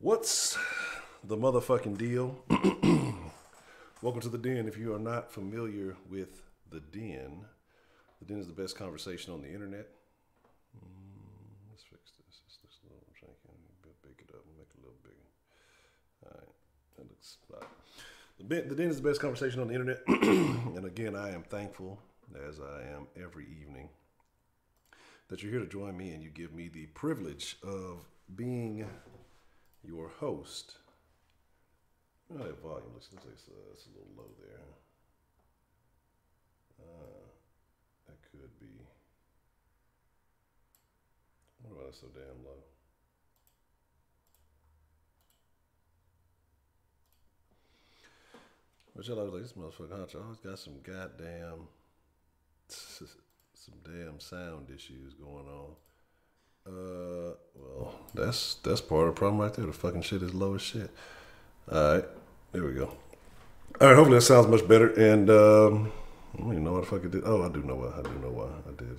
What's the motherfucking deal? Welcome to the Den. If you are not familiar with the Den is the best conversation on the internet. Let's fix this. This looks a little janky. Big it up and make it a little bigger. All right, that looks right. The Den is the best conversation on the internet. And again, I am thankful, as I am every evening, that you're here to join me and you give me the privilege of being your host. Oh, that volume looks like it's a little low there. That could be. What about it so damn low? Which I was like, this motherfucker Honcho always got some goddamn, some damn sound issues going on. Well, that's part of the problem right there. The fucking shit is low as shit. All right, there we go. All right, hopefully that sounds much better. And I don't even know what the fuck I did. Oh, I do know why. I did.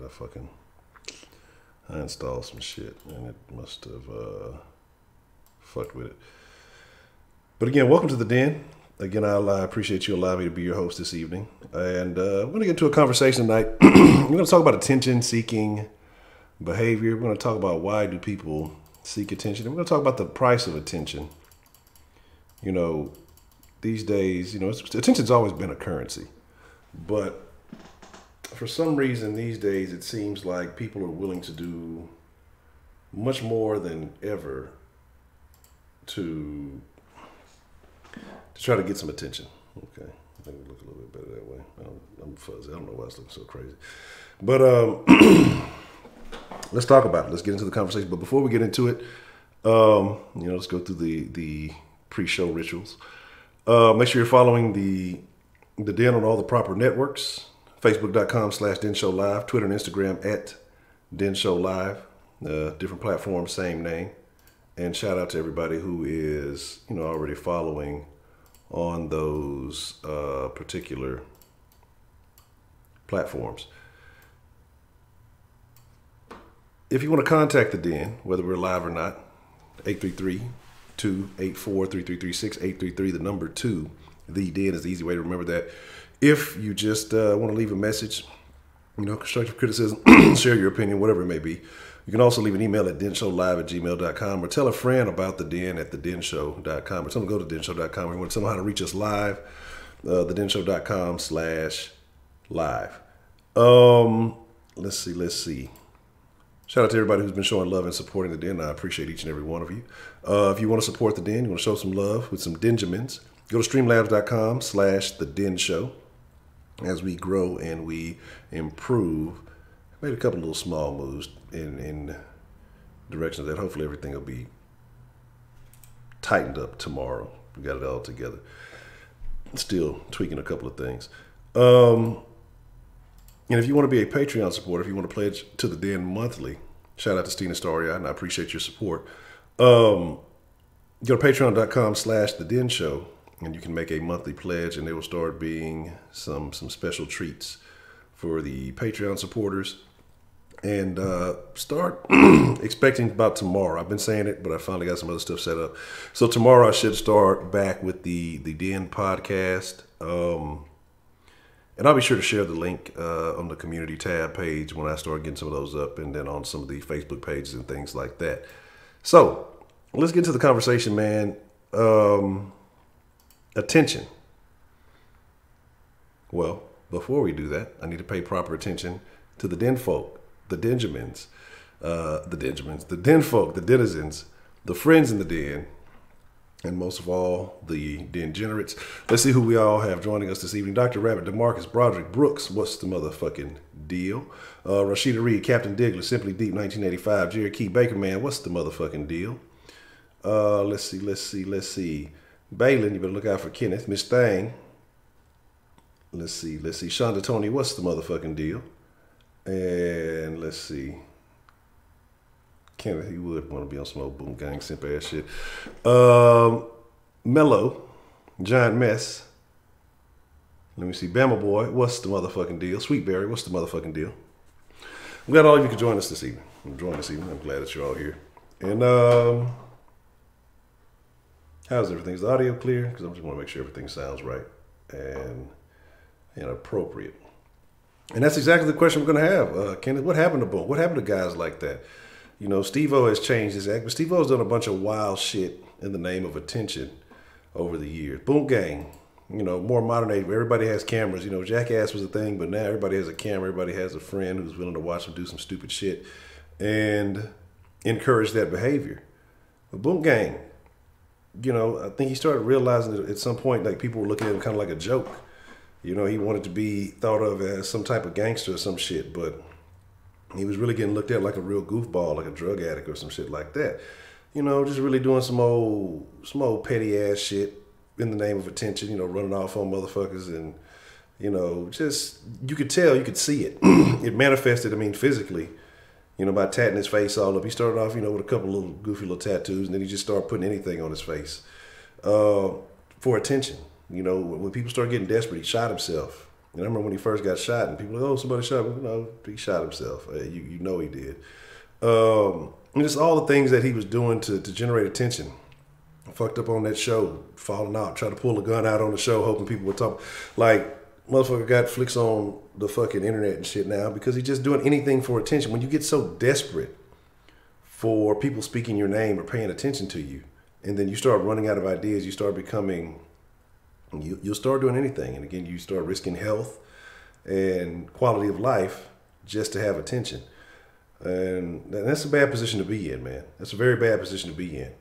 I installed some shit, and it must have fucked with it. But again, welcome to the Den. Again, I appreciate you allowing me to be your host this evening. And we're gonna get into a conversation tonight. We're gonna talk about attention-seeking behavior. We're going to talk about why do people seek attention. And we're going to talk about the price of attention. You know, these days, you know, attention's always been a currency. But for some reason these days it seems like people are willing to do much more than ever to try to get some attention. Okay. I think we look a little bit better that way. I'm fuzzy. I don't know why it's looking so crazy. But let's talk about it. Let's get into the conversation. But before we get into it, let's go through the pre-show rituals. Make sure you're following the Den on all the proper networks. Facebook.com/DenShowLive. Twitter and Instagram @DenShowLive. Different platforms, same name. And shout out to everybody who is, already following on those particular platforms. If you want to contact the Den, whether we're live or not, 833-284-3336, 833, the number 2, the Den is the easy way to remember that. If you just want to leave a message, constructive criticism, share your opinion, whatever it may be, you can also leave an email at denshowlive@gmail.com or tell a friend about the Den at thedenshow.com or tell them to go to denshow.com. Or you want to tell them how to reach us live, thedenshow.com/live. Let's see. Shout out to everybody who's been showing love and supporting the Den. I appreciate each and every one of you. If you want to support the Den, you want to show some love with some Denjamins, go to streamlabs.com/thedenshow. As we grow and we improve, I made a couple little small moves in directions that hopefully everything will be tightened up tomorrow. We got it all together. Still tweaking a couple of things. And if you want to be a Patreon supporter, if you want to pledge to the Den monthly, shout out to Stina Staria, and I appreciate your support. Go to patreon.com/thedenshow, and you can make a monthly pledge, and there will start being some special treats for the Patreon supporters. And start expecting about tomorrow. I've been saying it, but I finally got some other stuff set up. So tomorrow I should start back with the Den podcast. And I'll be sure to share the link on the community tab page when I start getting some of those up, and then on some of the Facebook pages and things like that. So let's get into the conversation, man. Attention. Well, before we do that, I need to pay proper attention to the Den folk, the Denjamins, the Den folk, the denizens, the friends in the Den, and most of all, the Dengenerates. Let's see who we all have joining us this evening. Dr. Rabbit, DeMarcus, Broderick Brooks, what's the motherfucking deal? Rashida Reed, Captain Diggler, Simply Deep, 1985. Jerry Key, Baker Man, what's the motherfucking deal? Let's see. Balin, you better look out for Kenneth. Miss Thang. Let's see. Shonda Tony, what's the motherfucking deal? And let's see. Kenneth, he would want to be on some old boom gang simp ass shit. Mello, Giant Mess. Let me see. Bama Boy, what's the motherfucking deal? Sweetberry, what's the motherfucking deal? I'm glad all of you could join us this evening. I'm glad that you're all here. And How's everything? Is the audio clear? Because I just want to make sure everything sounds right and appropriate. And that's exactly the question we're going to have. Kenneth, what happened to Boom? What happened to guys like that? You know, Steve-O has changed his act, but Steve-O's done a bunch of wild shit in the name of attention over the years. Boom Gang, you know, more modern age, where everybody has cameras. You know, Jackass was a thing, but now everybody has a camera. Everybody has a friend who's willing to watch them do some stupid shit and encourage that behavior. But Boom Gang, you know, I think he started realizing that at some point, like, people were looking at him kind of like a joke. You know, he wanted to be thought of as some type of gangster or some shit, but he was really getting looked at like a real goofball, like a drug addict or some shit like that. You know, just really doing some old petty ass shit in the name of attention, you know, running off on motherfuckers and, you know, just, you could tell, you could see it. It manifested, I mean, physically, you know, by tatting his face all up. He started off, you know, with a couple little goofy little tattoos, and then he just started putting anything on his face for attention. You know, when people start getting desperate, he shot himself. And I remember when he first got shot, and people were like, oh, somebody shot him. No, he shot himself. You know he did. And just all the things that he was doing to generate attention. Fucked up on that show, falling out, tried to pull a gun out on the show, hoping people would talk. Like, motherfucker got flicks on the fucking internet and shit now because he's just doing anything for attention. When you get so desperate for people speaking your name or paying attention to you, and then you start running out of ideas, you start becoming... You'll start doing anything. And again, you start risking health and quality of life just to have attention. And that's a bad position to be in, man. That's a very bad position to be in.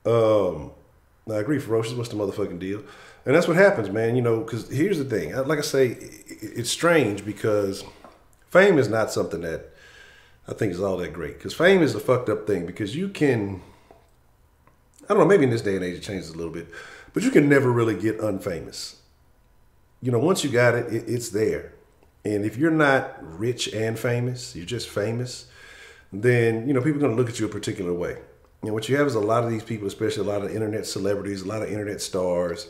I agree, Ferocious. What's the motherfucking deal? And that's what happens, man. You know, because here's the thing. Like I say, it's strange because fame is not something that I think is all that great. Because fame is a fucked up thing because you can, I don't know, maybe in this day and age it changes a little bit. But you can never really get unfamous. You know, once you got it, it's there. And if you're not rich and famous, you're just famous, then, you know, people are going to look at you a particular way. You know, what you have is a lot of these people, especially a lot of internet celebrities, a lot of internet stars,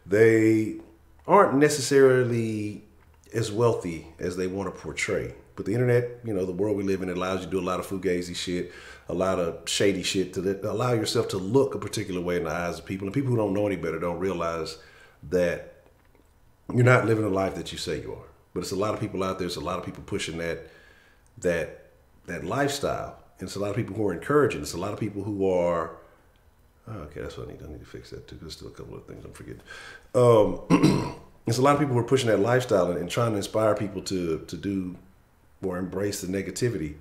they aren't necessarily as wealthy as they want to portray. But the internet, you know, the world we live in, it allows you to do a lot of fugazi shit, a lot of shady shit to allow yourself to look a particular way in the eyes of people. And people who don't know any better don't realize that you're not living the life that you say you are. But it's a lot of people out there. It's a lot of people pushing that lifestyle. And it's a lot of people who are encouraging. It's a lot of people who are, okay, that's what I need to fix that too. There's still a couple of things I'm forgetting. It's a lot of people who are pushing that lifestyle and trying to inspire people to do or embrace the negativity.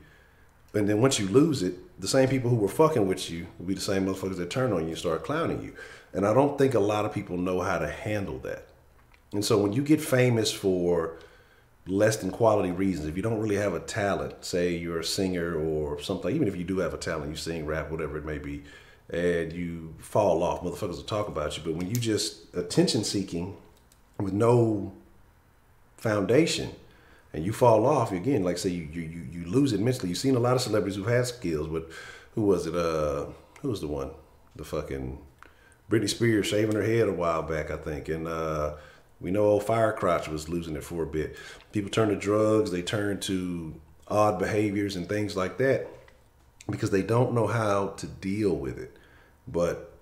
And then once you lose it, the same people who were fucking with you will be the same motherfuckers that turn on you and start clowning you. And I don't think a lot of people know how to handle that. And so when you get famous for less than quality reasons, if you don't really have a talent, say you're a singer or something, even if you do have a talent, you sing, rap, whatever it may be, and you fall off, motherfuckers will talk about you. But when you just attention seeking with no foundation, and you fall off again, like say you lose it mentally. You've seen a lot of celebrities who've had skills, but who was it? Who was the one? The fucking Britney Spears shaving her head a while back, I think. And we know old Firecrotch was losing it for a bit. People turn to drugs, they turn to odd behaviors and things like that because they don't know how to deal with it. But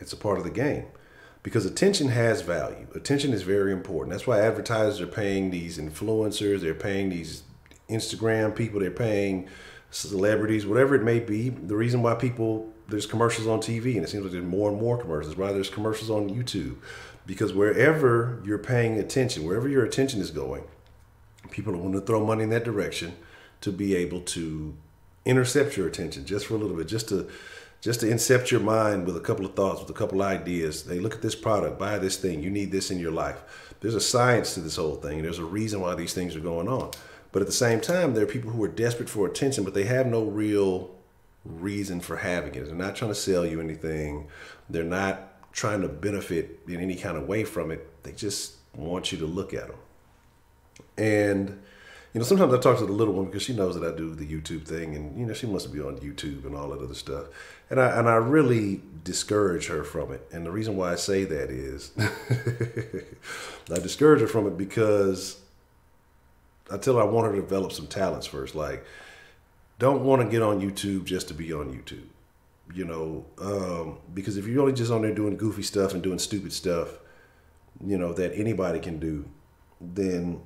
it's a part of the game. Because attention has value. Attention is very important. That's why advertisers are paying these influencers, they're paying these Instagram people, they're paying celebrities, whatever it may be. The reason why there's commercials on TV, and it seems like there's more and more commercials, why there's commercials on YouTube. Because wherever you're paying attention, wherever your attention is going, people are going to throw money in that direction to be able to intercept your attention just for a little bit, just to incept your mind with a couple of thoughts, with a couple of ideas. Hey, look at this product, buy this thing, you need this in your life. There's a science to this whole thing, and there's a reason why these things are going on. But at the same time, there are people who are desperate for attention, but they have no real reason for having it. They're not trying to sell you anything. They're not trying to benefit in any kind of way from it. They just want you to look at them. And you know, sometimes I talk to the little one because she knows that I do the YouTube thing, and you know, she wants to be on YouTube and all that other stuff. And I really discourage her from it. And the reason why I say that is I discourage her from it because I tell her I want her to develop some talents first. Like, don't want to get on YouTube just to be on YouTube. you know, because if you're only just on there doing goofy stuff and doing stupid stuff, you know, that anybody can do, then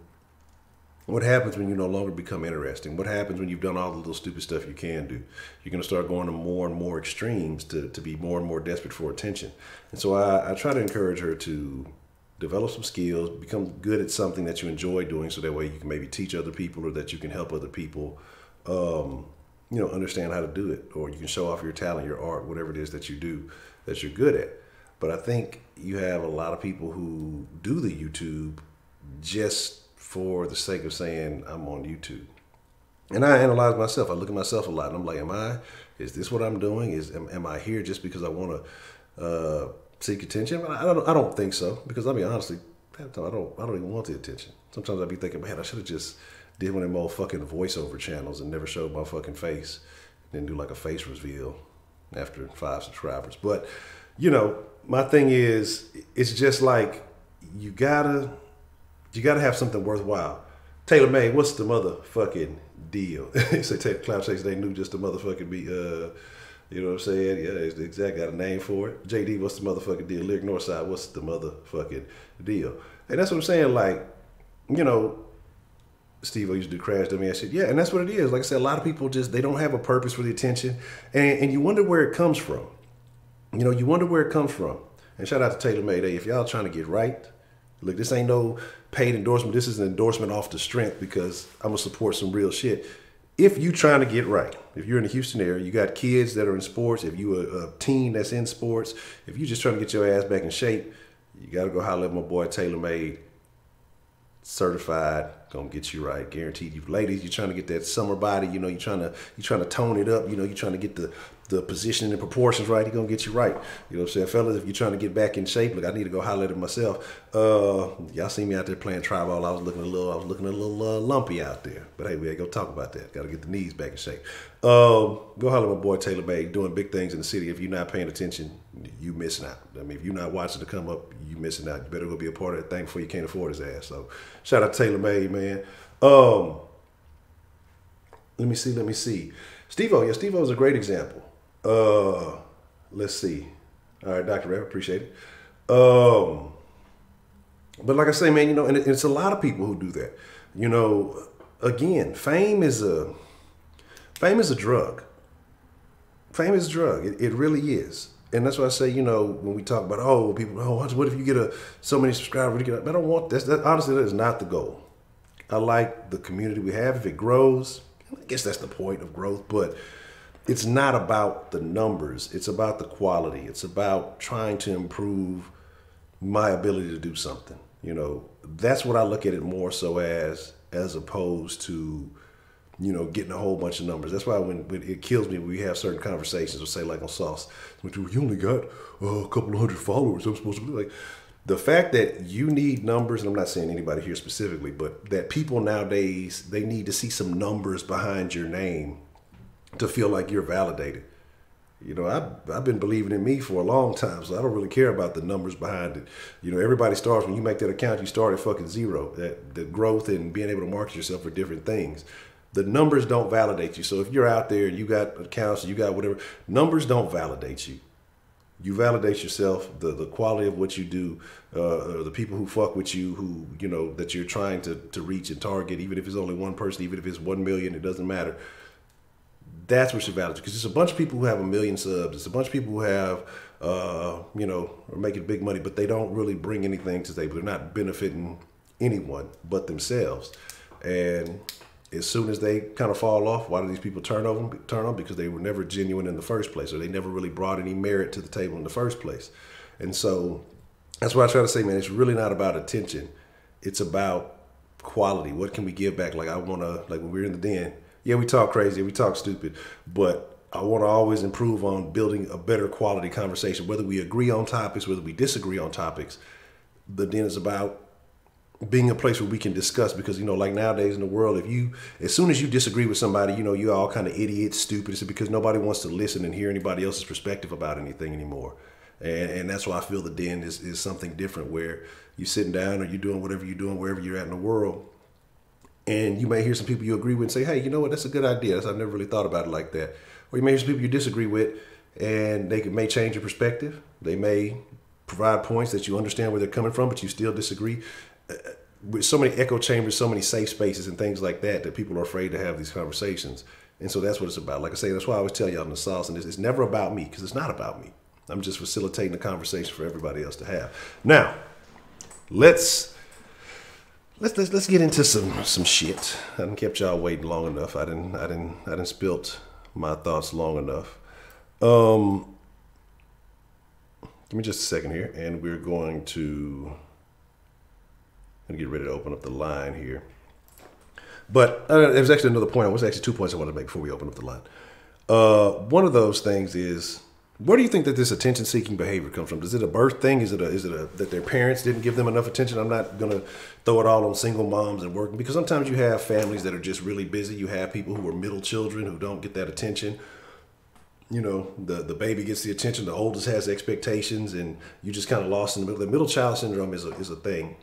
what happens when you no longer become interesting? What happens when you've done all the little stupid stuff you can do? You're going to start going to more and more extremes to be more and more desperate for attention. And so I try to encourage her to develop some skills, become good at something that you enjoy doing, so that way you can maybe teach other people, or that you can help other people, you know, understand how to do it, or you can show off your talent, your art, whatever it is that you do that you're good at. But I think you have a lot of people who do the YouTube just for the sake of saying I'm on YouTube. And I analyze myself. I look at myself a lot, and I'm like, is this what I'm doing? Am I here just because I want to seek attention? I don't think so, because I mean, honestly, I don't even want the attention. Sometimes I be thinking, man, I should have just did one of them old fucking voiceover channels and never showed my fucking face, then do like a face reveal after 5 subscribers. But you know, my thing is, it's just like you gotta have something worthwhile. Taylor made, what's the motherfucking deal? Say Cloud Chase, they knew just the motherfucking be you know what I'm saying? Yeah, it's exactly got a name for it. JD, what's the motherfucking deal? Lyric Northside, what's the motherfucking deal? And that's what I'm saying, like, you know, Steve used to do Crash Dummy shit. Yeah, and that's what it is. Like I said, a lot of people just, they don't have a purpose for the attention, and you wonder where it comes from. You know, you wonder where it comes from. And shout out to Taylor Made. Hey, if y'all trying to get right, look, this ain't no paid endorsement. This is an endorsement off the strength, because I'm going to support some real shit. If you trying to get right, if you're in the Houston area, you got kids that are in sports, if you a teen that's in sports, if you just trying to get your ass back in shape, you got to go holler at my boy Taylor Made. Certified, gonna get you right, guaranteed. You ladies, you're trying to get that summer body, you know, you're trying to tone it up, you know, you're trying to get the position and proportions right, he's gonna get you right. You know what I'm saying? Fellas, if you're trying to get back in shape, look, I need to go holler at it myself. Y'all see me out there playing tri-ball. I was looking a little lumpy out there. But hey, we ain't gonna talk about that. Gotta get the knees back in shape. Go holler at my boy Taylor Made, doing big things in the city. If you're not paying attention, you missing out. I mean, if you're not watching to come up, you missing out. You better go be a part of that thing before you can't afford his ass. So shout out to Taylor Made, man. Let me see. Steve-O, yeah, Steve-O is a great example. Let's see. All right, Dr. Rev, appreciate it. But like I say, man, you know, and it's a lot of people who do that. You know, again, fame is a drug. Fame is a drug. It really is. And that's why I say, you know, when we talk about, people, what if you get so many subscribers? I don't want that. Honestly, that is not the goal. I like the community we have. If it grows, I guess that's the point of growth, but it's not about the numbers. It's about the quality. It's about trying to improve my ability to do something. You know, that's what I look at it more so as opposed to, you know, getting a whole bunch of numbers. That's why when it kills me when we have certain conversations, or say like on Sauce, you only got a couple of hundred followers. I'm supposed to be like, the fact that you need numbers, and I'm not saying anybody here specifically, but that people nowadays, they need to see some numbers behind your name to feel like you're validated. You know, I've been believing in me for a long time, so I don't really care about the numbers behind it. You know, everybody starts, when you make that account, you start at fucking zero. The growth and being able to market yourself for different things. The numbers don't validate you. So if you're out there and you got accounts, you got whatever, numbers don't validate you. You validate yourself, the quality of what you do, the people who fuck with you, who, you know, that you're trying to reach and target, even if it's only one person, even if it's 1 million, it doesn't matter. That's what should validate you, because it's a bunch of people who have 1 million subs. It's a bunch of people who have, you know, are making big money, but they don't really bring anything to the table. They're not benefiting anyone but themselves. And as soon as they kind of fall off, why do these people turn on? Because they were never genuine in the first place, or they never really brought any merit to the table in the first place. And so that's what I try to say, man. It's really not about attention. It's about quality. What can we give back? Like, I want to, like when we're in the den, yeah, we talk crazy, we talk stupid, but I want to always improve on building a better quality conversation, whether we agree on topics, whether we disagree on topics. The den is about being a place where we can discuss, because, you know, like nowadays in the world, as soon as you disagree with somebody, you know, you're all kind of idiots, stupid. It's because nobody wants to listen and hear anybody else's perspective about anything anymore. And that's why I feel the den is something different, where you're sitting down or you're doing whatever you're doing, wherever you're at in the world. And you may hear some people you agree with and say, hey, you know what, that's a good idea. I've never really thought about it like that. Or you may hear some people you disagree with and they may change your perspective. They may provide points that you understand where they're coming from, but you still disagree. With so many echo chambers, so many safe spaces and things like that, that people are afraid to have these conversations. And so that's what it's about. Like I say, that's why I always tell y'all in the sauce, and it's never about me, because it's not about me. I'm just facilitating the conversation for everybody else to have. Now, let's get into some shit. I done kept y'all waiting long enough. I didn't spilt my thoughts long enough. Give me just a second here, and we're going to get ready to open up the line here. But there's actually another point. It was actually 2 points I wanted to make before we open up the line. One of those things is, where do you think that this attention-seeking behavior comes from? Is it a birth thing? Is it that their parents didn't give them enough attention? I'm not going to throw it all on single moms and working, because sometimes you have families that are just really busy. You have people who are middle children who don't get that attention. You know, the baby gets the attention, the oldest has expectations, and you just kind of lost in the middle. The middle child syndrome is a thing.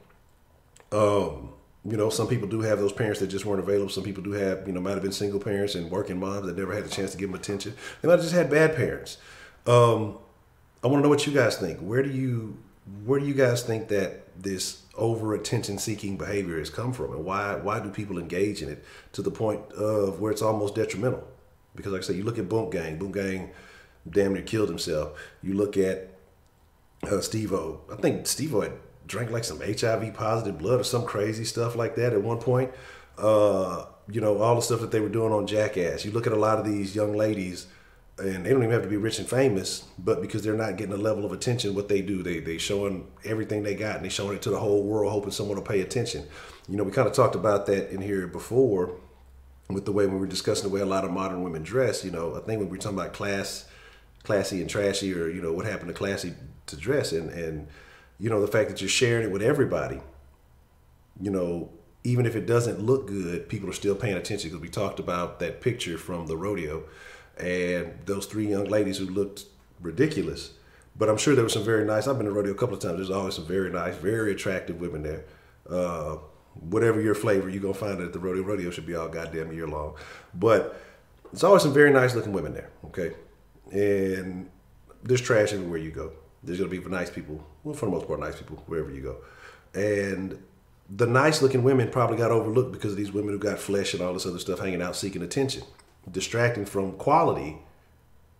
You know, some people do have those parents that just weren't available. Some people do have, you know, might have been single parents and working moms that never had the chance to give them attention. They might have just had bad parents. I want to know what you guys think. Where do you guys think that this over attention seeking behavior has come from, and why do people engage in it to the point of where it's almost detrimental? Because like I say, you look at Boom Gang damn near killed himself. You look at Steve-O. I think Steve-O had drank like some HIV positive blood or some crazy stuff like that at one point. You know, all the stuff that they were doing on Jackass. You look at a lot of these young ladies, and they don't even have to be rich and famous, but because they're not getting a level of attention, what they do, they showing everything they got, and they showing it to the whole world, hoping someone will pay attention. You know, we kind of talked about that in here before, with the way we were discussing the way a lot of modern women dress. You know, I think when we were talking about classy and trashy, or, you know, what happened to classy to dress, and you know, the fact that you're sharing it with everybody, you know, even if it doesn't look good, people are still paying attention, because we talked about that picture from the rodeo and those 3 young ladies who looked ridiculous. But I'm sure there were some very nice, I've been to the rodeo a couple of times, there's always some very nice, very attractive women there. Whatever your flavor, you're going to find it at the rodeo. Rodeo should be all goddamn year long. But there's always some very nice looking women there, okay? And there's trash everywhere you go. There's going to be nice people, well, for the most part, nice people wherever you go. And the nice looking women probably got overlooked because of these women who got flesh and all this other stuff hanging out seeking attention, distracting from quality,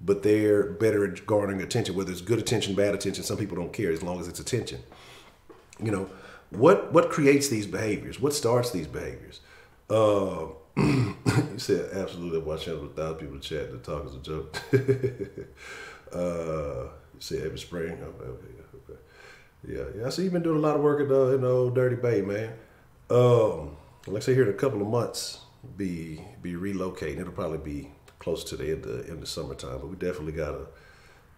but they're better at garnering attention, whether it's good attention, bad attention. Some people don't care as long as it's attention. You know, what creates these behaviors? What starts these behaviors? You said, absolutely, I watch channels with 1,000 people to chat. The talk is a joke. You said every spring. Okay. Yeah. I see you've been doing a lot of work in the old Dirty Bay, man. Like I say, here in a couple of months, be relocating. It'll probably be close to the end of summertime, but we definitely gotta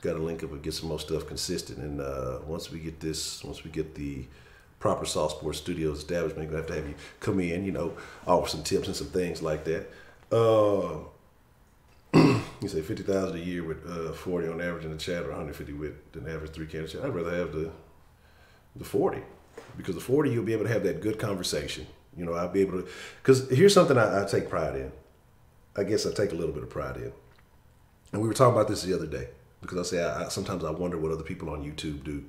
link up and get some more stuff consistent. And once we get the proper Sauce Sports Studios establishment, we're gonna have you come in, you know, offer some tips and some things like that. You say 50,000 a year with 40 on average in the chat, or 150 with an average 3 can chat. I'd rather have the 40, because the 40 you'll be able to have that good conversation. You know, I'll be able to, because here's something I take pride in. I guess I take a little bit of pride in. And we were talking about this the other day, because I say sometimes I wonder what other people on YouTube do,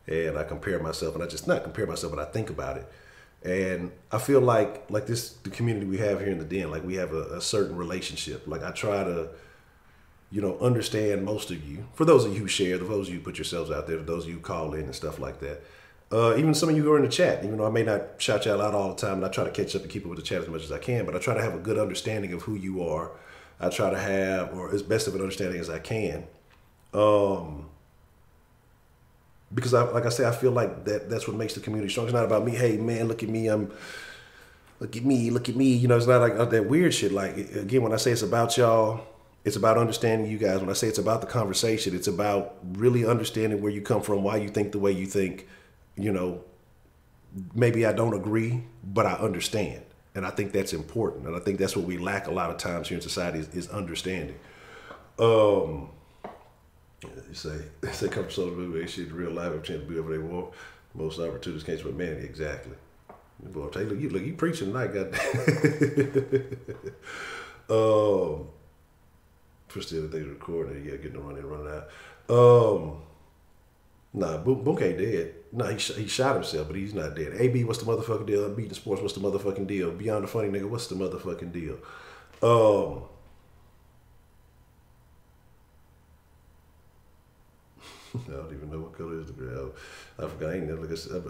and I compare myself, and I just not compare myself, but I think about it. And I feel like the community we have here in the Den, like we have a certain relationship. Like I try to, you know, understand most of you. For those of you who share, for those of you who put yourselves out there, for those of you who call in and stuff like that. Even some of you who are in the chat, even though I may not shout y'all out all the time, and I try to catch up and keep up with the chat as much as I can, but I try to have a good understanding of who you are. I try to have, or as best of an understanding as I can. Because like I say, I feel like that's what makes the community strong. It's not about me, hey man, look at me, look at me. You know, it's not like that weird shit. Like, again, when I say it's about y'all, it's about understanding you guys. When I say it's about the conversation, it's about really understanding where you come from, why you think the way you think. You know, maybe I don't agree, but I understand. And I think that's important. And I think that's what we lack a lot of times here in society is understanding. You say come from social media, shit in real life, have a chance to be whatever they want. Most opportunities came from humanity, exactly. Boy, I'll tell you, look, you preaching tonight, goddamn. Push the other thing to record. Yeah, getting to running out. Nah, Boom ain't dead. Nah, he shot himself, but he's not dead. AB, what's the motherfucking deal? I'm beating sports. What's the motherfucking deal? Beyond the funny nigga, what's the motherfucking deal? I don't even know what color is the ground. I forgot.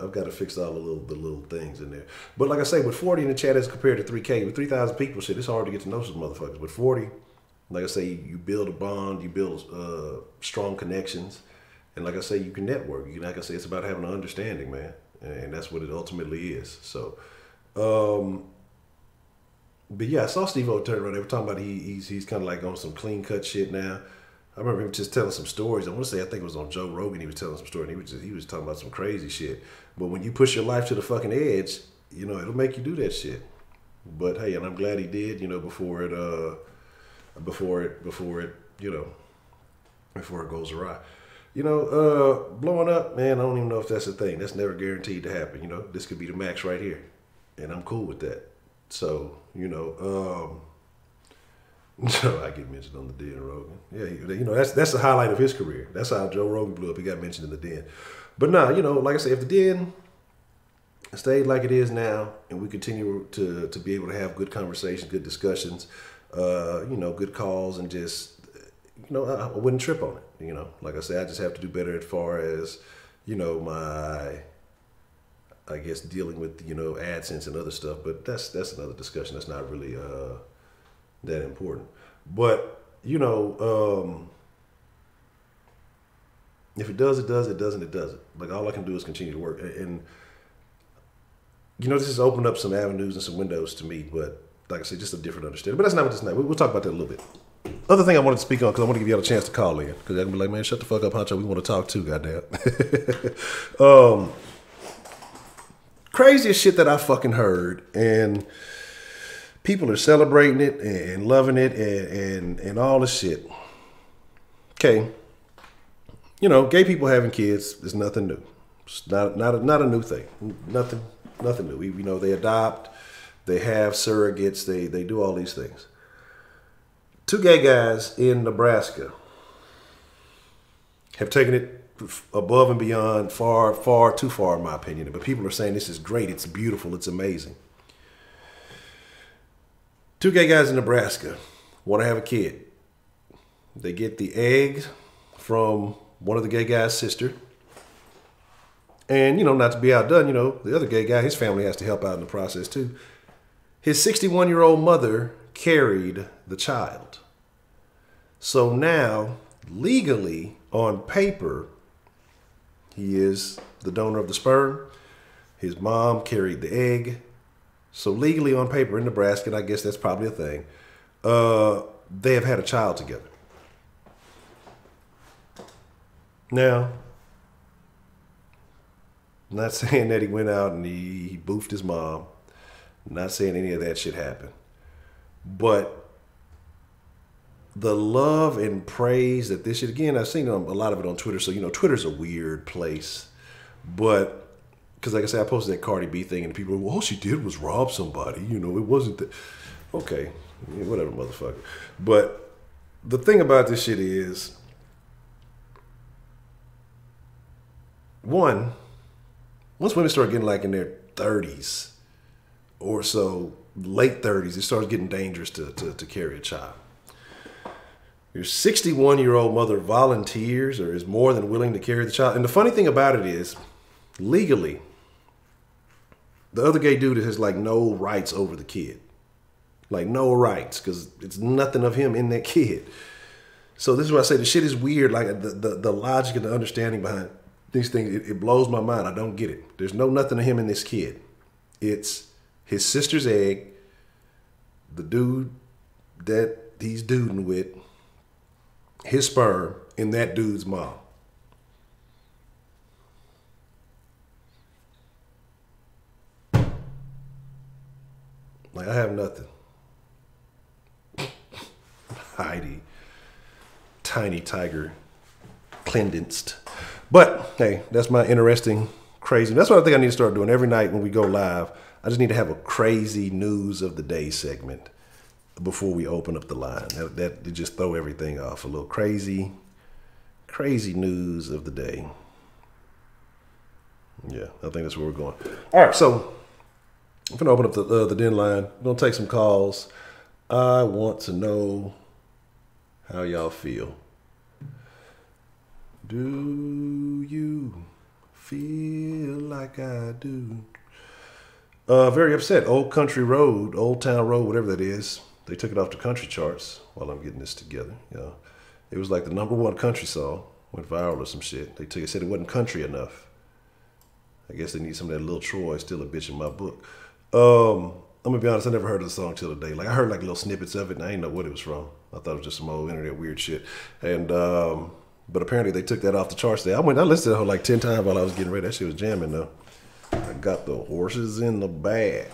I've got to fix all the little things in there. But like I say, with 40 in the chat as compared to 3K, with 3,000 people, shit, it's hard to get to know some motherfuckers. With 40, like I say, you build a bond, you build strong connections, and like I say, you can network. Like I say, it's about having an understanding, man, and that's what it ultimately is. So, but yeah, I saw Steve-O turn around. They were talking about he's kind of like on some clean cut shit now. I remember him just telling some stories. I want to say, I think it was on Joe Rogan. He was telling some story, and he was talking about some crazy shit. But when you push your life to the fucking edge, you know, it'll make you do that shit. But hey, and I'm glad he did. You know, before it goes awry. You know, blowing up, man. I don't even know if that's a thing. That's never guaranteed to happen. You know, this could be the max right here, and I'm cool with that. So, you know. So I get mentioned on the Den Rogan. Yeah, you know, that's the highlight of his career. That's how Joe Rogan blew up. He got mentioned in the Den. But nah, you know, like I say, if the Den stayed like it is now, and we continue to be able to have good conversations, good discussions, you know, good calls, and just, you know, I wouldn't trip on it. You know, like I say, I just have to do better as far as, you know, my, I guess, dealing with, you know, AdSense and other stuff. But that's another discussion. That's not really that important. But, you know, if it does, it does. It doesn't, it doesn't. Like, all I can do is continue to work. And you know, this has opened up some avenues and some windows to me, but like I said, just a different understanding. But that's not what this is. We'll talk about that a little bit. Other thing I wanted to speak on, because I want to give y'all a chance to call in, because I can be like, man, shut the fuck up, Honcho. We want to talk too, goddamn. Craziest shit that I fucking heard, and people are celebrating it and loving it and all this shit. Okay. You know, gay people having kids is nothing new. It's not a new thing. Nothing new. You know, they adopt, they have surrogates, they do all these things. 2 gay guys in Nebraska have taken it above and beyond, far too far in my opinion. But people are saying this is great, it's beautiful, it's amazing. 2 gay guys in Nebraska want to have a kid. They get the egg from one of the gay guy's sister. And, you know, not to be outdone, you know, the other gay guy, his family has to help out in the process too. His 61-year-old mother carried the child. So now, legally, on paper, he is the donor of the sperm. His mom carried the egg. So legally on paper in Nebraska, and I guess that's probably a thing, they have had a child together. Now, I'm not saying that he went out and he boofed his mom. I'm not saying any of that shit happened. But the love and praise that this shit, again, I've seen a lot of it on Twitter. So, you know, Twitter's a weird place. But because, like I said, I posted that Cardi B thing, and people were, well, all she did was rob somebody. You know, it wasn't that. Okay, yeah, whatever, motherfucker. But the thing about this shit is, one, once women start getting like in their 30s or so, late 30s, it starts getting dangerous to carry a child. Your 61-year-old mother volunteers or is more than willing to carry the child. And the funny thing about it is, legally, the other gay dude has like no rights over the kid. Like no rights, because it's nothing of him in that kid. So this is why I say the shit is weird. Like the logic and the understanding behind these things, it blows my mind. I don't get it. There's nothing of him in this kid. It's his sister's egg, the dude that he's duding with, his sperm, and that dude's mom. Like, I have nothing. Heidi, tiny tiger, cleansed. But hey, that's my interesting, crazy. That's what I think I need to start doing every night when we go live. I just need to have a crazy news of the day segment. before we open up the line. That just throw everything off. A little crazy news of the day. Yeah, I think that's where we're going. All right, so I'm gonna open up the Denline. I'm gonna take some calls. I want to know how y'all feel. Do you feel like I do? Very upset. Old Town Road, whatever that is. They took it off the country charts while I'm getting this together. It was like the #1 country song. Went viral or some shit. They said it wasn't country enough. I guess they need some of that Lil Troy, Still a Bitch in My Book. I'm gonna be honest, I never heard of the song till today. Like I heard like little snippets of it and I didn't know what it was from. I thought it was just some old internet weird shit. And but apparently they took that off the charts there. I listened to the whole like 10 times while I was getting ready. That shit was jamming though. I got the horses in the bag.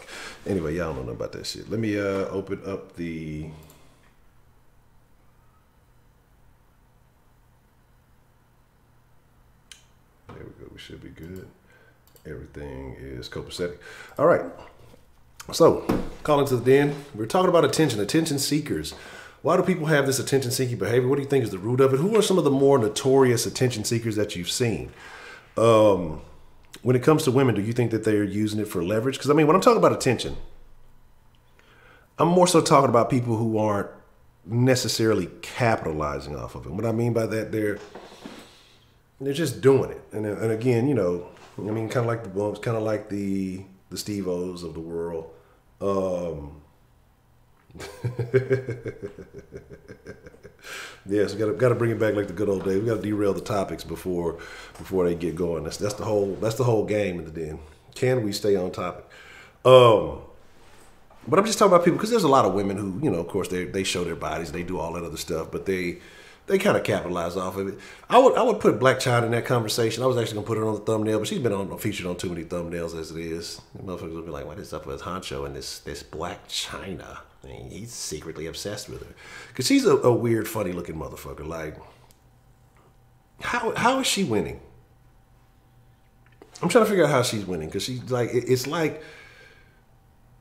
Anyway, y'all don't know nothing about that shit. Let me open up the... There we go. We should be good. Everything is copacetic. All right. So, calling to the den. We're talking about attention seekers. Why do people have this attention-seeking behavior? What do you think is the root of it? Who are some of the more notorious attention seekers that you've seen? When it comes to women, do you think that they're using it for leverage? Because, I mean, when I'm talking about attention, I'm more so talking about people who aren't necessarily capitalizing off of it. What I mean by that, they're just doing it. And again, you know, I mean, kind of like the bumps, kind of like the Steve-O's of the world. Yes, we got to bring it back like the good old days. We got to derail the topics before they get going. That's the whole game in the den. Can we stay on topic? But I'm just talking about people because there's a lot of women who, you know, of course they show their bodies, they do all that other stuff, but they kind of capitalize off of it. I would put Black China in that conversation. I was actually gonna put her on the thumbnail, but she's been featured on too many thumbnails as it is. The motherfuckers will be like, "What is up with Honcho and this Black China?" I mean, he's secretly obsessed with her because she's a weird, funny looking motherfucker. Like, how is she winning? I'm trying to figure out how she's winning because she's like, it's like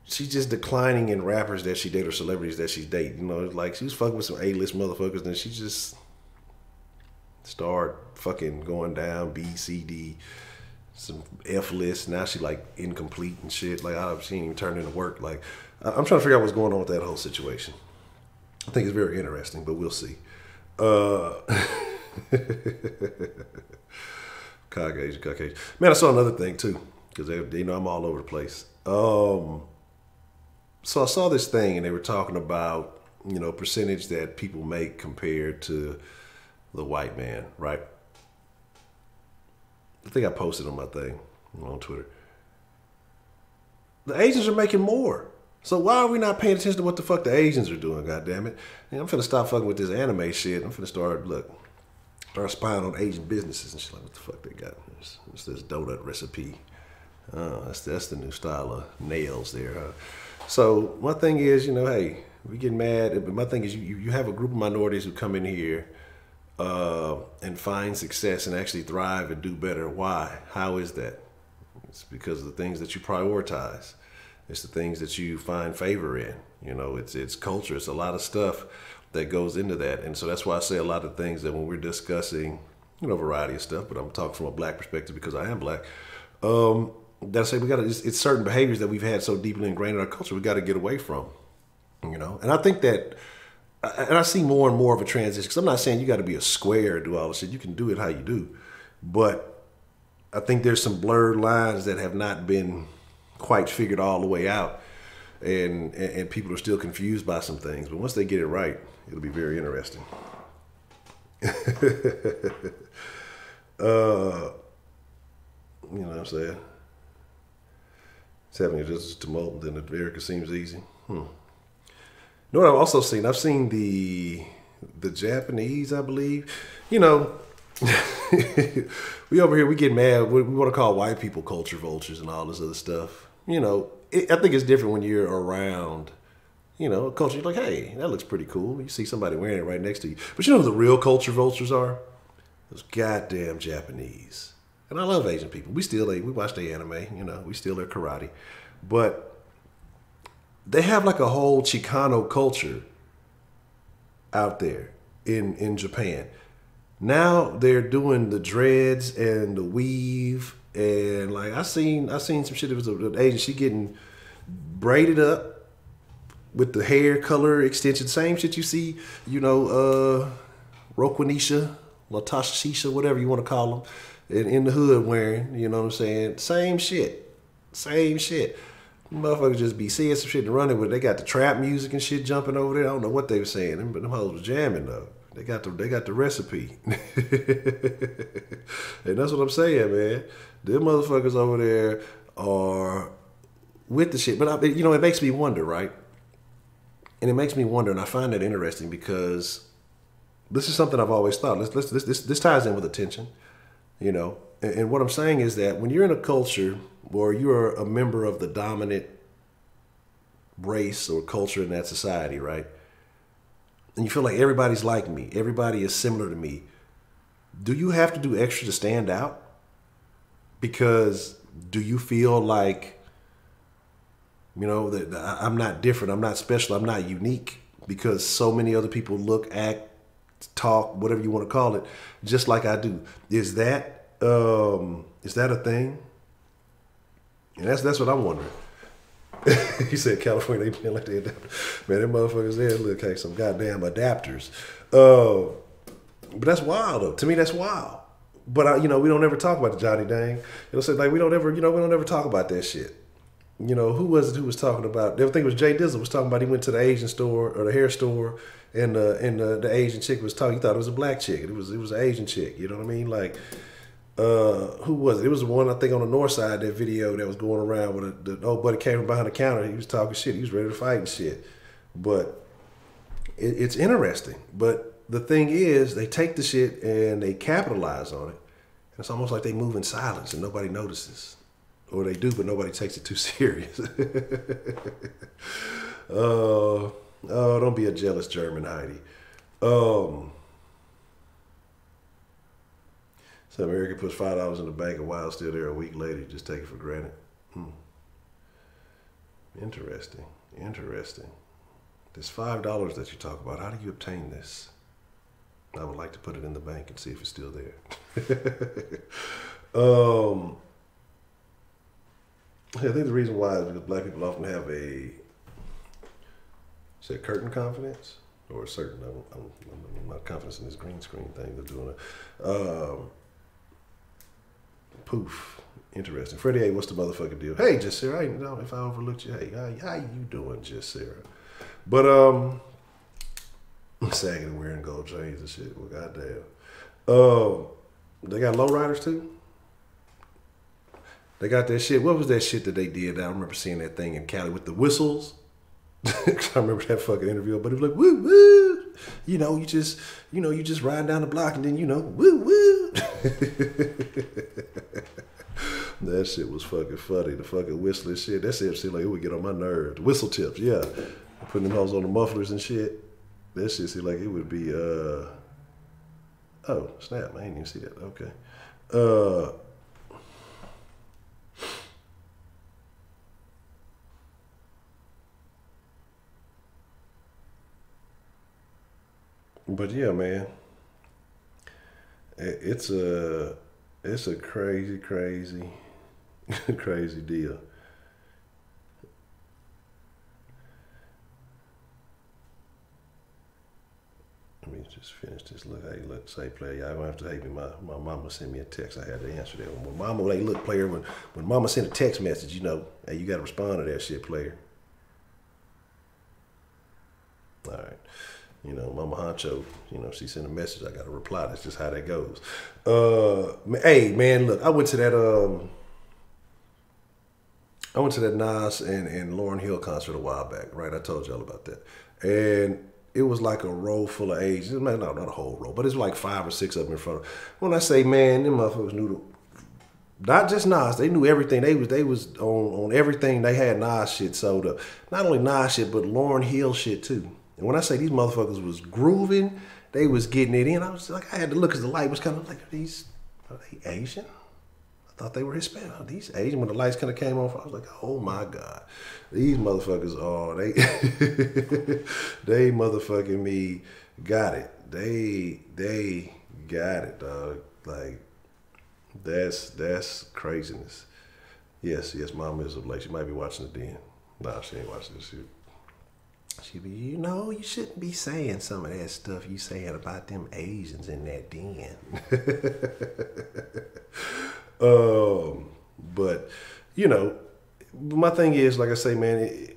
she's just declining in rappers that she dates or celebrities that she's dating. You know, it's like she was fucking with some A-list motherfuckers, then she just started fucking going down B, C, D, some F-list. Now she like incomplete and shit. Like she ain't even turned into work. Like I'm trying to figure out what's going on with that whole situation. I think it's very interesting, but we'll see. Caucasian. Man, I saw another thing too, because they know I'm all over the place. So I saw this thing and they were talking about, you know, percentage that people make compared to the white man, right? I think I posted on my thing on Twitter. The Asians are making more. So why are we not paying attention to what the fuck the Asians are doing, goddammit? I'm finna stop fucking with this anime shit. I'm finna start spying on Asian businesses and shit. Like, what the fuck they got? It's this donut recipe. That's the new style of nails there, huh? So my thing is, you know, hey, we get mad, but my thing is you have a group of minorities who come in here and find success and actually thrive and do better. Why? How is that? It's because of the things that you prioritize. It's the things that you find favor in. You know, it's culture. It's a lot of stuff that goes into that. And so that's why I say a lot of things that when we're discussing, you know, a variety of stuff, but I'm talking from a black perspective because I am black. That I say it's certain behaviors that we've had so deeply ingrained in our culture we got to get away from, you know. And I think that, and I see more and more of a transition. Because I'm not saying you got to be a square and do all this shit. You can do it how you do, but I think there's some blurred lines that have not been quite figured all the way out, and people are still confused by some things. But once they get it right, it'll be very interesting. You know what I'm saying? It's having just a tumult, and then America seems easy. You know what I've also seen? I've seen the Japanese, I believe. You know, we over here, we get mad. We want to call white people culture vultures and all this other stuff. You know, I think it's different when you're around, you know, a culture. You're like, hey, that looks pretty cool. You see somebody wearing it right next to you. But you know who the real culture vultures are? Those goddamn Japanese. And I love Asian people. We watch their anime, you know, we steal their karate. But they have like a whole Chicano culture out there in Japan. Now they're doing the dreads and the weave, and like I seen some shit. It was an Asian. She getting braided up with the hair color extension. Same shit you see, Roquanisha, Latasha Shisha, whatever you want to call them, in the hood wearing. You know what I'm saying? Same shit. Motherfuckers just be seeing some shit and running with it. They got the trap music and shit jumping over there. I don't know what they were saying, but them hoes was jamming though. They got the recipe. And that's what I'm saying, man. Them motherfuckers over there are with the shit. But it makes me wonder, right? And it makes me wonder, and I find that interesting because this is something I've always thought. This ties in with attention, And what I'm saying is that when you're in a culture or you're a member of the dominant race or culture in that society, right? And you feel like everybody's like me, everybody is similar to me, do you have to do extra to stand out? Because do you feel like, that I'm not different, I'm not special, I'm not unique because so many other people look, act, talk, whatever you want to call it, just like I do? Is that a thing? And that's what I'm wondering. He said California, they been like they adapt. Man, them motherfuckers there look like some goddamn adapters. But that's wild though. To me, that's wild. But we don't ever talk about the Johnny Dang. So like we don't ever talk about that shit. Who was it who was talking about? I think it was Jay Dizzle was talking about he went to the Asian store or the hair store and the Asian chick was talking. He thought it was a black chick. It was an Asian chick. You know what I mean? Like. Who was it? It was the one I think on the north side, that video that was going around with the old buddy came from behind the counter. He was talking shit. He was ready to fight and shit. But it's interesting. But the thing is, they take the shit and they capitalize on it. And it's almost like they move in silence and nobody notices. Or they do, but nobody takes it too serious. Don't be a jealous German, Heidi. So America puts $5 in the bank and while still there a week later, you just take it for granted. Interesting. This $5 that you talk about, how do you obtain this? I would like to put it in the bank and see if it's still there. I think the reason why is because black people often have curtain confidence, or a certain, I'm not confidence in this green screen thing they're doing. Poof. Interesting. Freddie A, what's the motherfucking deal? Hey, Just Sarah. If I overlooked you, hey, how you doing, Just Sarah? But I'm sagging and wearing gold chains and shit. Well, goddamn. They got lowriders too. They got that shit. What was that shit that they did? I remember seeing that thing in Cali with the whistles. I remember that fucking interview. But it was like, woo woo. You just ride down the block and then woo woo. That shit was fucking funny. The fucking whistling shit. That shit seemed like it would get on my nerves. The whistle tips, yeah. Putting them hoes on the mufflers and shit. That shit seemed like it would be oh, snap, I didn't even see that. Okay. But yeah, man. It's a crazy, crazy, crazy deal. Let me just finish this. Look, hey, let's say, player, y'all don't have to hate me. My mama sent me a text. I had to answer that. When mama, hey, look, player, when mama sent a text message, hey, you got to respond to that shit, player. All right. Mama Honcho, she sent a message, I got to reply. That's just how that goes. Hey, man, look, I went to that Nas and Lauryn Hill concert a while back, right? I told y'all about that. And it was like a row full of Asians. No, not a whole row, but it's like 5 or 6 of them in front of. When I say, man, them motherfuckers knew not just Nas, they knew everything. They was on everything. They had Nas shit sold up. Not only Nas shit, but Lauryn Hill shit too. And when I say these motherfuckers was grooving, they was getting it in. I was like, I had to look because the light was kind of like, are they Asian? thought they were Hispanic. Oh, these Asian, when the lights kind of came on, I was like, oh my God. These motherfuckers they they motherfucking me got it. They got it, dog. Like, that's craziness. Yes, Mama is a Blake. She might be watching it then. Nah, she ain't watching this shit. She be, you shouldn't be saying some of that stuff you saying about them Asians in that den. But my thing is, like I say, man,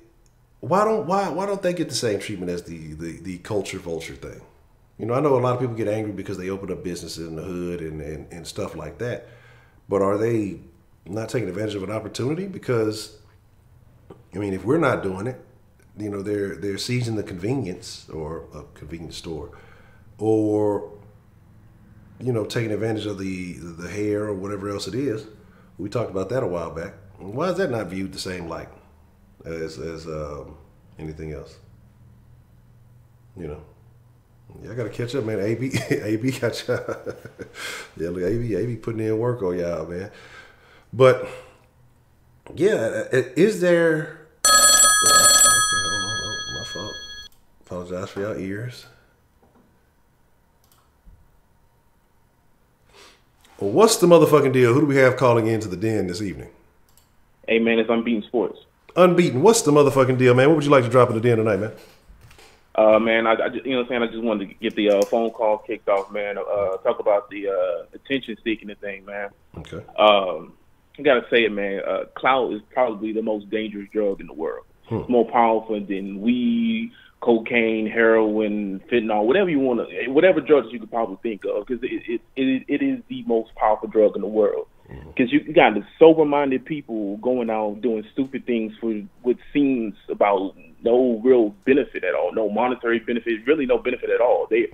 why don't they get the same treatment as the culture vulture thing? I know a lot of people get angry because they open up businesses in the hood and stuff like that. But are they not taking advantage of an opportunity? Because, if we're not doing it, they're seizing the convenience or a convenience store, or taking advantage of the hair or whatever else it is. We talked about that a while back. Why is that not viewed the same light as anything else? I gotta catch up, man. AB got y'all. Yeah, look, AB putting in work on y'all, man. But yeah, is there? Okay, hold on. Oh, my fault. Apologize for y'all ears. Well, what's the motherfucking deal? Who do we have calling into the den this evening? Hey, man, it's Unbeaten Sports. Unbeaten. What's the motherfucking deal, man? What would you like to drop in the den tonight, man? Man, I just, I just wanted to get the phone call kicked off, man. Talk about the attention seeking thing, man. Okay. I gotta say it, man. Clout is probably the most dangerous drug in the world. It's more powerful than weed, cocaine, heroin, fentanyl, whatever drugs you could probably think of, because it is the most powerful drug in the world. Because you got the sober-minded people going out doing stupid things with seems about no real benefit at all, no monetary benefit, really no benefit at all. They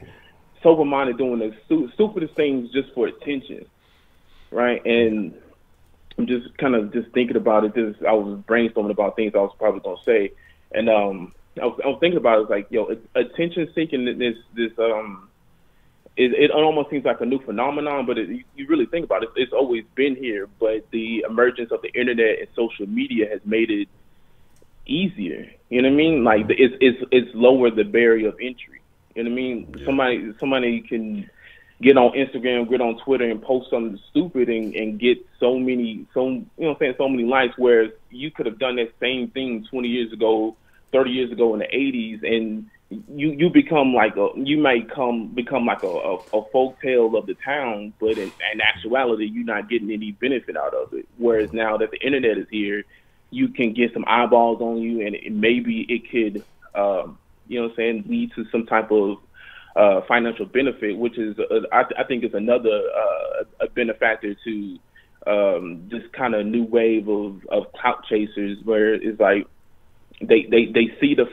sober-minded doing the stupidest things just for attention, right? And I'm just kind of just thinking about it. I was brainstorming about things I was probably gonna say, and I was thinking about it. It's like, attention seeking. It almost seems like a new phenomenon, but you really think about it, it's always been here. But the emergence of the internet and social media has made it easier. You know what I mean? Like, it's lowered the barrier of entry. You know what I mean? Yeah. Somebody can get on Instagram, get on Twitter, and post something stupid and get so many likes. Whereas you could have done that same thing 20 years ago, 30 years ago in the 80s, and you become like become like a folk tale of the town, but in actuality, you're not getting any benefit out of it. Whereas now that the internet is here, you can get some eyeballs on you, and maybe it could, lead to some type of financial benefit, which is I think is another a benefactor to this kind of new wave of clout chasers, where it's like they see the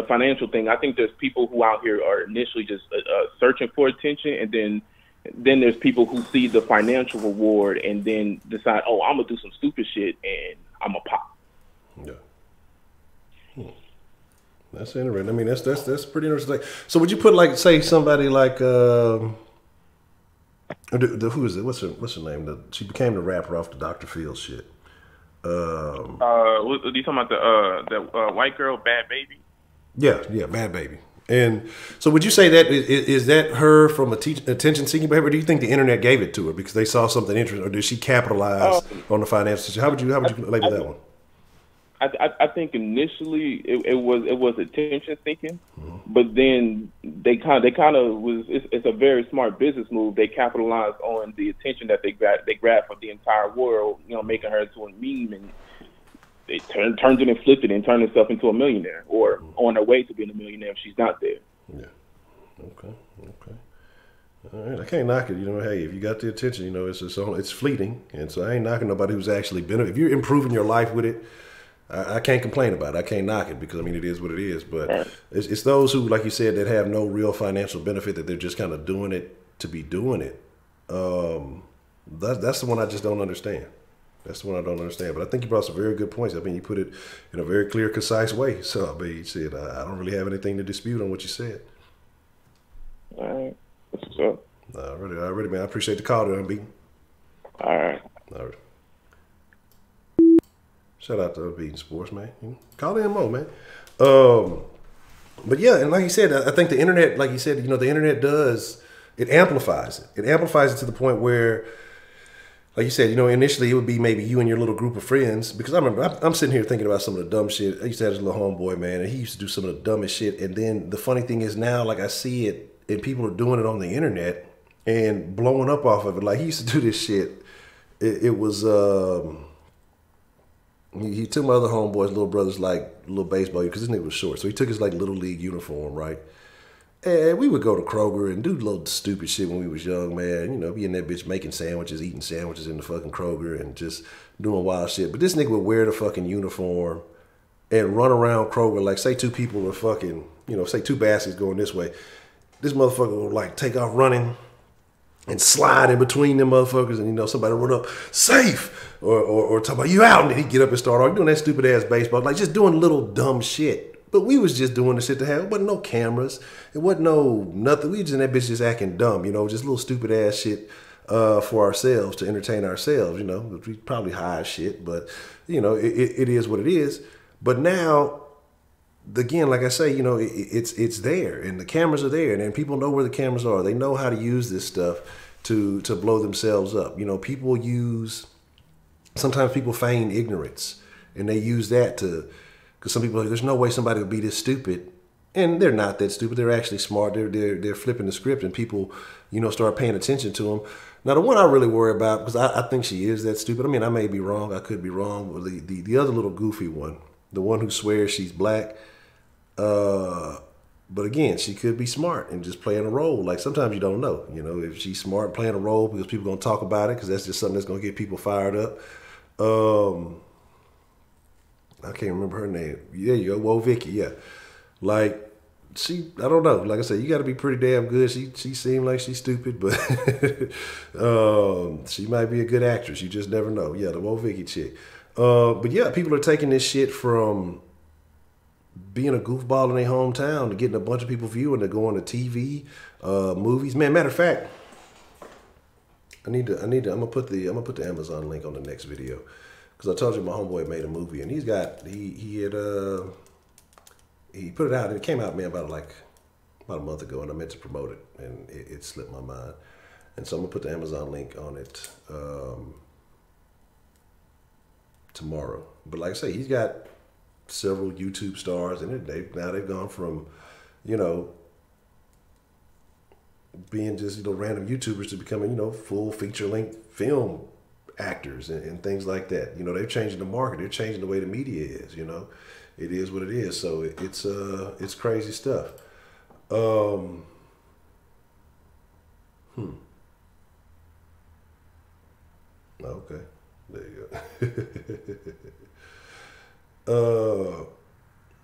financial thing. I think there's people who out here are initially just searching for attention, and then there's people who see the financial reward and then decide, oh, I'm gonna do some stupid shit and I'm gonna pop. Yeah. That's interesting. I mean, that's pretty interesting. So would you put, like, say somebody like who is it? What's her name? She became the rapper off the Dr. Phil shit. Are you talking about the white girl, Bad Baby? Yeah, Bad Baby. And so would you say that is that her from attention-seeking behavior? Or do you think the internet gave it to her because they saw something interesting, or did she capitalize on the finances? How would you label that one? I think initially it was attention seeking, but then they kind of was. It's a very smart business move. They capitalized on the attention that they grabbed from the entire world, making her into a meme, and they turned it and flipped it and turned herself into a millionaire, or on her way to being a millionaire if she's not there. Yeah. Okay. All right, I can't knock it. Hey, if you got the attention, it's fleeting, and so I ain't knocking nobody who's actually been. If you're improving your life with it, I can't complain about it. I can't knock it because, it is what it is. But it's those who, like you said, that have no real financial benefit, that they're just kind of doing it to be doing it. That's the one I just don't understand. That's the one I don't understand. But I think you brought some very good points. You put it in a very clear, concise way. So, you said, I don't really have anything to dispute on what you said. All right. What's up? Alrighty, man. I appreciate the call, Unbeaten. All right. All right. Shout out to Beating Sports, man. Call in more, man. But yeah, and like you said, I think the internet, like you said, the internet it amplifies it. It amplifies it to the point where, like you said, initially it would be maybe you and your little group of friends. Because I remember I'm sitting here thinking about some of the dumb shit. I used to have this little homeboy, man, and he used to do some of the dumbest shit. And then the funny thing is now, like I see it, and people are doing it on the internet and blowing up off of it. Like he used to do this shit. It was he took my other homeboy's little brother's like little baseball because this nigga was short, so he took his like little league uniform, right? And we would go to Kroger and do little stupid shit when we was young, man. Be in that bitch making sandwiches, eating sandwiches in the fucking Kroger and just doing wild shit. But this nigga would wear the fucking uniform and run around Kroger like, say two people are fucking, say two baskets going this way. This motherfucker would like take off running and slide in between them motherfuckers, and somebody run up, safe, or talk about you out, and then he'd get up and start doing that stupid ass baseball, like just doing little dumb shit. But we was just doing the shit to have. It wasn't no cameras. It wasn't no nothing. We was in that bitch just acting dumb, just little stupid ass shit for ourselves to entertain ourselves. We probably high as shit, but it is what it is. But now, again, like I say, it's there, and the cameras are there, and then people know where the cameras are. They know how to use this stuff to blow themselves up. Sometimes people feign ignorance, and they use that to. Because some people are like, there's no way somebody would be this stupid. And they're not that stupid. They're actually smart. They're flipping the script, and people, start paying attention to them. Now, the one I really worry about, because I think she is that stupid. I mean, I may be wrong. I could be wrong. But the other little goofy one, the one who swears she's black. But again, she could be smart and just playing a role. Like sometimes you don't know, if she's smart playing a role because people are going to talk about it because that's just something that's going to get people fired up. I can't remember her name. There you go. Whoa, Vicky. Yeah. Like, I don't know. Like I said, you got to be pretty damn good. She seemed like she's stupid, but she might be a good actress. You just never know. Yeah, the Whoa, Vicky chick. But yeah, people are taking this shit from being a goofball in their hometown to getting a bunch of people viewing, to going to TV, movies. Man, matter of fact, I'm gonna put the Amazon link on the next video. Because I told you my homeboy made a movie, and he put it out, and it came out, man, about a month ago, and I meant to promote it, and it slipped my mind. And so I'm gonna put the Amazon link on it tomorrow. But like I say, he's got several YouTube stars, and they've gone from, being just random YouTubers to becoming full feature length film actors and things like that. They're changing the market. They're changing the way the media is. It is what it is. So it's crazy stuff. Okay, there you go.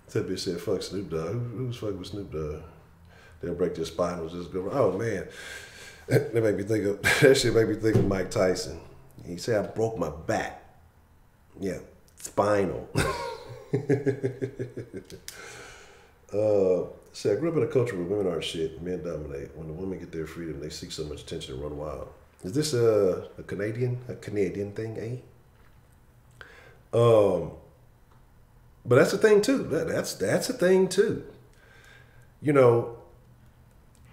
That bitch said fuck Snoop Dogg. Who's fucking with Snoop Dogg? They'll break their spinals. Just go. Oh man, that made me think of that shit. Made me think of Mike Tyson. He said, I broke my back. Yeah, spinal. See, I grew up in a culture where women aren't shit, men dominate. When the women get their freedom, they seek so much attention and run wild. Is this a Canadian thing, eh? But that's a thing too. That's a thing too. I don't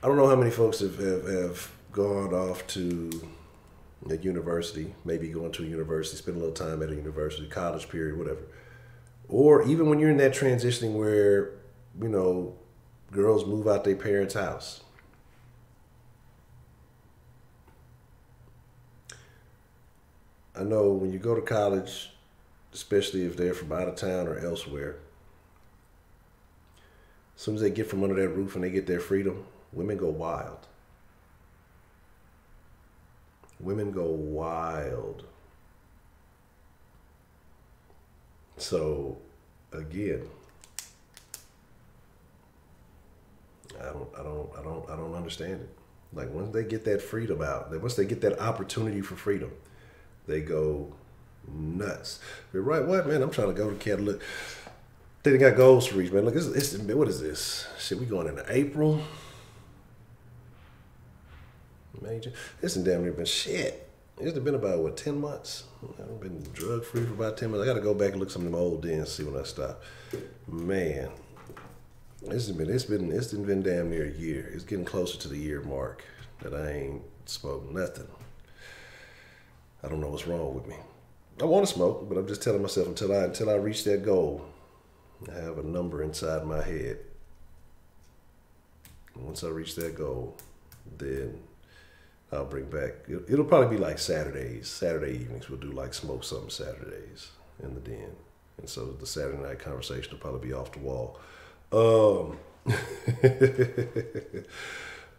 know how many folks have gone off to a university, maybe going to a university, spend a little time at a university, college period, whatever. Or even when you're in that transitioning where, girls move out their parents' house. I know when you go to college, especially if they're from out of town or elsewhere, as soon as they get from under that roof and they get their freedom, women go wild. Women go wild. So, again, I don't understand it. Like once they get that freedom out, once they get that opportunity for freedom, they go nuts. You're right, what man? I'm trying to go to Canada. Look, they got goals to reach, man. Look, it's what is this? Shit, we going into April. Major. This damn near been shit. It's been about, what, 10 months? I've been drug free for about 10 months. I got to go back and look some of them old dens and see when I stopped. Man, it's been damn near a year. It's getting closer to the year mark that I ain't smoked nothing. I don't know what's wrong with me. I want to smoke, but I'm just telling myself until I reach that goal, I have a number inside my head. And once I reach that goal, then I'll bring back. It'll probably be like Saturdays. Saturday evenings we'll do like smoke something Saturdays in the den, and so the Saturday night conversation will probably be off the wall.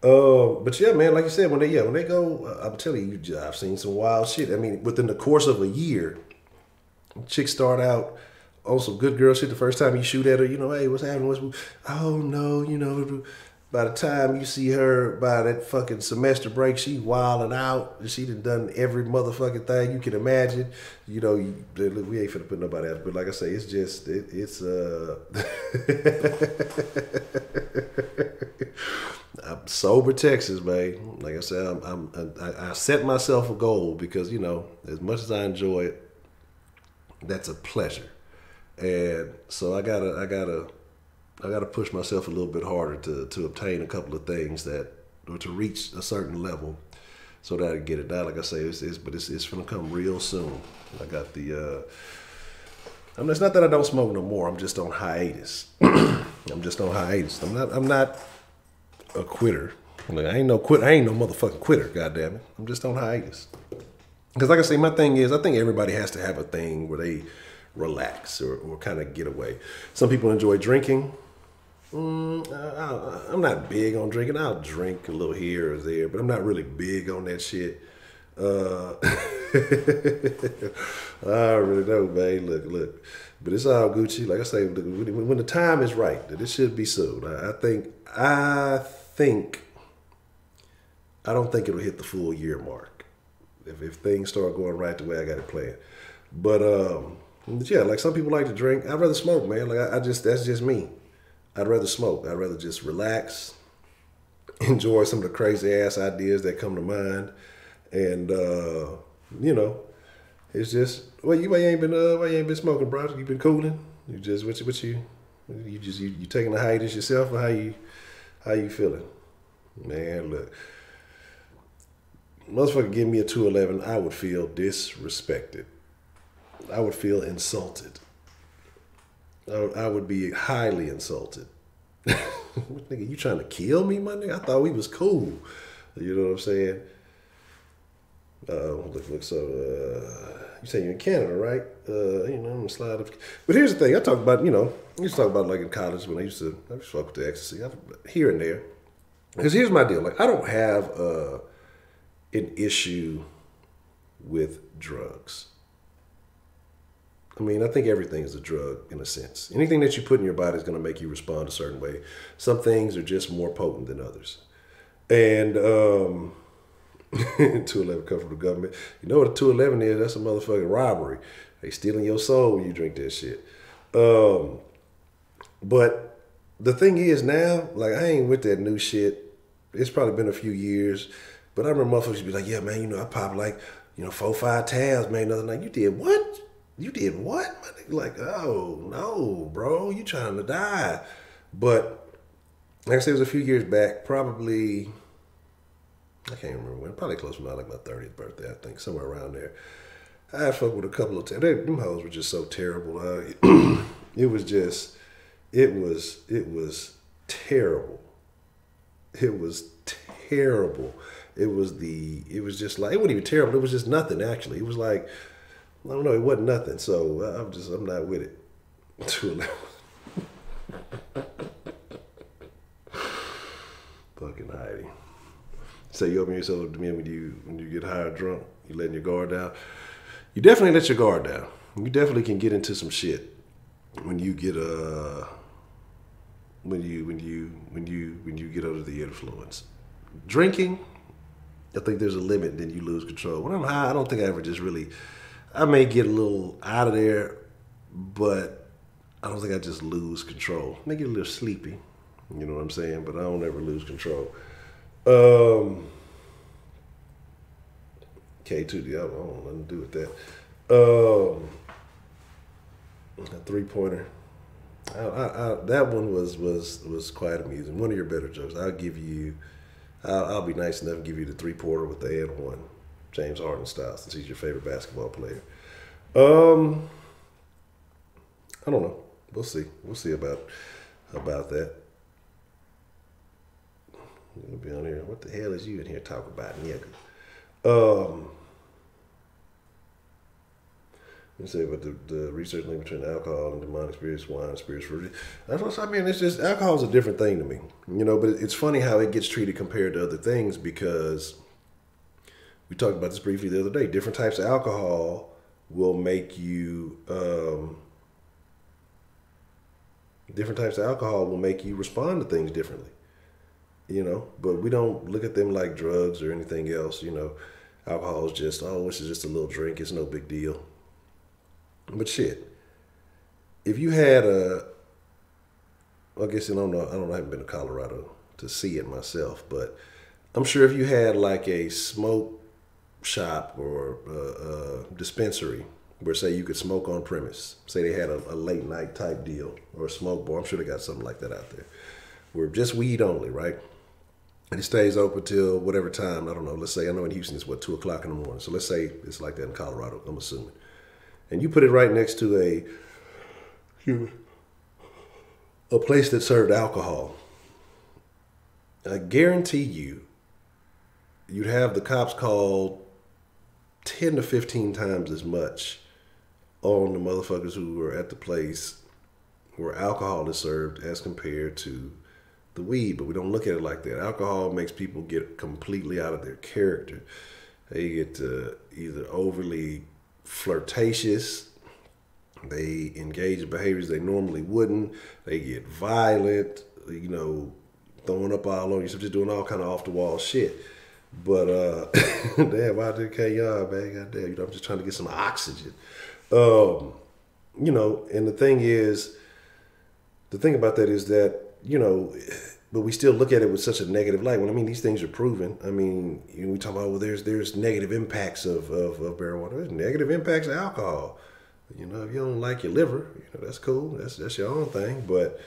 But yeah, man, like you said, when they go, I'm telling you, I've seen some wild shit. I mean, within the course of a year, chicks start out on some good girl shit. The first time you shoot at her, you know, hey, what's happening? Oh no, you know. By the time you see her by that fucking semester break, she wilding out. She done every motherfucking thing you can imagine. You know, look, we ain't finna put nobody else, but like I say, it's just, I'm sober Texas, man. Like I said, I set myself a goal because, you know, as much as I enjoy it, that's a pleasure. And so I gotta push myself a little bit harder to obtain a couple of things that, or to reach a certain level, so that I can get it down. Like I say, it's gonna come real soon. I got the. I mean, it's not that I don't smoke no more. I'm just on hiatus. I'm not a quitter. Like, I ain't no motherfucking quitter. Goddamn it. I'm just on hiatus. Because like I say, my thing is, I think everybody has to have a thing where they relax or kind of get away. Some people enjoy drinking. I'm not big on drinking. I'll drink a little here or there, but I'm not really big on that shit. I really know, man. Look. But it's all Gucci. Like I say, when the time is right, that it should be soon. I don't think it'll hit the full year mark if things start going right the way I got it planned. But yeah, like some people like to drink. I'd rather smoke, man. Like that's just me. I'd rather smoke. I'd rather just relax, enjoy some of the crazy ass ideas that come to mind, and you know, it's just, well, why you ain't been smoking, bro? You been cooling? You just you taking a hiatus yourself, or how you feeling? Man, look, motherfucker give me a 211, I would feel disrespected. I would feel insulted. I would be highly insulted. Nigga, you trying to kill me, my nigga? I thought we was cool. You know what I'm saying? Look, so you say you're in Canada, right? You know, I'm gonna slide up. But here's the thing, I talk about, you know, I used to talk about like in college when I used to fuck with the ecstasy, here and there. Because here's my deal, like I don't have an issue with drugs. I mean, I think everything is a drug in a sense. Anything that you put in your body is going to make you respond a certain way. Some things are just more potent than others. And 211 come from the government. You know what a 211 is? That's a motherfucking robbery. They stealing your soul when you drink that shit. But the thing is now, like I ain't with that new shit. It's probably been a few years. But I remember motherfuckers be like, yeah, man, you know, I popped like, you know, 4-5 tabs, man, another night. You did what? You did what? Like, oh, no, bro, you trying to die. But, like I said, it was a few years back, probably, I can't remember when, probably close to my 30th birthday, I think, somewhere around there. I fucked with a couple of times. Them hoes were just so terrible. It was terrible. It was terrible. It was just like, it wasn't even terrible. It was just nothing, actually. It was like, I don't know, it wasn't nothing, so I'm not with it. 211. Fucking Heidi. So you open yourself to me when you get high or drunk, you letting your guard down. You definitely let your guard down. You definitely can get into some shit when you get when you get under the influence. Drinking, I think there's a limit, then you lose control. When I'm high, I don't think I ever just really, I may get a little out of there, but I don't think I just lose control. I may get a little sleepy, you know what I'm saying? But I don't ever lose control. K2D. I don't know nothing to do with that. A 3-pointer. That one was quite amusing. One of your better jokes. I'll be nice enough and give you the 3-pointer with the and one, James Harden style, since he's your favorite basketball player. I don't know. We'll see. We'll see about that. You'll be on here. What the hell is you in here talking about, nigga? You say about the research link between alcohol and demonic spirits, wine, spirits, fruit. That's what I mean. It's just alcohol is a different thing to me, But it's funny how it gets treated compared to other things because we talked about this briefly the other day. Different types of alcohol will make you. Different types of alcohol will make you respond to things differently, But we don't look at them like drugs or anything else, Alcohol is just this is just a little drink. It's no big deal. But shit, if you had I guess I don't know. I haven't been to Colorado to see it myself, but I'm sure if you had like a smoke shop or a dispensary where say you could smoke on premise, say they had a late night type deal or a smoke bar, I'm sure they got something like that out there, where just weed only, right? And it stays open till whatever time. I don't know. Let's say I know in Houston it's 2:00 in the morning. So let's say it's like that in Colorado. I'm assuming. And you put it right next to a place that served alcohol. I guarantee you'd have the cops called 10 to 15 times as much on the motherfuckers who were at the place where alcohol is served as compared to the weed. But we don't look at it like that. Alcohol makes people get completely out of their character. They get either overly flirtatious, they engage in behaviors they normally wouldn't, they get violent, throwing up all on you, just doing all kind of off the wall shit. But damn, I did KR, man, goddamn, I'm just trying to get some oxygen. And the thing about that is that, but we still look at it with such a negative light. When these things are proven. We talk about, there's negative impacts of marijuana. There's negative impacts of alcohol. If you don't like your liver, that's cool. That's your own thing. But,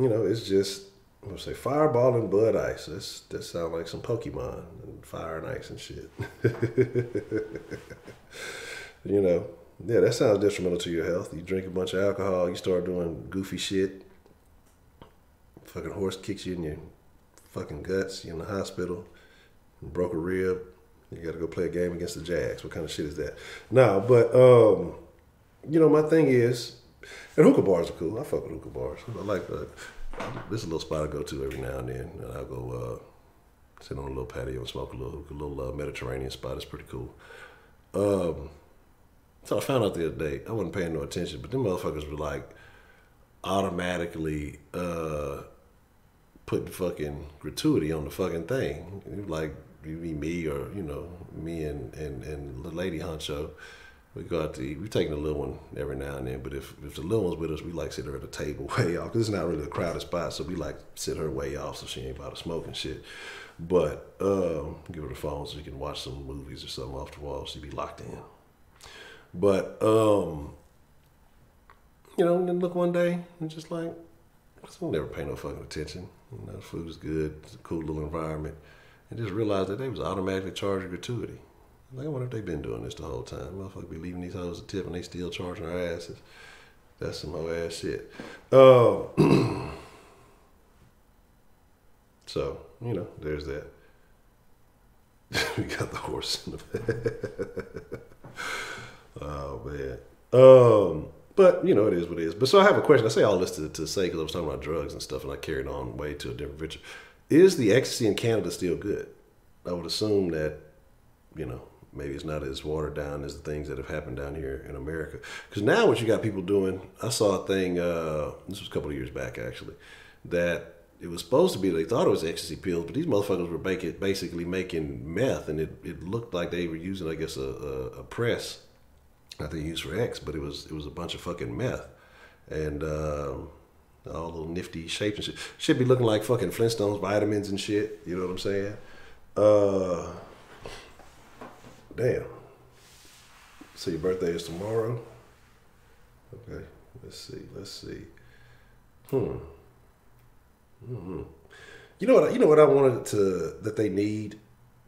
it's just, I'm gonna say Fireball and Bud Ice. That sound like some Pokemon and fire and ice and shit. Yeah, that sounds detrimental to your health. You drink a bunch of alcohol, you start doing goofy shit. Fucking horse kicks you in your fucking guts. You're in the hospital. You broke a rib. You got to go play a game against the Jags. What kind of shit is that? No, but my thing is, and hookah bars are cool. I fuck with hookah bars. I like this is a little spot I go to every now and then, and I'll go sit on a little patio and smoke a little Mediterranean spot. It's pretty cool. So I found out the other day. I wasn't paying no attention, but them motherfuckers were like automatically putting fucking gratuity on the fucking thing. Like me or me and the lady Honcho, we go out to eat. We taking a little one every now and then, but if the little one's with us, we like sit her at the table way off because it's not really a crowded spot, so we like sit her way off so she ain't about to smoke and shit. But give her the phone so she can watch some movies or something off the wall. She be locked in. But and then look one day and just like, I'll never pay no fucking attention. The food is good. It's a cool little environment. And just realized that they was automatically charging gratuity. Like, I wonder if they've been doing this the whole time. Motherfuckers be leaving these hoes a tip and they still charging our asses. That's some whole ass shit. So, there's that. We got the horse in the bed. Oh, man. But, it is what it is. But so I have a question. I say all this to say, because I was talking about drugs and stuff, and I carried on way to a different picture. Is the ecstasy in Canada still good? I would assume that, maybe it's not as watered down as the things that have happened down here in America. Because now what you got people doing, I saw a thing, this was a couple of years back actually, that it was supposed to be, they thought it was ecstasy pills, but these motherfuckers were basically making meth, and it looked like they were using, I guess, a press that they used for X, but it was a bunch of fucking meth. And all little nifty shapes and shit. Should be looking like fucking Flintstones vitamins and shit. You know what I'm saying? damn. So your birthday is tomorrow? Okay, let's see. You know what I wanted that they need?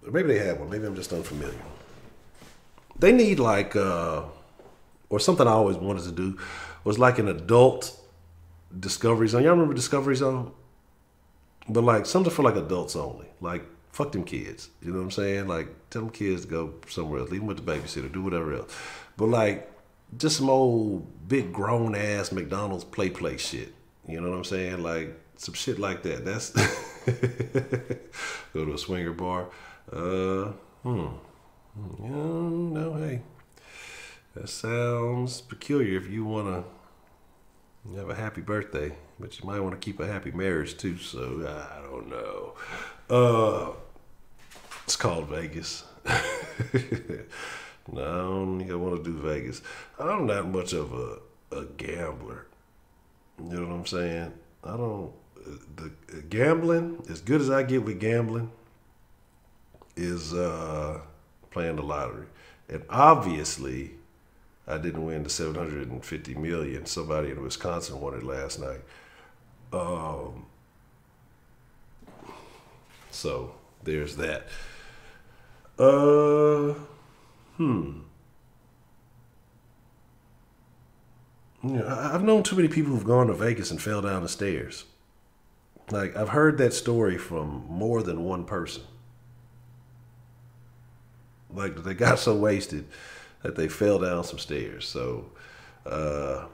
Or maybe they have one. Maybe I'm just unfamiliar. They need like, or something I always wanted to do was like an adult Discovery Zone. Y'all remember Discovery Zone? But like something for like adults only. Like fuck them kids. You know what I'm saying? Like tell them kids to go somewhere else. Leave them with the babysitter. Do whatever else. But like just some old big grown ass McDonald's play shit. You know what I'm saying? Like some shit like that. That's go to a swinger bar. No, hey. That sounds peculiar if you want to have a happy birthday, but you might want to keep a happy marriage too, so I don't know. It's called Vegas. No, I don't think I want to do Vegas. I'm not much of a gambler. You know what I'm saying? The gambling, as good as I get with gambling, is playing the lottery. And obviously, I didn't win the $750 million. Somebody in Wisconsin won it last night. So there's that. Yeah, I've known too many people who've gone to Vegas and fell down the stairs. Like I've heard that story from more than one person. Like they got so wasted that they fell down some stairs. So, I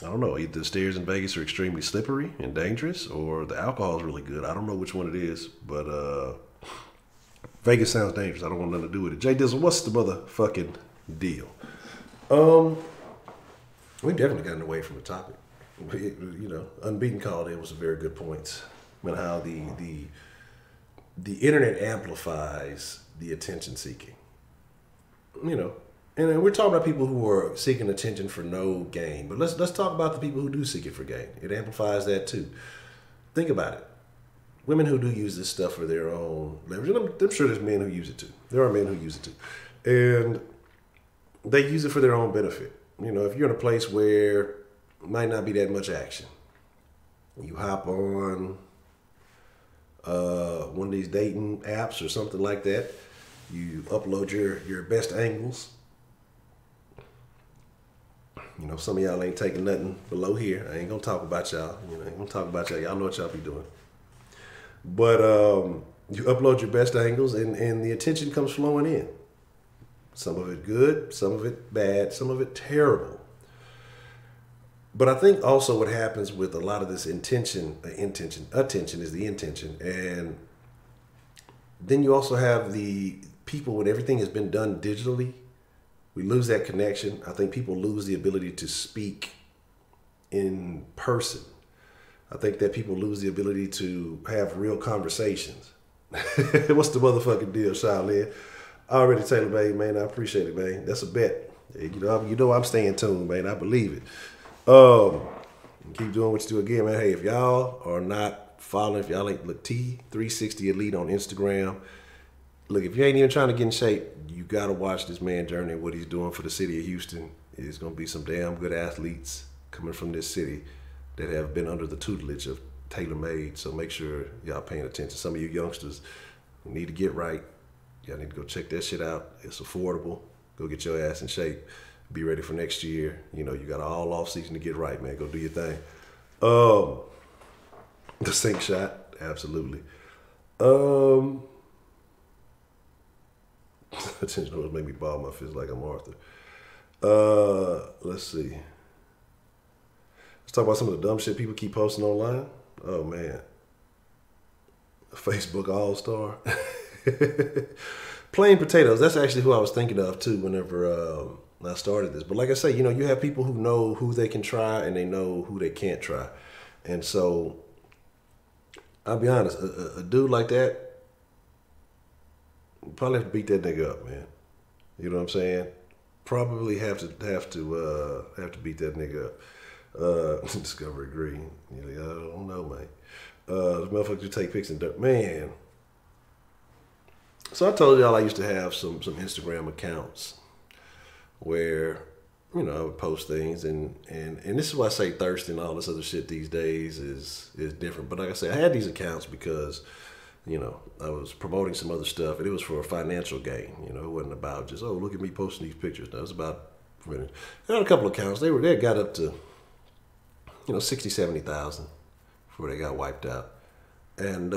don't know. Either the stairs in Vegas are extremely slippery and dangerous, or the alcohol is really good. I don't know which one it is, but Vegas sounds dangerous. I don't want nothing to do with it. Jay Dizzle, what's the motherfucking deal? We definitely gotten away from the topic. You know, Unbeaten called in was a very good point. I mean, how the internet amplifies the attention seeking. You know, and we're talking about people who are seeking attention for no gain. But let's talk about the people who do seek it for gain. It amplifies that too. Think about it. Women who do use this stuff for their own leverage, and I'm sure there's men who use it too. There are men who use it too. And they use it for their own benefit. You know, if you're in a place where it might not be that much action, you hop on one of these dating apps or something like that. You upload your best angles. You know, some of y'all ain't taking nothing below here. I ain't gonna talk about y'all. You know, I ain't gonna talk about y'all. Y'all know what y'all be doing. But you upload your best angles, and the attention comes flowing in. Some of it good, some of it bad, some of it terrible. But I think also what happens with a lot of this attention is the intention. And then you also have the people when everything has been done digitally, we lose that connection. I think people lose the ability to speak in person. I think that people lose the ability to have real conversations. What's the motherfucking deal, Shaolin? Already Taylor, baby, man. I appreciate it, man. That's a bet. You know I'm staying tuned, man. I believe it. Keep doing what you do again, man. Hey, if y'all are not following, if y'all ain't look T360 Elite on Instagram, look, if you ain't even trying to get in shape, you gotta watch this man journey and what he's doing for the city of Houston. It's gonna be some damn good athletes coming from this city that have been under the tutelage of TaylorMade. So make sure y'all paying attention. Some of you youngsters need to get right. Y'all need to go check that shit out. It's affordable. Go get your ass in shape. Be ready for next year. You know, you got all off season to get right, man. Go do your thing. The sink shot, absolutely. Attention always make me ball my fist like I'm Arthur. Let's see. Let's talk about some of the dumb shit people keep posting online. Oh man. Facebook All-Star. Plain potatoes. That's actually who I was thinking of too whenever I started this. But like I say, you know, you have people who know who they can try and they know who they can't try. And so I'll be honest, a dude like that, probably have to beat that nigga up, man. You know what I'm saying? Probably have to beat that nigga up. Discovery Green. You know, I don't know, man. The motherfuckers who take pics and dirt. Man. So I told y'all I used to have some Instagram accounts where, you know, I would post things, and this is why I say thirsty and all this other shit these days is different. But like I said, I had these accounts because, you know, I was promoting some other stuff, and it was for a financial gain. You know, it wasn't about just, oh, look at me posting these pictures. No, it was about, I had a couple of accounts. They got up to, you know, 60, 70,000 before they got wiped out. And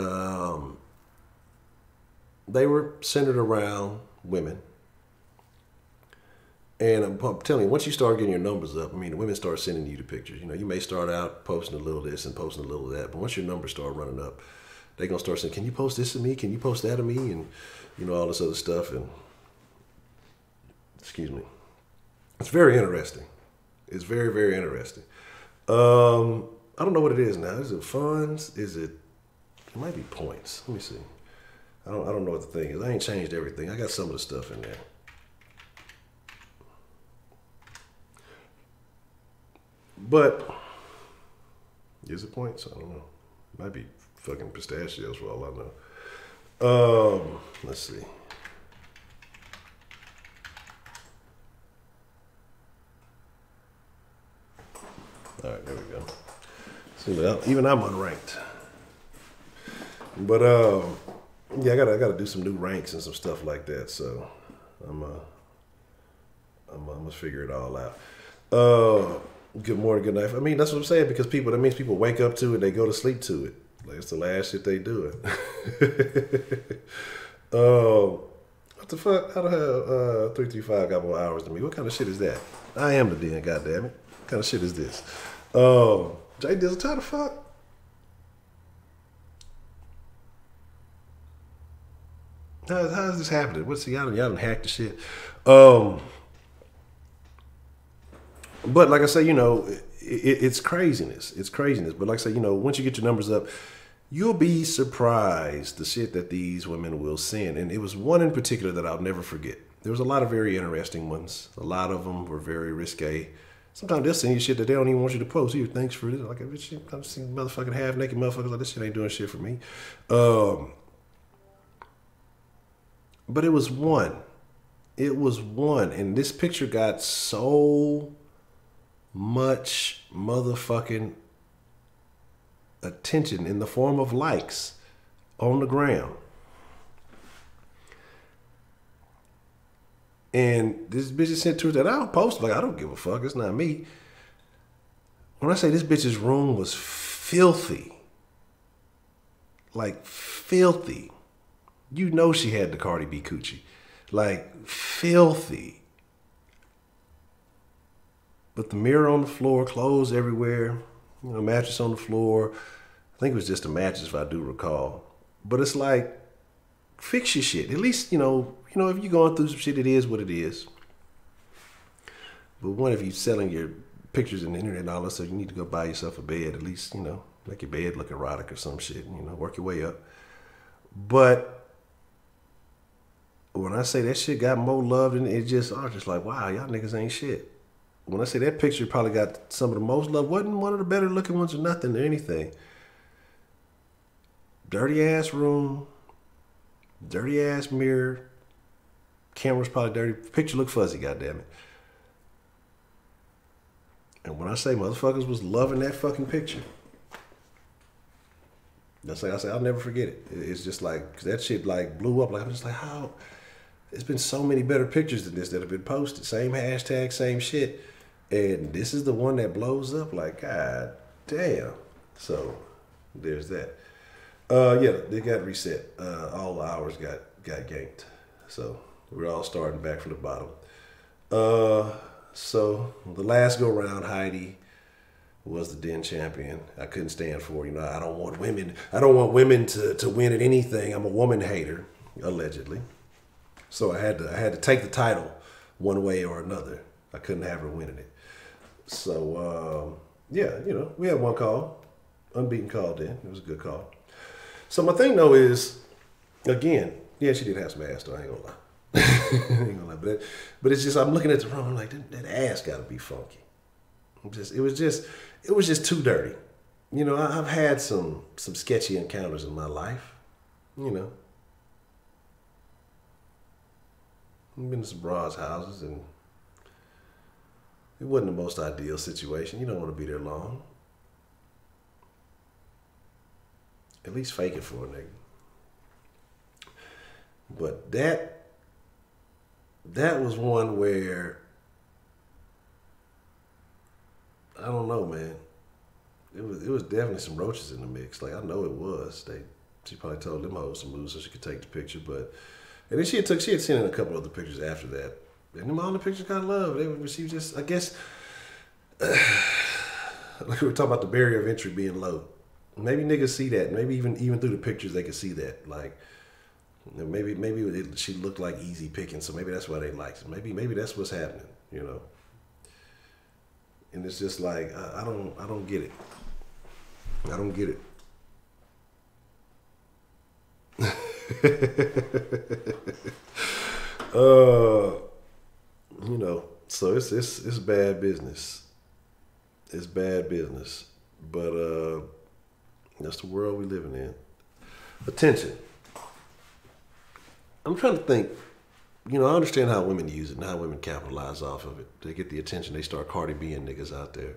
they were centered around women. And I'm telling you, once you start getting your numbers up, I mean, the women start sending you the pictures. You know, you may start out posting a little of this and posting a little of that, but once your numbers start running up, they're going to start saying, can you post this of me? Can you post that of me? And, you know, all this other stuff. And, excuse me. It's very interesting. It's very, very interesting. I don't know what it is now. Is it funds? It might be points. Let me see. I don't know what the thing is. I ain't changed everything. I got some of the stuff in there. But is it points? I don't know. It might be fucking pistachios for all I know. Let's see. All right, there we go. See, even I'm unranked. But yeah, I gotta do some new ranks and some stuff like that. So I'm gonna figure it all out. Good morning, good night. I mean, that's what I'm saying, because that means people wake up to it, they go to sleep to it. Like, it's the last shit they do it. What the fuck? How the hell 335 got more hours than me? What kind of shit is that? I am the den, goddammit. What kind of shit is this? Jay Dizzle, how the fuck? How is this happening? What's y'all done hacked the shit? But like I say, you know, it's craziness. It's craziness. But like I say, you know, once you get your numbers up, you'll be surprised the shit that these women will send. And it was one in particular that I'll never forget. There was a lot of very interesting ones. A lot of them were very risque. Sometimes they'll send you shit that they don't even want you to post. Here, thanks for this. Like, I've seen motherfucking half-naked motherfuckers like, this shit ain't doing shit for me. But it was one. It was one. And this picture got so much motherfucking attention in the form of likes on the ground. And this bitch is sent to her that I don't post. Like, I don't give a fuck. It's not me. When I say this bitch's room was filthy, like filthy, you know she had the Cardi B coochie. Like, filthy. But the mirror on the floor, clothes everywhere, you know, mattress on the floor. I think it was just a mattress, if I do recall. But it's like, fix your shit. At least, you know, if you're going through some shit, it is what it is. But what if you're selling your pictures on the internet and all that stuff, you need to go buy yourself a bed. At least, you know, make your bed look erotic or some shit, you know, work your way up. But when I say that shit got more love, and it just, I was just like, wow, y'all niggas ain't shit. When I say that picture probably got some of the most love, wasn't one of the better looking ones or nothing or anything. Dirty ass room, dirty ass mirror, camera's probably dirty, picture look fuzzy, goddammit. And when I say motherfuckers was loving that fucking picture, that's like I say, I'll never forget it. It's just like, 'cause that shit like blew up. Like, I'm just like, how? There's been so many better pictures than this that have been posted. Same hashtag, same shit. And this is the one that blows up. Like, god damn. So there's that. Yeah, they got reset. All the hours got ganked. So we're all starting back from the bottom. So the last go round, Heidi was the den champion. I couldn't stand for her. You know, I don't want women to win at anything. I'm a woman hater, allegedly. So I had to take the title one way or another. I couldn't have her winning it. So yeah, you know, we had one call, unbeaten call. Then it was a good call. So my thing though is, again, yeah, she did have some ass though. I ain't gonna lie. I ain't gonna lie. But it's just, I'm looking at the room, I'm like, that ass gotta be funky. It was just too dirty. You know, I've had some sketchy encounters in my life. You know. I've been to some broads' houses, and it wasn't the most ideal situation. You don't want to be there long. At least fake it for a nigga. But that was one where, I don't know, man. It was definitely some roaches in the mix. Like, I know it was. She probably told them hoes to move so she could take the picture. But and then she had sent in a couple other pictures after that. And them all the pictures got love. She was just, I guess, like we were talking about the barrier of entry being low. Maybe niggas see that. Maybe even through the pictures they could see that. Like, maybe she looked like easy picking, so maybe that's why they liked it. Maybe that's what's happening, you know. And it's just like I don't get it. I don't get it. You know, so it's bad business. It's bad business, but that's the world we living in. Attention. I'm trying to think. You know, I understand how women use it and how women capitalize off of it. They get the attention. They start Cardi B and niggas out there.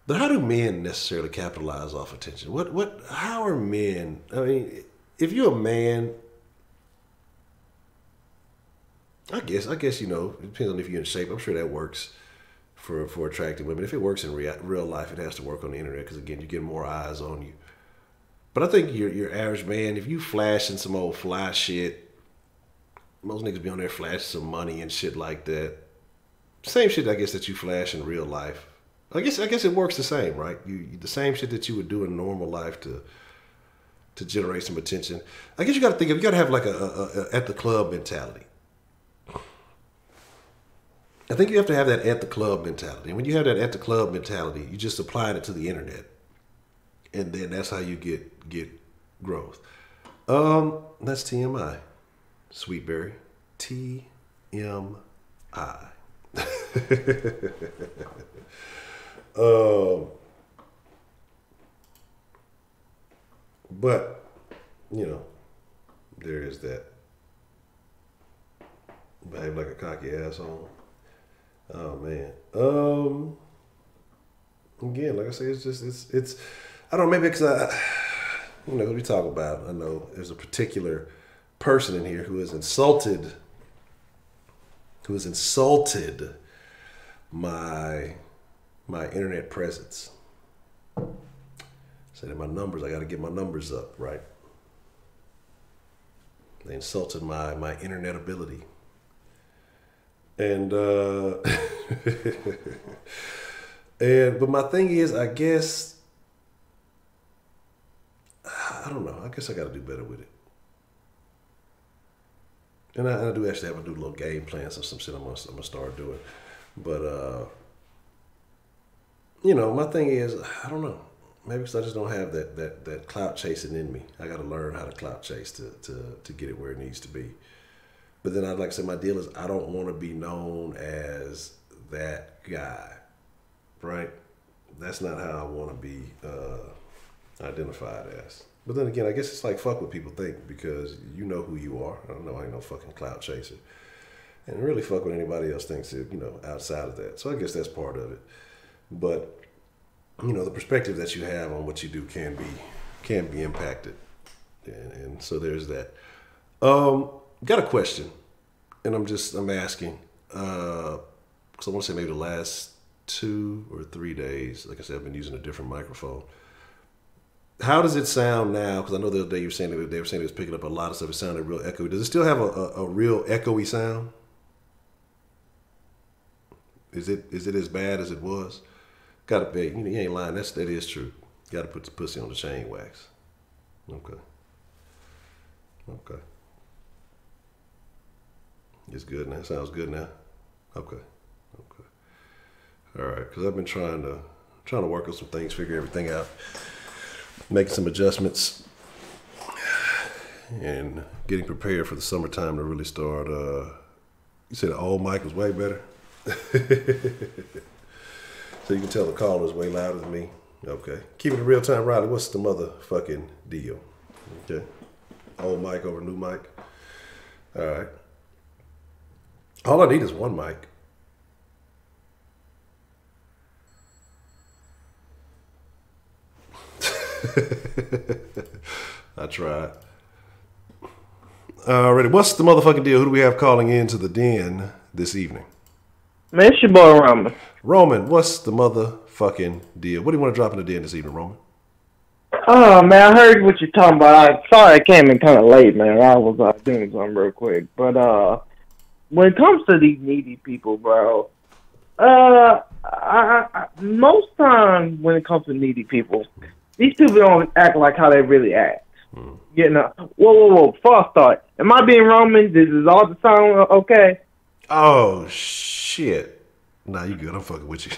But how do men necessarily capitalize off attention? How are men? I mean, if you're a man, I guess you know, it depends on if you're in shape. I'm sure that works for attracting women. If it works in real life, it has to work on the internet because again, you get more eyes on you. But I think your average man, if you flashing some old fly shit, most niggas be on there flashing some money and shit like that. Same shit, I guess, that you flash in real life. I guess it works the same, right? The same shit that you would do in normal life to generate some attention. I guess you got to have like a at the club mentality. I think you have to have that at the club mentality. And when you have that at the club mentality, you just apply it to the internet, and then that's how you get growth. That's TMI. Sweetberry. TMI. But, you know, there is that. Behave like a cocky asshole. Oh, man. Again, like I say, it's I don't know, maybe because you know, we talk about, I know there's a particular person in here who has insulted my internet presence. Said in my numbers, I got to get my numbers up, right? They insulted my internet ability. And but my thing is, I guess, I don't know. I guess I got to do better with it. And I do actually have to do a little game plans or some shit I'm gonna start doing. But you know, my thing is, I don't know. Maybe because I just don't have that clout chasing in me. I got to learn how to clout chase to get it where it needs to be. But then I'd like to say my deal is I don't want to be known as that guy, right? That's not how I want to be identified as. But then again, I guess it's like fuck what people think because you know who you are. I don't know, I ain't no fucking clout chaser. And really fuck what anybody else thinks, you know, outside of that. So I guess that's part of it. But, you know, the perspective that you have on what you do can be impacted. And so there's that. Got a question, and I'm asking, because I want to say maybe the last 2 or 3 days, like I said, I've been using a different microphone. How does it sound now? Because I know the other day they were saying it was picking up a lot of stuff. It sounded real echoey. Does it still have a real echoey sound? Is it as bad as it was? Gotta be. You ain't lying. That is true. Gotta put the pussy on the chain wax. Okay. It's good now. Sounds good now. Okay. All right. Because I've been trying to work on some things, figure everything out, making some adjustments, and getting prepared for the summertime to really start. You said the old mic was way better. So you can tell the caller is way louder than me. Okay. Keeping it real time, Riley. What's the motherfucking deal? Okay. Old mic over new mic. All right. All I need is one mic. I tried. Alrighty, what's the motherfucking deal? Who do we have calling in to the den this evening? Man, it's your boy Roman. Roman, what's the motherfucking deal? What do you want to drop in the den this evening, Roman? Oh man, I heard what you're talking about. I'm sorry I came in kind of late, man. I was doing something real quick. But when it comes to these needy people, bro, most time when it comes to needy people, these people don't act like how they really act. You know, whoa. Before I start, am I being Roman? This is all the sound okay? Oh shit! Nah, you good? I'm fucking with you.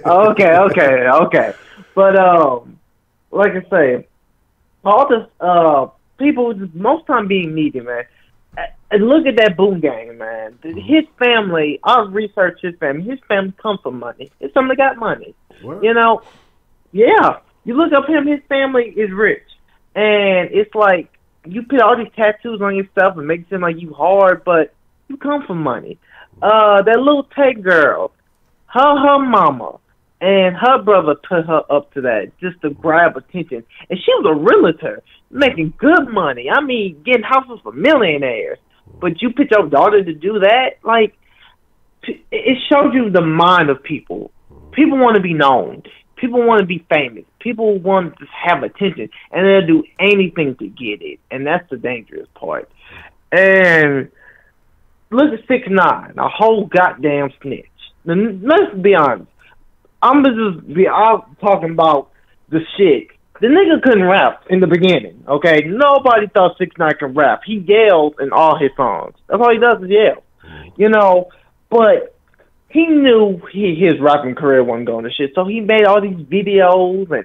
okay. But like I say, all this people most time being needy, man. And look at that Boom Gang, man. His family, I researched his family. His family comes from money. His family got money. What? You know, yeah. You look up him, his family is rich. And it's like, you put all these tattoos on yourself and make it seem like you hard, but you come from money. That little Tay girl, her mama and her brother put her up to that just to grab attention. And she was a realtor, making good money. I mean, getting houses for millionaires. But you put your daughter to do that? Like, it shows you the mind of people. People want to be known. People want to be famous. People want to have attention, and they'll do anything to get it. And that's the dangerous part. And look at 6ix9ine, a whole goddamn snitch. Let's be honest. I'm talking about the shit. The nigga couldn't rap in the beginning, okay? Nobody thought 6ix9ine could rap. He yells in all his songs. That's all he does is yell. You know, but he knew his rapping career wasn't going to shit, so he made all these videos and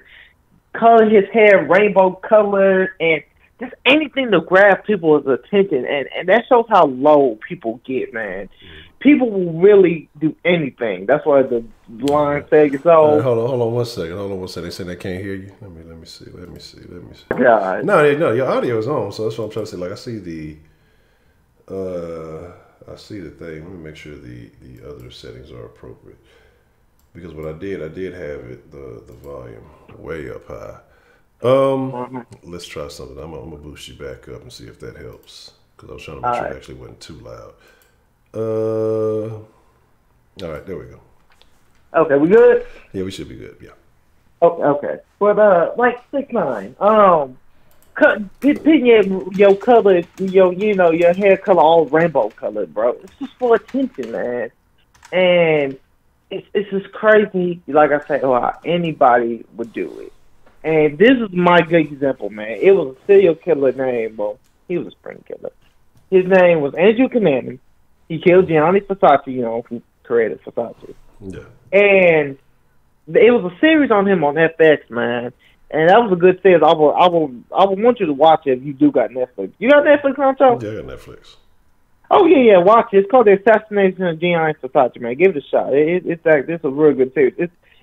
colored his hair rainbow colored and just anything to grab people's attention. And that shows how low people get, man. People will really do anything. That's why the line said it's all. Hold on one second. They said they can't hear you. Let me see. God. No, your audio is on, so that's what I'm trying to say. Like I see the thing. Let me make sure the other settings are appropriate. Because what I did have it the volume way up high. Let's try something. I'm gonna boost you back up and see if that helps. Because I was trying to make sure it actually wasn't too loud. All right, there we go. Okay, we good? Yeah, we should be good. Yeah. Okay. But like 6ix9ine, putting your color, your hair color all rainbow colored, bro. It's just for attention, man. And it's just crazy. Like I said, anybody would do it. And this is my good example, man. It was a serial killer name. Well, he was a spring killer. His name was Andrew Cunanan. He killed Gianni Versace, who created Versace. Yeah. And it was a series on him on FX, man. And that was a good series. I would want you to watch it if you do got Netflix. You got Netflix, Honcho? Yeah, I got Netflix. Oh, yeah, watch it. It's called The Assassination of Gianni Versace, man. Give it a shot. It's a real good series.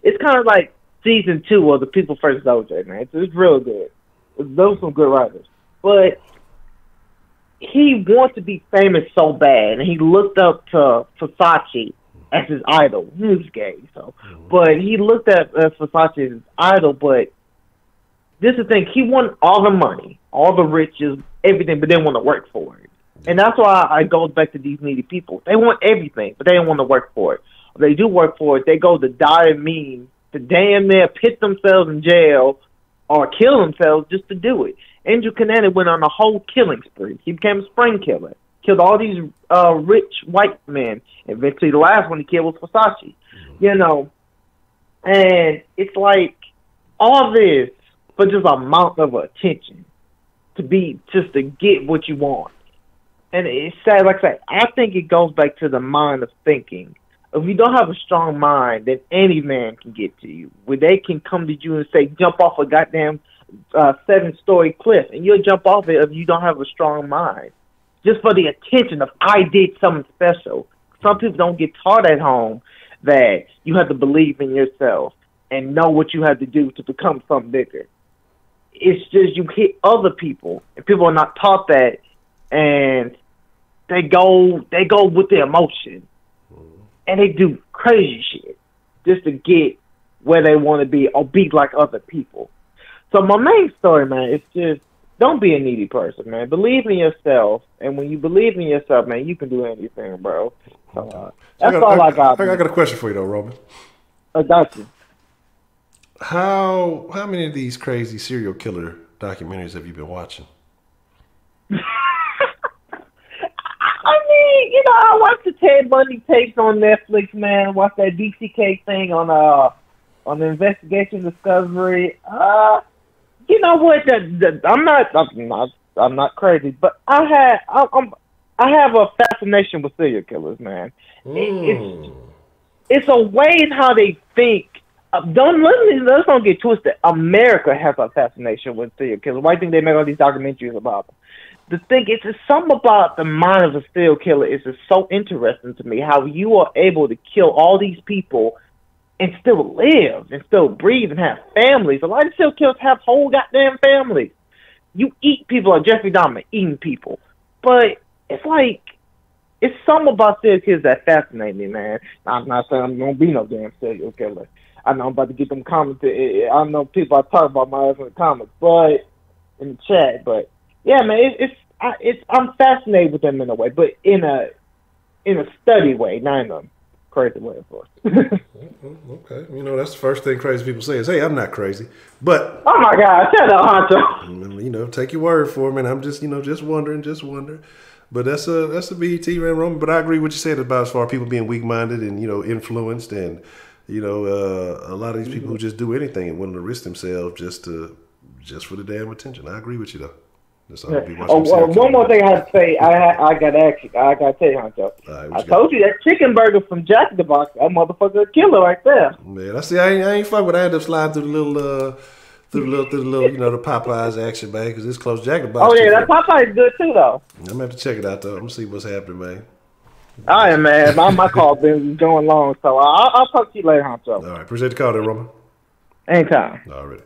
It's kind of like season 2 of The People vs. OJ, man. It's real good. Those are some good writers. But he wanted to be famous so bad, and he looked up to Versace as his idol. He was gay, so. But he looked at Versace as his idol, but this is the thing. He wanted all the money, all the riches, everything, but they didn't want to work for it. And that's why it goes back to these needy people. They want everything, but they don't want to work for it. If they do work for it, they go to dire means to damn near pit themselves in jail or kill themselves just to do it. Andrew Cunanan went on a whole killing spree. He became a spring killer. Killed all these rich white men. Eventually, the last one he killed was Versace. And it's like all this for just a amount of attention to get what you want. And it's sad, like I said, I think it goes back to the mind of thinking. If you don't have a strong mind, then any man can get to you. Where they can come to you and say, jump off a goddamn 7-story cliff, and you'll jump off it if you don't have a strong mind. Just for the attention of, I did something special. Some people don't get taught at home that you have to believe in yourself and know what you have to do to become something bigger. It's just you hit other people, and people are not taught that, and they go with the emotion, and they do crazy shit just to get where they want to be or be like other people. So my main story, man, is just don't be a needy person, man. Believe in yourself, and when you believe in yourself, man, you can do anything, bro. So, that's all I got. I got a question for you though, Roman. I got you. How many of these crazy serial killer documentaries have you been watching? I mean, you know, I watched the Ted Bundy tapes on Netflix, man. I watched that BCK thing on the Investigation Discovery. You know what? I'm not crazy, but I have a fascination with serial killers, man. It's a way in how they think. Let's don't get twisted. America has a fascination with serial killers. Why do you think they make all these documentaries about them? The thing is, it's something about the mind of a serial killer is just so interesting to me. How you are able to kill all these people and still live and still breathe and have families. A lot of serial killers have whole goddamn families. You eat people like Jeffrey Dahmer eating people, but it's like it's something about serial killers that fascinate me, man. I'm not saying I'm gonna be no damn serial killer. I know I'm about to get them comments. I know people are talking about my ass in the comments, but in the chat. But yeah, man, I'm fascinated with them in a way, but in a study way, not in a crazy way, of course. Okay, you know that's the first thing crazy people say is, "Hey, I'm not crazy," but oh my God, shut up, Honcho. You know, take your word for it, man. I'm just just wondering. But that's a BET, man, Roman. But I agree with what you said about as far as people being weak-minded and influenced and. A lot of these people who just do anything and willing to risk themselves just for the damn attention. I agree with you though. That's all I'll be watching. One more thing I have to say, I got to tell you, Honcho. Right, I told you that chicken burger from Jack in the Box, that motherfucker a killer right there. Man, I see. I ain't fuck with. I end up sliding through the little, the Popeyes action, man, because it's close. Jack in the Box. Oh yeah, that Popeye is good too, though. I'm gonna have to check it out though. I'm gonna see what's happening, man. All right, man. My call been going long, so I'll talk to you later, Honcho. All right, appreciate the call there, Roman. Anytime. All right.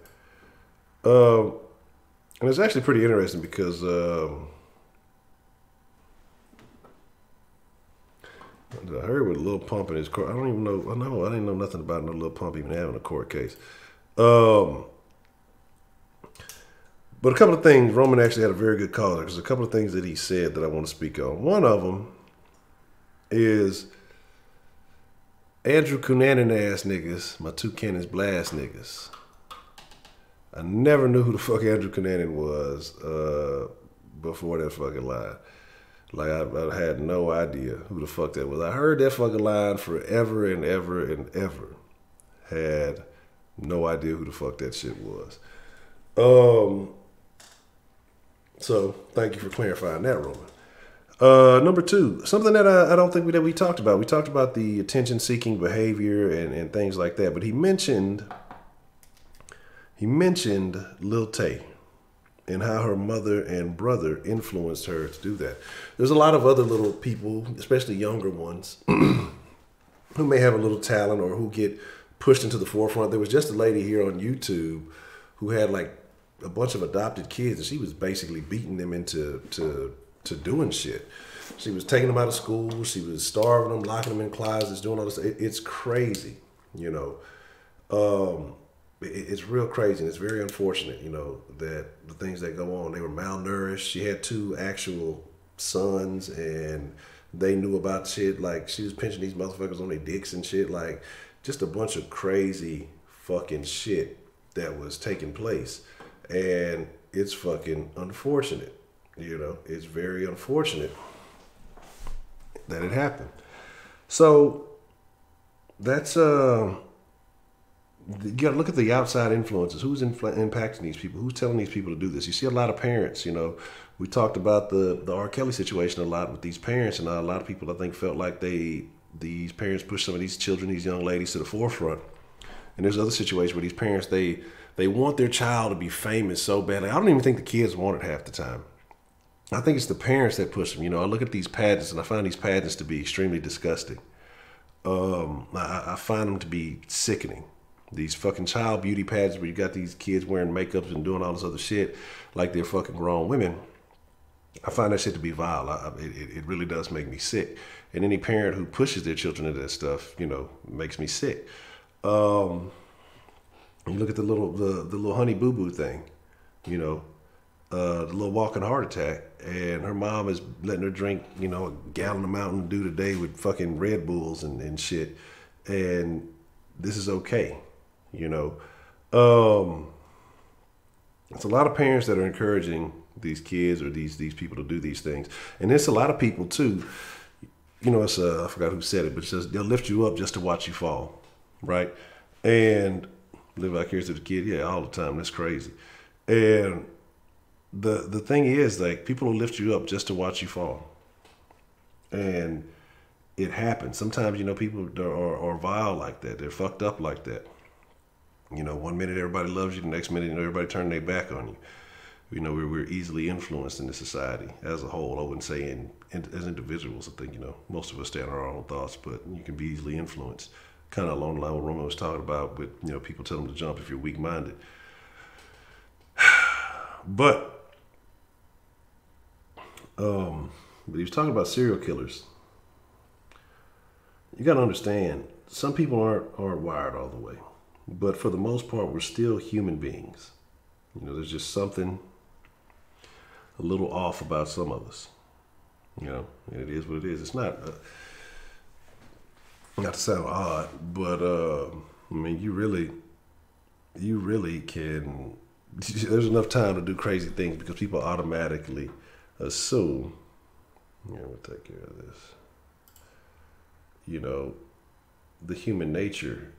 And it's actually pretty interesting because I heard with Lil Pump in his court. I don't even know. I didn't know nothing about no Lil Pump even having a court case. But a couple of things. Roman actually had a very good call. There's a couple of things that he said that I want to speak on. One of them is Andrew Cunanan ass niggas, my two cannons blast niggas. I never knew who the fuck Andrew Cunanan was before that fucking line. Like I had no idea who the fuck that was. I heard that fucking line forever and ever and ever. Had no idea who the fuck that shit was. So thank you for clarifying that, Roman. Number two, something that I don't think that we talked about. We talked about the attention-seeking behavior and things like that. But he mentioned Lil Tay and how her mother and brother influenced her to do that. There's a lot of other little people, especially younger ones, who may have a little talent or who get pushed into the forefront. There was just a lady here on YouTube who had like a bunch of adopted kids, and she was basically beating them into doing shit. She was taking them out of school. She was starving them, locking them in closets, doing all this. It's crazy, It's real crazy, and it's very unfortunate, that the things that go on. They were malnourished. She had two actual sons, and they knew about shit. Like, she was pinching these motherfuckers on their dicks and shit. Like, just a bunch of crazy fucking shit that was taking place. And it's fucking unfortunate. It's very unfortunate that it happened. So that's you gotta look at the outside influences. Who's impacting these people? Who's telling these people to do this? You see a lot of parents. We talked about the R. Kelly situation a lot with these parents, and a lot of people I think felt like these parents pushed some of these children, these young ladies, to the forefront. And there's other situations where these parents they want their child to be famous so badly. I don't even think the kids want it half the time. I think it's the parents that push them. I look at these pageants and I find these pageants to be extremely disgusting. I find them to be sickening. These fucking child beauty pageants where you got these kids wearing makeups and doing all this other shit like they're fucking grown women. I find that shit to be vile. It really does make me sick. And any parent who pushes their children into that stuff, makes me sick. You look at the little honey boo boo thing, the little walking heart attack, and her mom is letting her drink, a gallon of Mountain Dew a day with fucking Red Bulls and shit, and this is okay, It's a lot of parents that are encouraging these kids or these people to do these things, and it's a lot of people too. It's I forgot who said it, but it says they'll lift you up just to watch you fall, right? And live vicarious to the kid, yeah, all the time. That's crazy. And the thing is, like, people will lift you up just to watch you fall, and it happens. Sometimes, people are vile like that. They're fucked up like that. 1 minute everybody loves you, the next minute everybody turning their back on you. We're easily influenced in the society as a whole. I wouldn't say as individuals. I think most of us stay on our own thoughts, but you can be easily influenced. Kind of along the line what Roman was talking about, with people tell them to jump if you're weak-minded. But he was talking about serial killers. You got to understand, some people aren't wired all the way, but for the most part, we're still human beings. There's just something a little off about some of us. And it is what it is. It's not to sound odd, but you really can. There's enough time to do crazy things because people automatically assume. We'll take care of this. The human nature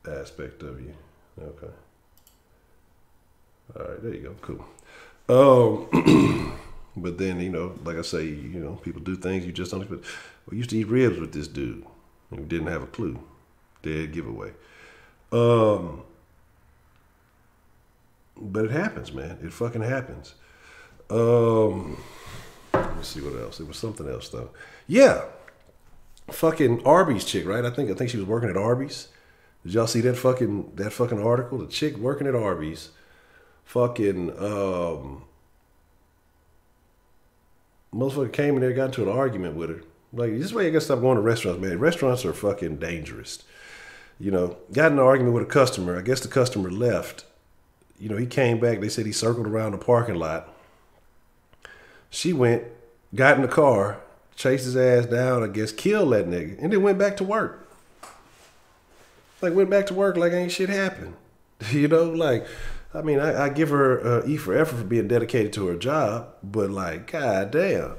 aspect of you. Okay. All right, there you go. Cool. But then, like I say, people do things you just don't expect. We used to eat ribs with this dude, and we didn't have a clue. Dead giveaway. But it happens, man. It fucking happens. Let me see what else. There was something else though. Yeah, fucking Arby's chick, right? I think she was working at Arby's. Did y'all see that fucking article? The chick working at Arby's, fucking motherfucker came in there, got into an argument with her. Like, this is why you gotta stop going to restaurants, man. Restaurants are fucking dangerous. Got in an argument with a customer. I guess the customer left. He came back. They said he circled around the parking lot. She went, got in the car, chased his ass down, I guess, killed that nigga, and then went back to work. Went back to work like ain't shit happened. I give her E for effort for being dedicated to her job, but god damn.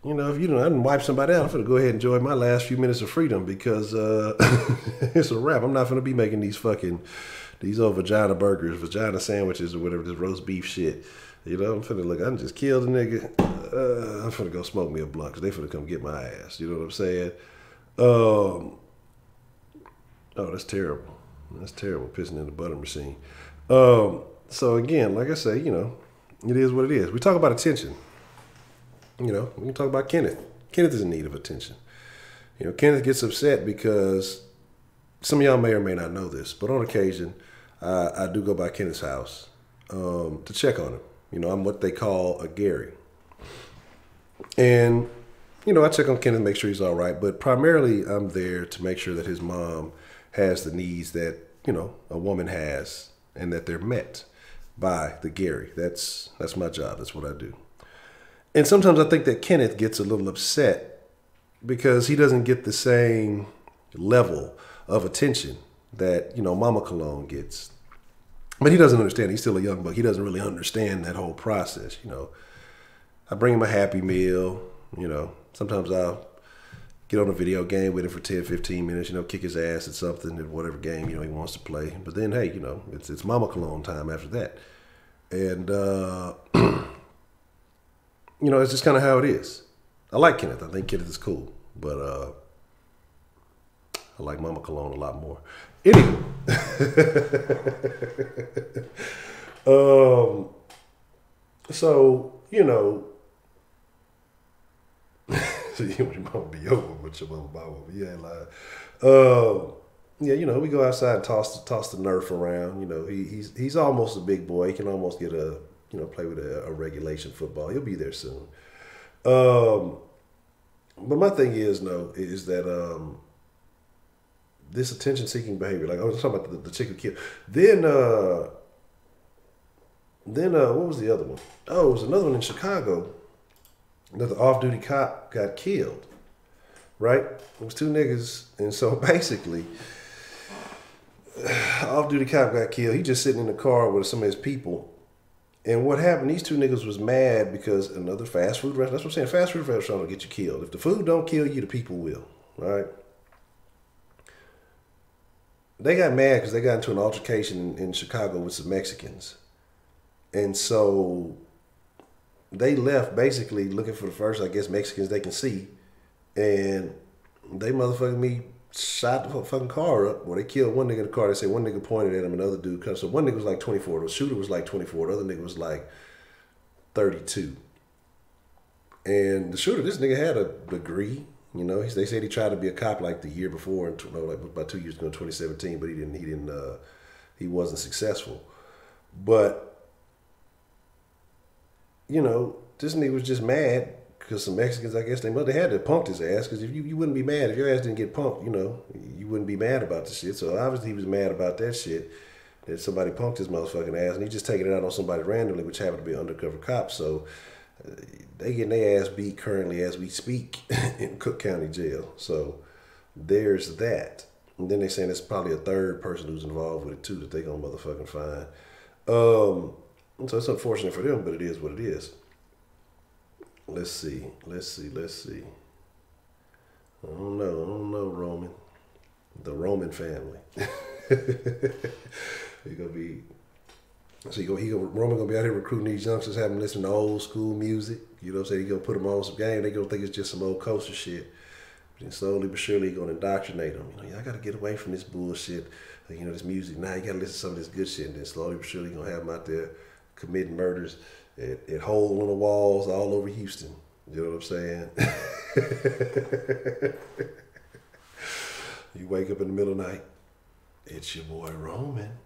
If I didn't wipe somebody out, I'm going to go ahead and enjoy my last few minutes of freedom because it's a wrap. I'm not going to be making these old vagina burgers, vagina sandwiches, or whatever, this roast beef shit. I'm finna look, I done just killed a nigga. I'm finna go smoke me a blunt because they finna come get my ass. You know what I'm saying? Oh, that's terrible. That's terrible, pissing in the butter machine. So again, like I say, it is what it is. We talk about attention. We can talk about Kenneth. Kenneth is in need of attention. Kenneth gets upset because some of y'all may or may not know this, but on occasion, I do go by Kenneth's house to check on him. I'm what they call a Gary. And, I check on Kenneth, make sure he's all right, but primarily I'm there to make sure that his mom has the needs that, a woman has and that they're met by the Gary. That's my job. That's what I do. And sometimes I think that Kenneth gets a little upset because he doesn't get the same level of attention that, Mama Cologne gets. But he doesn't understand. He's still a young buck. He doesn't really understand that whole process, I bring him a Happy Meal, Sometimes I'll get on a video game with him for 10, 15 minutes, kick his ass at something, at whatever game, he wants to play. But then, hey, it's Mama Cologne time after that. And, it's just kind of how it is. I like Kenneth. I think Kenneth is cool. But I like Mama Cologne a lot more. Anyway. So, so your mama be over, but your mama over. You ain't lying. We go outside and toss the Nerf around. He's almost a big boy. He can almost get a play with a regulation football. He'll be there soon. But my thing is that this attention-seeking behavior, like I was talking about the chick who killed. Then what was the other one? Oh, it was another one in Chicago that the off-duty cop got killed. Right? It was two niggas, and so basically, off-duty cop got killed. He just sitting in the car with some of his people. And what happened, these two niggas was mad because another fast food restaurant, that's what I'm saying, fast food restaurant will get you killed. If the food don't kill you, the people will. Right? They got mad because they got into an altercation in Chicago with some Mexicans. And so they left basically looking for the first, I guess, Mexicans they can see. And they motherfucking me shot the fucking car up. Well, they killed one nigga in the car. They say one nigga pointed at him, another dude. So one nigga was like 24. The shooter was like 24. The other nigga was like 32. And the shooter, this nigga had a degree. They said he tried to be a cop like the year before, like about 2 years ago, in 2017, but he wasn't successful. But this nigga was just mad. Because some Mexicans, I guess, they had to punk his ass. Because if you wouldn't be mad, if your ass didn't get punked, you wouldn't be mad about the shit. So obviously he was mad about that shit, that somebody punked his motherfucking ass. And he just taking it out on somebody randomly, which happened to be an undercover cop. So they getting their ass beat currently as we speak in Cook County Jail. So there's that. And then they saying there's probably a third person who's involved with it too that they gonna motherfucking find. So it's unfortunate for them, but it is what it is. Let's see. I don't know, Roman. The Roman family. Roman gonna be out here recruiting these youngsters, having them listen to old school music. You know what I'm saying? He gonna put them on some game. They gonna think it's just some old coaster shit. But then slowly but surely he gonna indoctrinate them. Y'all gotta get away from this bullshit. This music. Now you gotta listen to some of this good shit. And then slowly but surely he gonna have them out there committing murders at hole in the walls all over Houston. You know what I'm saying? You wake up in the middle of the night, it's your boy Roman.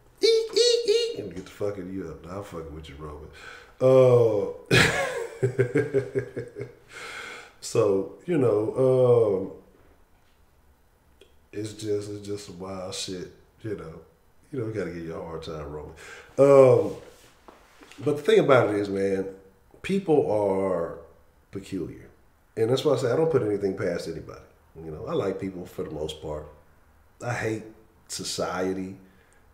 And get the fucking you up. I'm fucking with you, Roman. So, it's just some wild shit, you gotta give you a hard time, Roman. But the thing about it is, man, people are peculiar. And that's why I say I don't put anything past anybody. I like people for the most part. I hate society,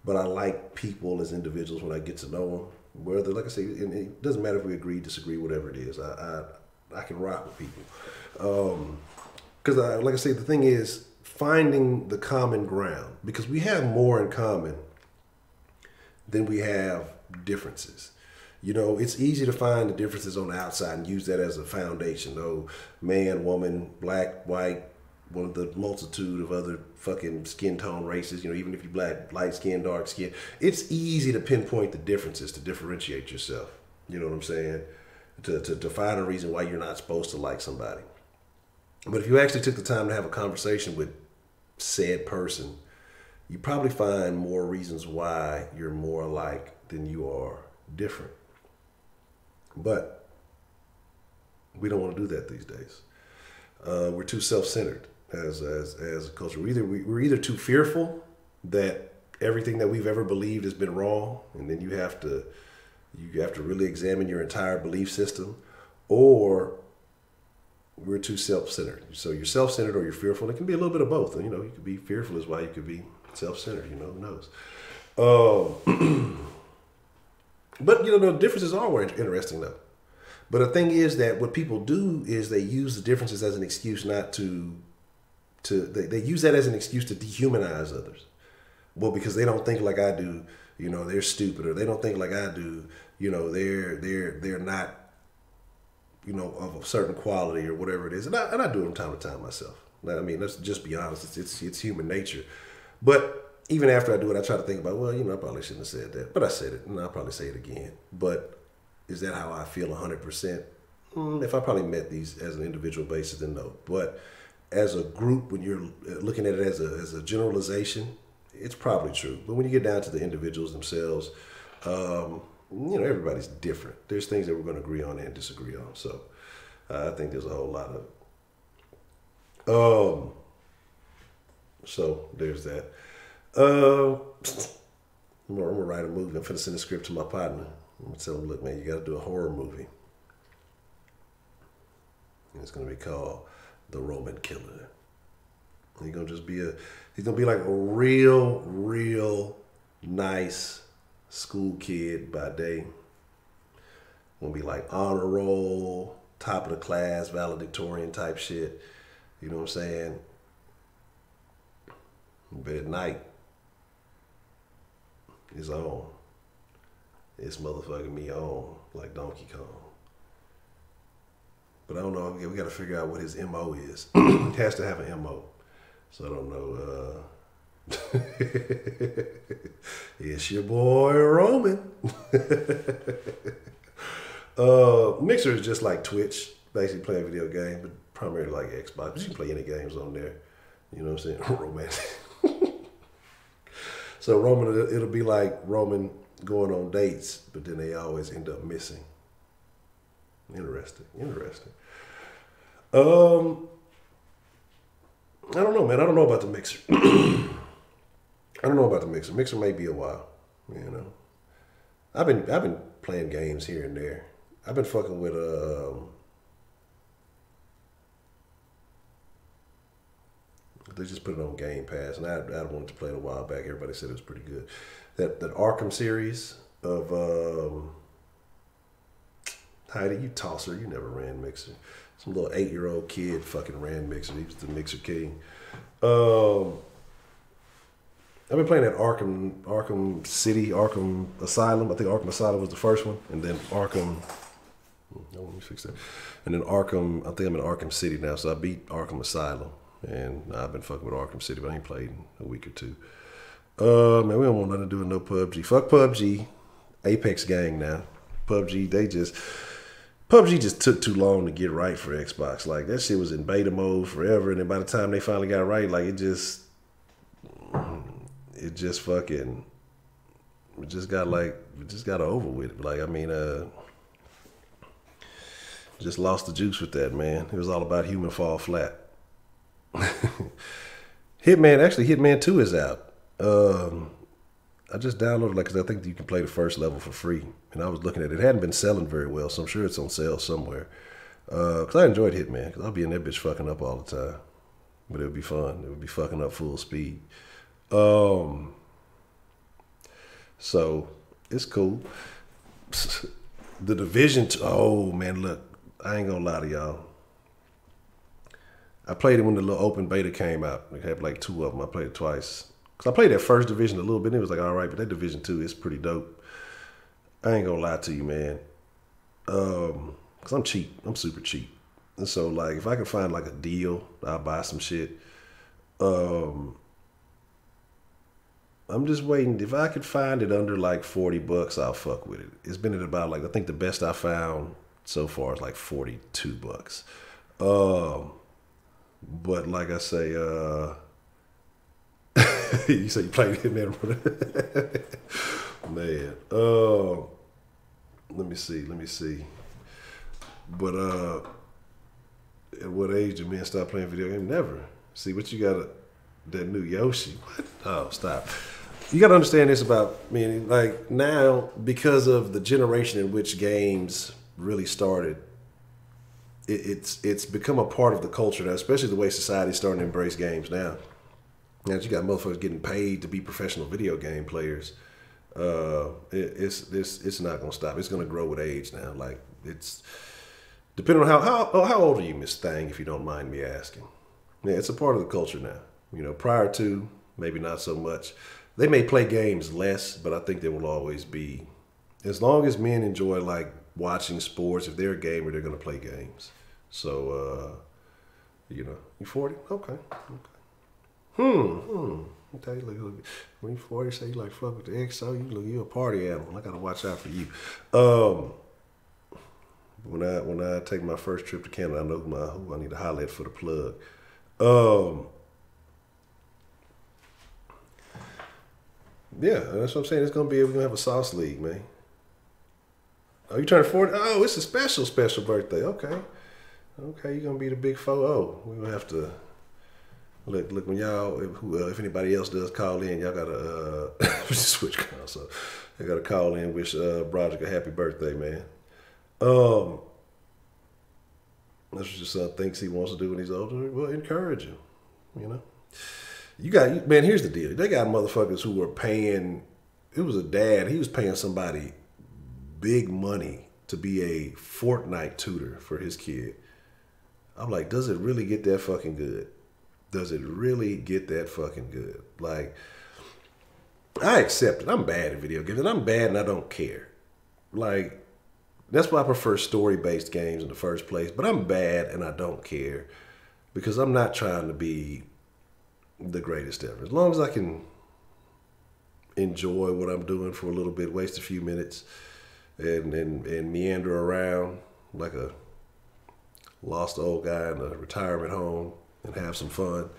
but I like people as individuals when I get to know them. Whether, like I say, and it doesn't matter if we agree, disagree, whatever it is. I can rock with people. Because, like I say, the thing is finding the common ground. Because we have more in common than we have differences. It's easy to find the differences on the outside and use that as a foundation. Man, woman, black, white, one of the multitude of other fucking skin tone races. Even if you're black, light skin, dark skin, it's easy to pinpoint the differences to differentiate yourself. You know what I'm saying? To find a reason why you're not supposed to like somebody. But if you actually took the time to have a conversation with said person, you probably find more reasons why you're more alike than you are different. But we don't want to do that these days. We're too self-centered as a culture. We're either too fearful that everything that we've ever believed has been wrong, and then you have to really examine your entire belief system, or we're too self-centered. So you're self-centered or you're fearful. It can be a little bit of both. You could be fearful is why you could be self-centered. Who knows? But, the differences are interesting, though. But the thing is that what people do is they use the differences as an excuse not they use that as an excuse to dehumanize others. Well, because they don't think like I do, they're stupid, or they don't think like I do, they're not, of a certain quality or whatever it is. And I do it from time to time myself. I mean, let's just be honest. It's human nature. But even after I do it, I try to think about, well, I probably shouldn't have said that. But I said it, and I'll probably say it again. But is that how I feel 100%? If I probably met these as an individual basis, then no. But as a group, when you're looking at it as a generalization, it's probably true. But when you get down to the individuals themselves, you know, everybody's different. There's things that we're going to agree on and disagree on. So I think there's a whole lot of it. So there's that. I'm gonna write a movie. I'm finna send a script to my partner. I'm gonna tell him, look, man, you gotta do a horror movie. And it's gonna be called The Roman Killer. And he's gonna be like a real nice school kid by day. Gonna be like honor roll, top of the class, valedictorian type shit. You know what I'm saying? But at night, it's on. It's motherfucking me on like Donkey Kong. But I don't know. We got to figure out what his MO is. He has to have an MO. So I don't know. It's your boy Roman. Mixer is just like Twitch, basically playing video games, but primarily like Xbox. You can play any games on there. You know what I'm saying? Romantic. So Roman, it'll be like Roman going on dates, but then they always end up missing. Interesting. I don't know, man. I don't know about the mixer. Mixer may be a while, you know. I've been playing games here and there. I've been fucking with they just put it on Game Pass, and I wanted to play it a while back. Everybody said it was pretty good. That Arkham series of Heidi, you tosser, you never ran Mixer. Some little 8-year-old kid fucking ran Mixer. He was the Mixer king. I've been playing that Arkham City, Arkham Asylum. I think Arkham Asylum was the first one, and then Arkham. No, let me fix that. And then Arkham. I think I'm in Arkham City now, so I beat Arkham Asylum, and I've been fucking with Arkham City, but I ain't played in a week or two. Man, we don't want nothing to do with no PUBG. Fuck PUBG. Apex gang now. PUBG just took too long to get right for Xbox. Like, that shit was in beta mode forever, and then by the time they finally got it right, like, it just got over with. Like, I mean, just lost the juice with that, man. It was all about human fall flat. Hitman 2 is out. I just downloaded, like, because I think you can play the first level for free. And I was looking at it. It hadn't been selling very well, so I'm sure it's on sale somewhere. Because I enjoyed Hitman, because I'll be in that bitch fucking up all the time. But it would be fun. It would be fucking up full speed. So, it's cool. The Division 2, oh, man, look. I ain't gonna lie to y'all. I played it when the little open beta came out. We had like 2 of them. I played it twice. Because I played that first Division a little bit, and it was like, all right, but that Division 2 is pretty dope. I ain't gonna lie to you, man. Because I'm cheap. I'm super cheap. And so, like, if I can find, like, a deal, I'll buy some shit. I'm just waiting. If I could find it under, like, $40, I'll fuck with it. It's been at about, like, I think the best I found so far is, like, $42. But, like I say, you say you played Hitman. Man. Let me see. But at what age do men start playing video games? Never. See, what you got that new Yoshi. What? Oh, stop. You got to understand this about me. Like, now, because of the generation in which games really started, it's become a part of the culture now, especially the way society's starting to embrace games now. Now that you got motherfuckers getting paid to be professional video game players, it's not gonna stop. It's gonna grow with age now. Like, it's depending on how old are you, Miss Thang, if you don't mind me asking. Yeah, it's a part of the culture now. You know, prior to, maybe not so much. They may play games less, but I think there will always be, as long as men enjoy like watching sports, if they're a gamer, they're gonna play games. So you know, you 40? Okay. I tell you, look, when you 40, say you like fuck with the XO, you a party animal. I gotta watch out for you. When I take my first trip to Canada, I know who I need to holler at for the plug. Yeah, that's what I'm saying. We're gonna have a sauce league, man. Oh, you turned 40? Oh, it's a special birthday. Okay. Okay, you're going to be the big 4-0. We're going to have to... Look, when y'all, if anybody else does call in, y'all got to switch calls. So they got to call in, wish Broderick a happy birthday, man. That's what your son thinks he wants to do when he's older. Well, encourage him, you know. Man, here's the deal. They got motherfuckers who were paying, it was a dad, he was paying somebody big money to be a Fortnite tutor for his kid. I'm like, does it really get that fucking good? Does it really get that fucking good? Like, I accept it. I'm bad at video games, and I'm bad and I don't care. Like, that's why I prefer story-based games in the first place, but I'm bad and I don't care because I'm not trying to be the greatest ever. As long as I can enjoy what I'm doing for a little bit, waste a few minutes, and meander around like a lost old guy in a retirement home and have some fun,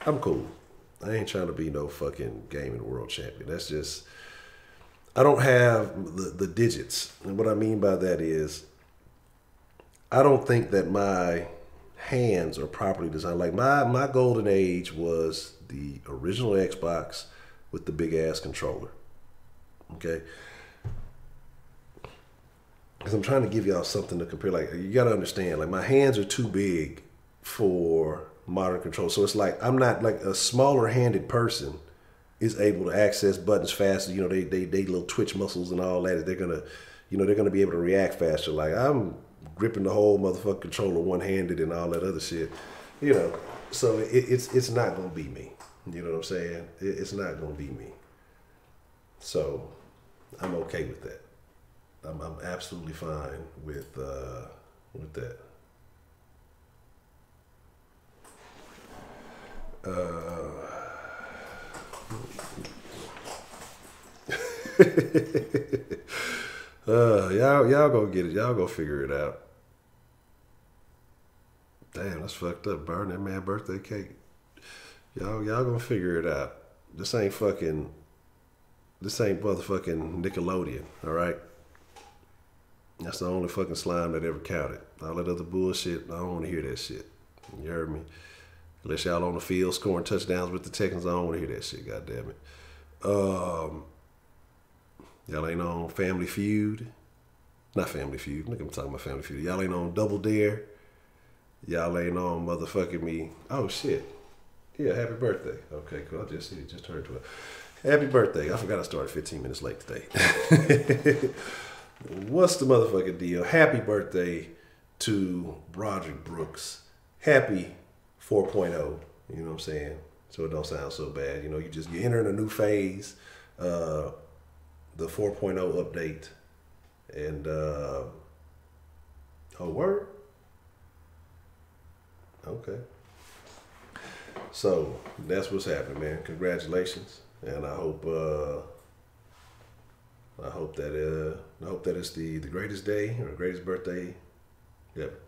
I'm cool. I ain't trying to be no fucking gaming world champion. That's just, I don't have the digits. And what I mean by that is, I don't think that my hands are properly designed. Like my golden age was the original Xbox with the big ass controller. Okay? Because I'm trying to give y'all something to compare. Like, you got to understand, like, my hands are too big for modern control. So it's like, I'm not like a smaller handed person is able to access buttons faster. You know, they little twitch muscles and all that. They're going to, they're going to be able to react faster. Like, I'm gripping the whole motherfucking controller one-handed and all that other shit. So it's not going to be me. You know what I'm saying? It's not going to be me. So I'm okay with that. I'm absolutely fine with that. Y'all gonna get it. Y'all gonna figure it out. Damn, that's fucked up. Burn that man birthday cake. Y'all gonna figure it out. This ain't motherfucking Nickelodeon, all right? That's the only fucking slime that ever counted. All that other bullshit, I don't want to hear that shit. You heard me? Unless y'all on the field scoring touchdowns with the Texans, I don't want to hear that shit, goddammit. Y'all ain't on Family Feud. Not Family Feud. Look, I'm talking about Family Feud. Y'all ain't on Double Dare. Y'all ain't on motherfucking me. Oh, shit. Yeah, happy birthday. Okay, cool. I just see it. Just turned 12. Happy birthday. I forgot I started 15 minutes late today. What's the motherfucking deal? Happy birthday to Broderick Brooks. Happy 4.0. You know what I'm saying? So it don't sound so bad. You're entering a new phase. The 4.0 update. And, oh, word? Okay. So that's what's happening, man. Congratulations. And I hope that it's the greatest day or the greatest birthday ever.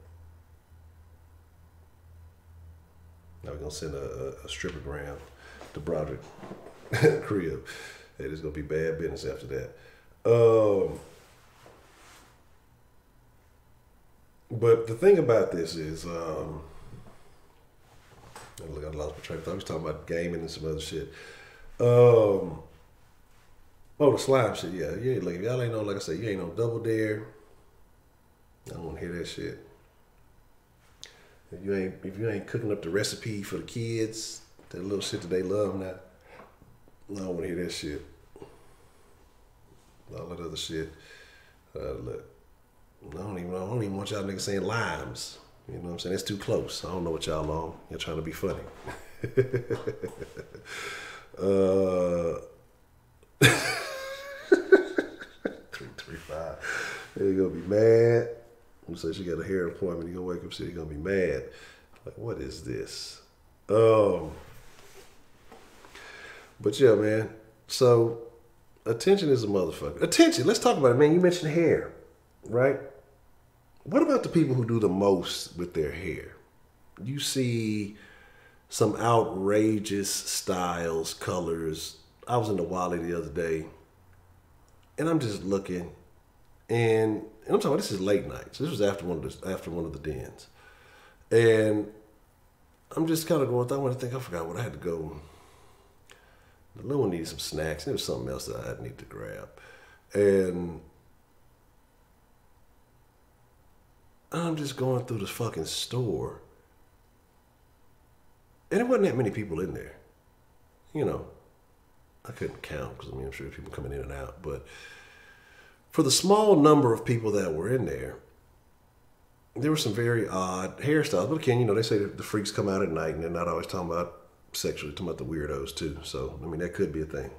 Now we're gonna send a strippergram to Broderick crib. Hey, there's gonna be bad business after that. But the thing about this is, look, I lost my train of thought. I was talking about gaming and some other shit. Oh, the slime shit, yeah. Like, if y'all ain't on, like I said, you ain't on Double Dare. I don't want to hear that shit. If you ain't cooking up the recipe for the kids, that little shit that they love now, I don't want to hear that shit. All that other shit. Look, I don't even want y'all niggas saying limes. You know what I'm saying? That's too close. I don't know what y'all on. You're trying to be funny. 335. You're gonna be mad. Who says she got a hair appointment? You're gonna wake up, see, you're gonna be mad. Like, what is this? But yeah, man. So attention is a motherfucker. Attention. Let's talk about it, man. You mentioned hair, right? What about the people who do the most with their hair? You see some outrageous styles, colors. I was in the Wally the other day, and I'm just looking, And I'm talking about this is late nights. This was after one of the dens. And I'm just kind of going through. I forgot what I had to go. The little one needed some snacks. There was something else that I need to grab. And I'm just going through this fucking store. And there wasn't that many people in there. You know, I couldn't count because, I mean, I'm sure people coming in and out. But for the small number of people that were in there were some very odd hairstyles. But again, you know, they say that the freaks come out at night and they're not always talking about sexually, talking about the weirdos too. So, I mean, that could be a thing.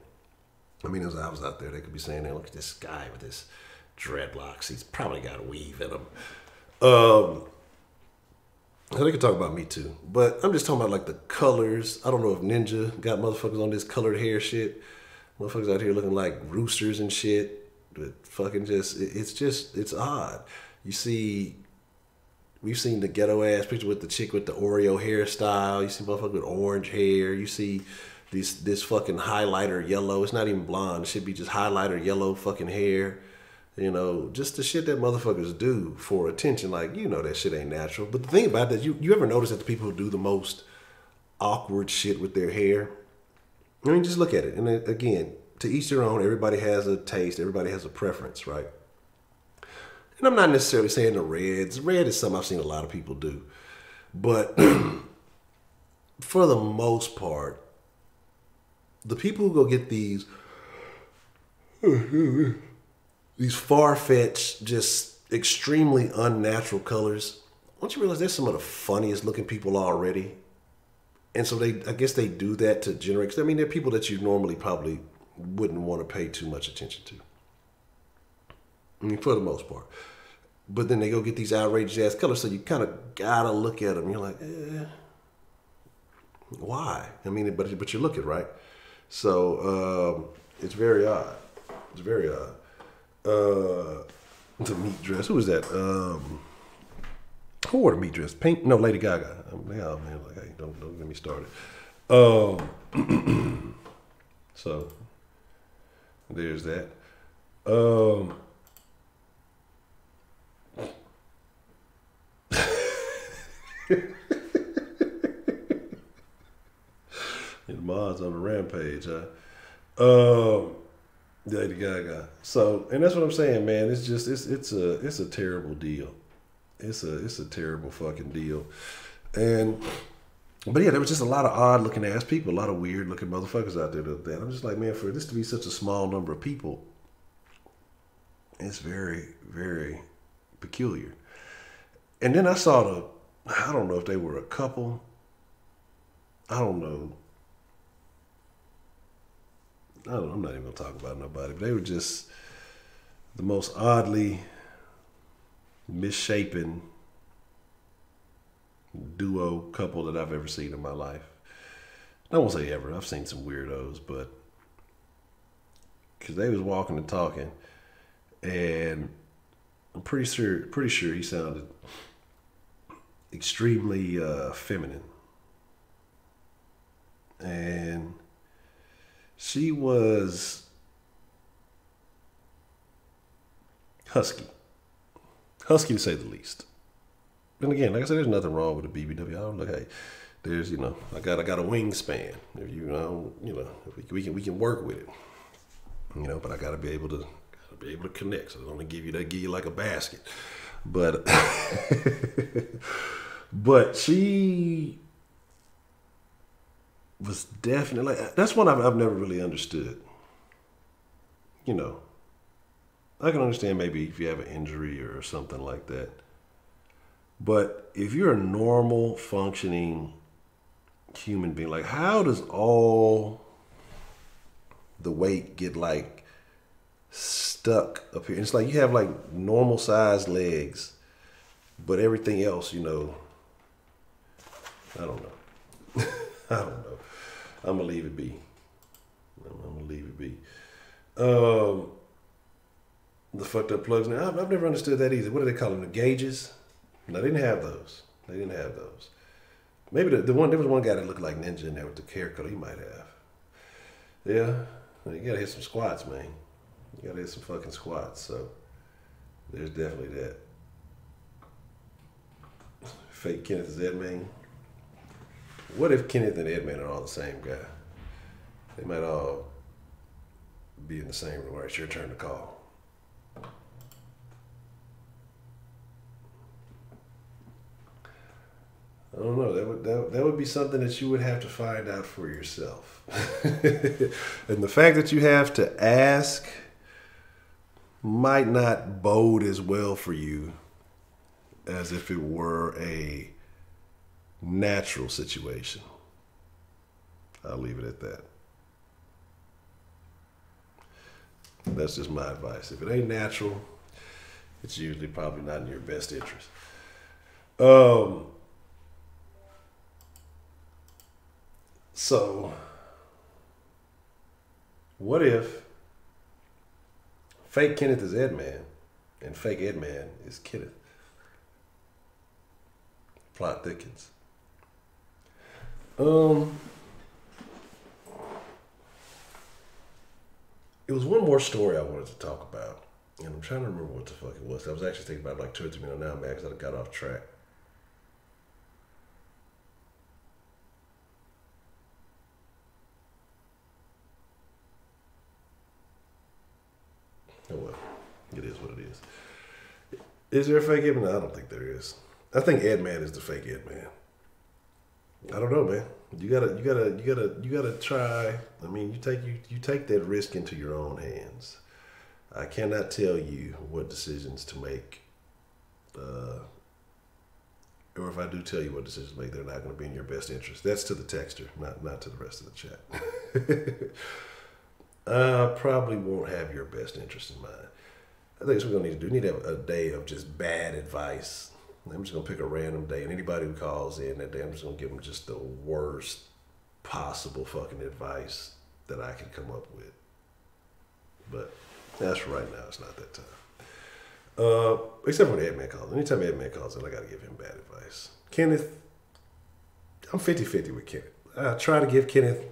I mean, as I was out there, they could be saying, hey, look at this guy with his dreadlocks. He's probably got a weave in him. So they could talk about me too. But I'm just talking about like the colors. I don't know if Ninja got motherfuckers on this colored hair shit. Motherfuckers out here looking like roosters and shit. But fucking it's odd. You see, we've seen the ghetto ass picture with the chick with the Oreo hairstyle. You see motherfuckers with orange hair. You see this fucking highlighter yellow. It's not even blonde. It should be just highlighter yellow fucking hair. You know, just the shit that motherfuckers do for attention. Like, you know, that shit ain't natural. But the thing about that, you ever notice that the people who do the most awkward shit with their hair? I mean, just look at it. And then, again, to each their own. Everybody has a taste. Everybody has a preference, right? And I'm not necessarily saying the reds. Red is something I've seen a lot of people do. But for the most part, the people who go get these far-fetched, just extremely unnatural colors, don't you realize they're some of the funniest looking people already? And so I guess they do that to generate, 'cause I mean, they're people that you normally probably wouldn't want to pay too much attention to. I mean, for the most part. But then they go get these outrageous ass colors, so you kind of gotta look at them. You're like, why? I mean, but you're looking, right? So it's very odd. It's very odd. The meat dress. Who was that? Who wore the meat dress? Pink? No, Lady Gaga. Yeah, man. Like, hey, don't get me started. So there's that. And Mars on the rampage, huh? Lady Gaga. So, and that's what I'm saying, man. It's just it's a terrible deal. It's a terrible fucking deal. But yeah, there was just a lot of odd looking ass people, a lot of weird looking motherfuckers out there that I'm just like, man, for this to be such a small number of people, it's very, very peculiar. And then I saw I don't know if they were a couple. I don't know. I'm not even gonna talk about nobody, but they were just the most oddly misshapen duo couple that I've ever seen in my life. I won't say ever. I've seen some weirdos, but because they was walking and talking, and I'm pretty sure he sounded extremely feminine, and she was husky to say the least. And again, like I said, there's nothing wrong with a BBW. I don't look, hey, there's, you know, I got a wingspan. If if we can work with it, you know, but I gotta be able to connect. So I don't want to give you like a basket, but but she was definitely, that's one I've never really understood. You know, I can understand maybe if you have an injury or something like that. But if you're a normal functioning human being, like, how does all the weight get like stuck up here? And it's like you have like normal sized legs, but everything else, you know, I don't know. I don't know. I'm gonna leave it be. The fucked up plugs. Now, I've never understood that either. What do they call them? The gauges? No, they didn't have those. Maybe there was one guy that looked like Ninja in there with the haircut. He might have. Yeah, you gotta hit some squats, man. You gotta hit some fucking squats. So There's definitely that. Fake Kenneth is Edman. What if Kenneth and Edman are all the same guy? They might all be in the same room. All right, it's your turn to call. I don't know. That would be something that you would have to find out for yourself. And the fact that you have to ask might not bode as well for you as if it were a natural situation. I'll leave it at that. That's just my advice. If it ain't natural, it's usually probably not in your best interest. So, what if fake Kenneth is Edman and fake Edman is Kenneth? Plot thickens. It was one more story I wanted to talk about, and I'm trying to remember what the fuck it was. I was actually thinking about it like 2 or 3 minutes now, man, because I got off track. Oh well, it is what it is. Is there a fake Edman? No, I don't think there is. I think Edman is the fake Edman. I don't know, man. You gotta try. I mean, you take that risk into your own hands. I cannot tell you what decisions to make, or if I do tell you what decisions to make, they're not going to be in your best interest. That's to the texter, not to the rest of the chat. I probably won't have your best interest in mind. I think that's what we're going to need to do. We need to have a day of just bad advice. I'm just going to pick a random day, and anybody who calls in that day, I'm just going to give them just the worst possible fucking advice that I can come up with. But that's for right now. It's not that time. Except when Edman calls. Anytime Edman calls in, I got to give him bad advice. Kenneth, I'm 50-50 with Kenneth. I try to give Kenneth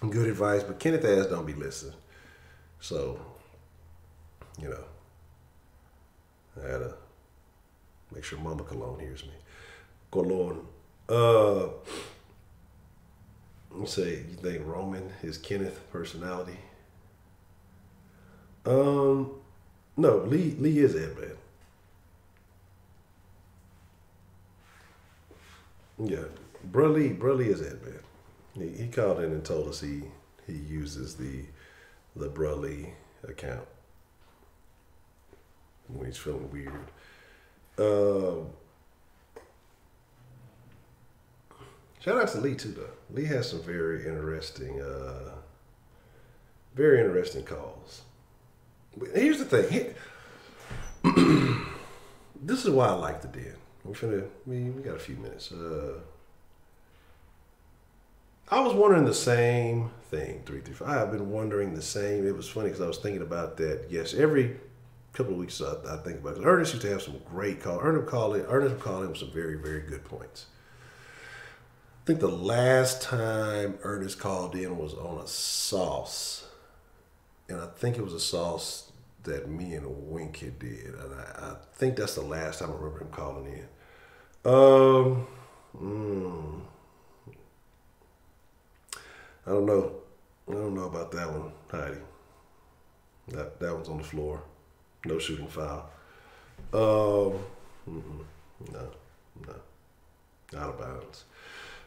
good advice, but Kenneth ass don't be listening. So, you know, I got to make sure Mama Cologne hears me. Cologne. Let's say, you think Roman is Kenneth personality? No, Lee is Edman. Yeah, Bruh Lee is Edman. He called in and told us he uses the Bruh Lee account when he's feeling weird. Shout out to Lee too, though. Lee has some very interesting calls. But here's the thing. This is why I like the Den. We got a few minutes. I was wondering the same thing, 335. I've been wondering the same. It was funny because I was thinking about that. Yes, every couple of weeks I think about it. Ernest used to have some great calls. Ernest would call in with some very, very good points. I think the last time Ernest called in was on a sauce. And I think it was a sauce that me and Wink had did. And I think that's the last time I remember him calling in. I don't know about that one, Heidi. That one's on the floor. No shooting foul. No. Out of bounds.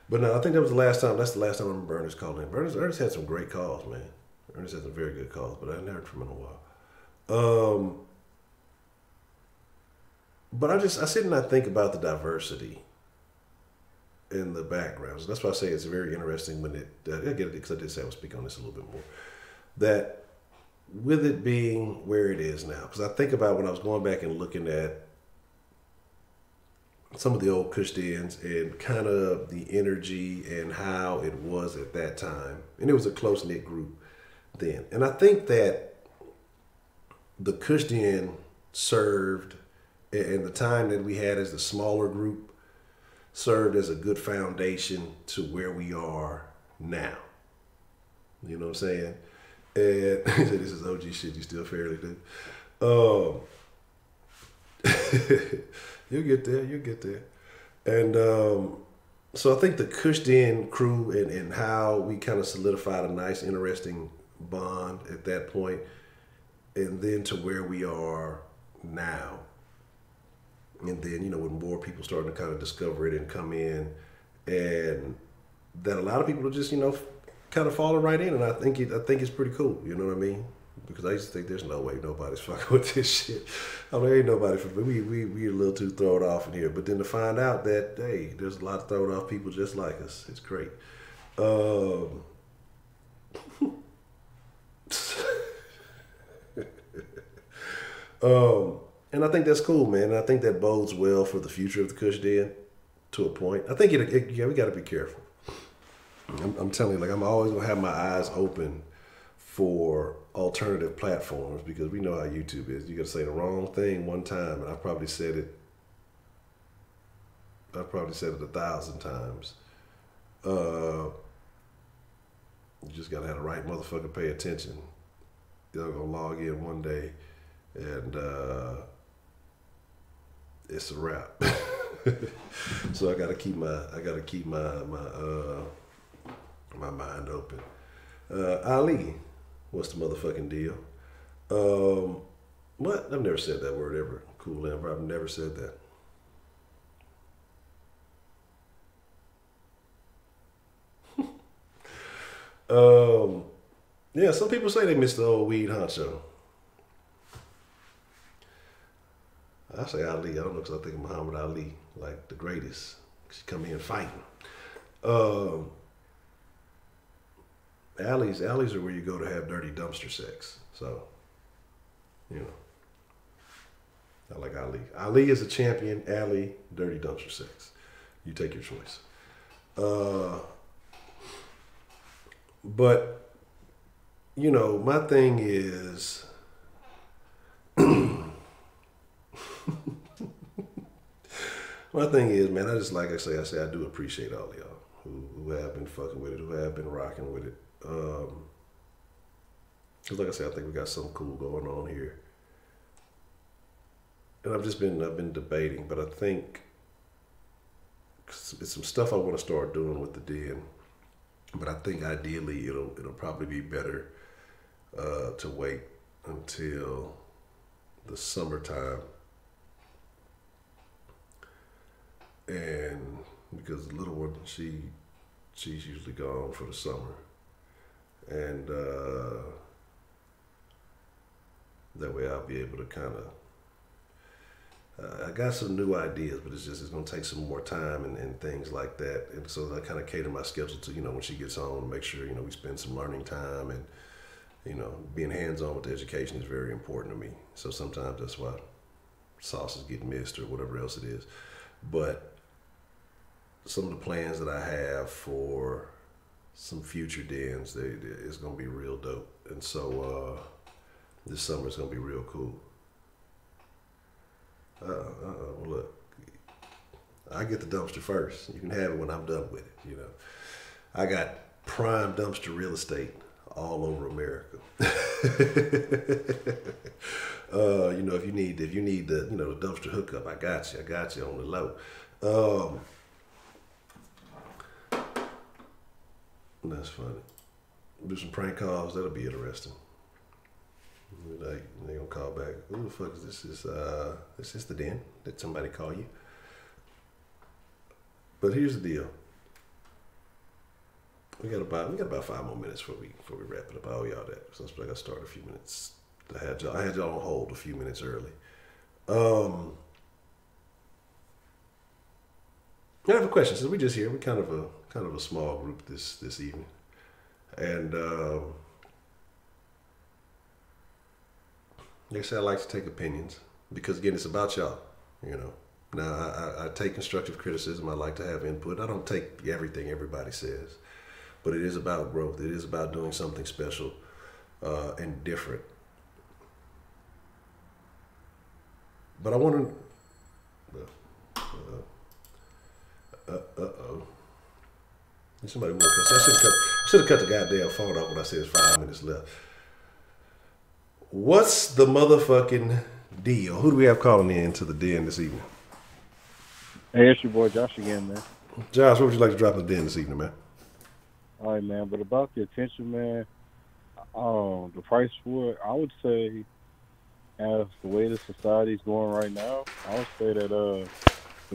But no, I think that was the last time. That's the last time I remember Ernest calling in. Ernest had some great calls, man. Ernest had some very good calls, but I hadn't heard from him in a while. But I sit and I think about the diversity in the backgrounds. That's why I say it's very interesting when I get it because I did say I would speak on this a little bit more. That with it being where it is now, because I think about when I was going back and looking at some of the old Kush dens and kind of the energy and how it was at that time. And it was a close-knit group then. And I think that the Kush den served, and the time that we had as the smaller group served as a good foundation to where we are now. You know what I'm saying? And this is OG shit, you still fairly do. You'll get there. You'll get there. And so I think the Kush Den crew and how we kind of solidified a nice, interesting bond at that point, and then to where we are now. And then, you know, with more people starting to kind of discover it and come in, and that a lot of people are just, you know, kind of falling right in. And I think it's pretty cool. You know what I mean? Because I used to think there's no way nobody's fucking with this shit. I mean, ain't nobody. We a little too thrown off in here. But then to find out that, hey, there's a lot of thrown off people just like us. It's great. And I think that's cool, man. And I think that bodes well for the future of the Kush Den to a point. I think yeah, we got to be careful. I'm telling you, like, I'm always gonna have my eyes open for alternative platforms, because we know how YouTube is. You got to say the wrong thing one time, and I've probably said it 1,000 times. You just got to have the right motherfucker pay attention. They're gonna log in one day, and it's a wrap. So I got to keep my mind open. Ali, what's the motherfucking deal? What? I've never said that word ever. Cool, Amber. I've never said that. Yeah, some people say they miss the old weed Honcho. I say Ali. I don't know, because I think of Muhammad Ali, like the greatest. She come in fighting. Alleys are where you go to have dirty dumpster sex. So, you know, I like Ali. Ali is a champion. Ali, dirty dumpster sex. You take your choice. But, you know, my thing is, man, I just, like I say, I do appreciate all y'all who have been fucking with it, who have been rocking with it. Because like I said, I think we got something cool going on here. And I've been debating, but I think it's some stuff I want to start doing with the den. But I think ideally it'll probably be better to wait until the summertime. And because the little one, she's usually gone for the summer. And that way I'll be able to kind of, I got some new ideas, but it's going to take some more time and things like that. And so I kind of cater my schedule to, you know, when she gets home, make sure, you know, we spend some learning time, and, you know, being hands-on with the education is very important to me. So sometimes that's why sauces get missed or whatever else it is. But some of the plans that I have for some future dens, it's going to be real dope. And so this summer is going to be real cool. Look, I get the dumpster first. You can have it when I'm done with it, you know. I got prime dumpster real estate all over America. You know, if you need the, you know, the dumpster hookup, I got you on the low. That's funny. Do some prank calls. That'll be interesting. Like, they gonna call back. Who the fuck is this? Is this the den? Did somebody call you? But here's the deal. We got about 5 more minutes before we wrap it up. I owe y'all that. So I got to start a few minutes. I had y'all on hold a few minutes early. I have a question. Since we just here, we kind of a small group this evening, and like I said, I like to take opinions, because again, it's about y'all. You know. Now I take constructive criticism. I like to have input. I don't take everything everybody says, but it is about growth. It is about doing something special and different. But I want to. Somebody want to cuss. I should have cut the goddamn phone off when I said it's 5 minutes left. What's the motherfucking deal. Who do we have calling in to the den this evening? Hey, it's your boy Josh again, man. Josh, what would you like to drop in the den this evening, man? All right, man. But about the attention, man, the price for it, I would say, as the way the society's going right now, I would say that the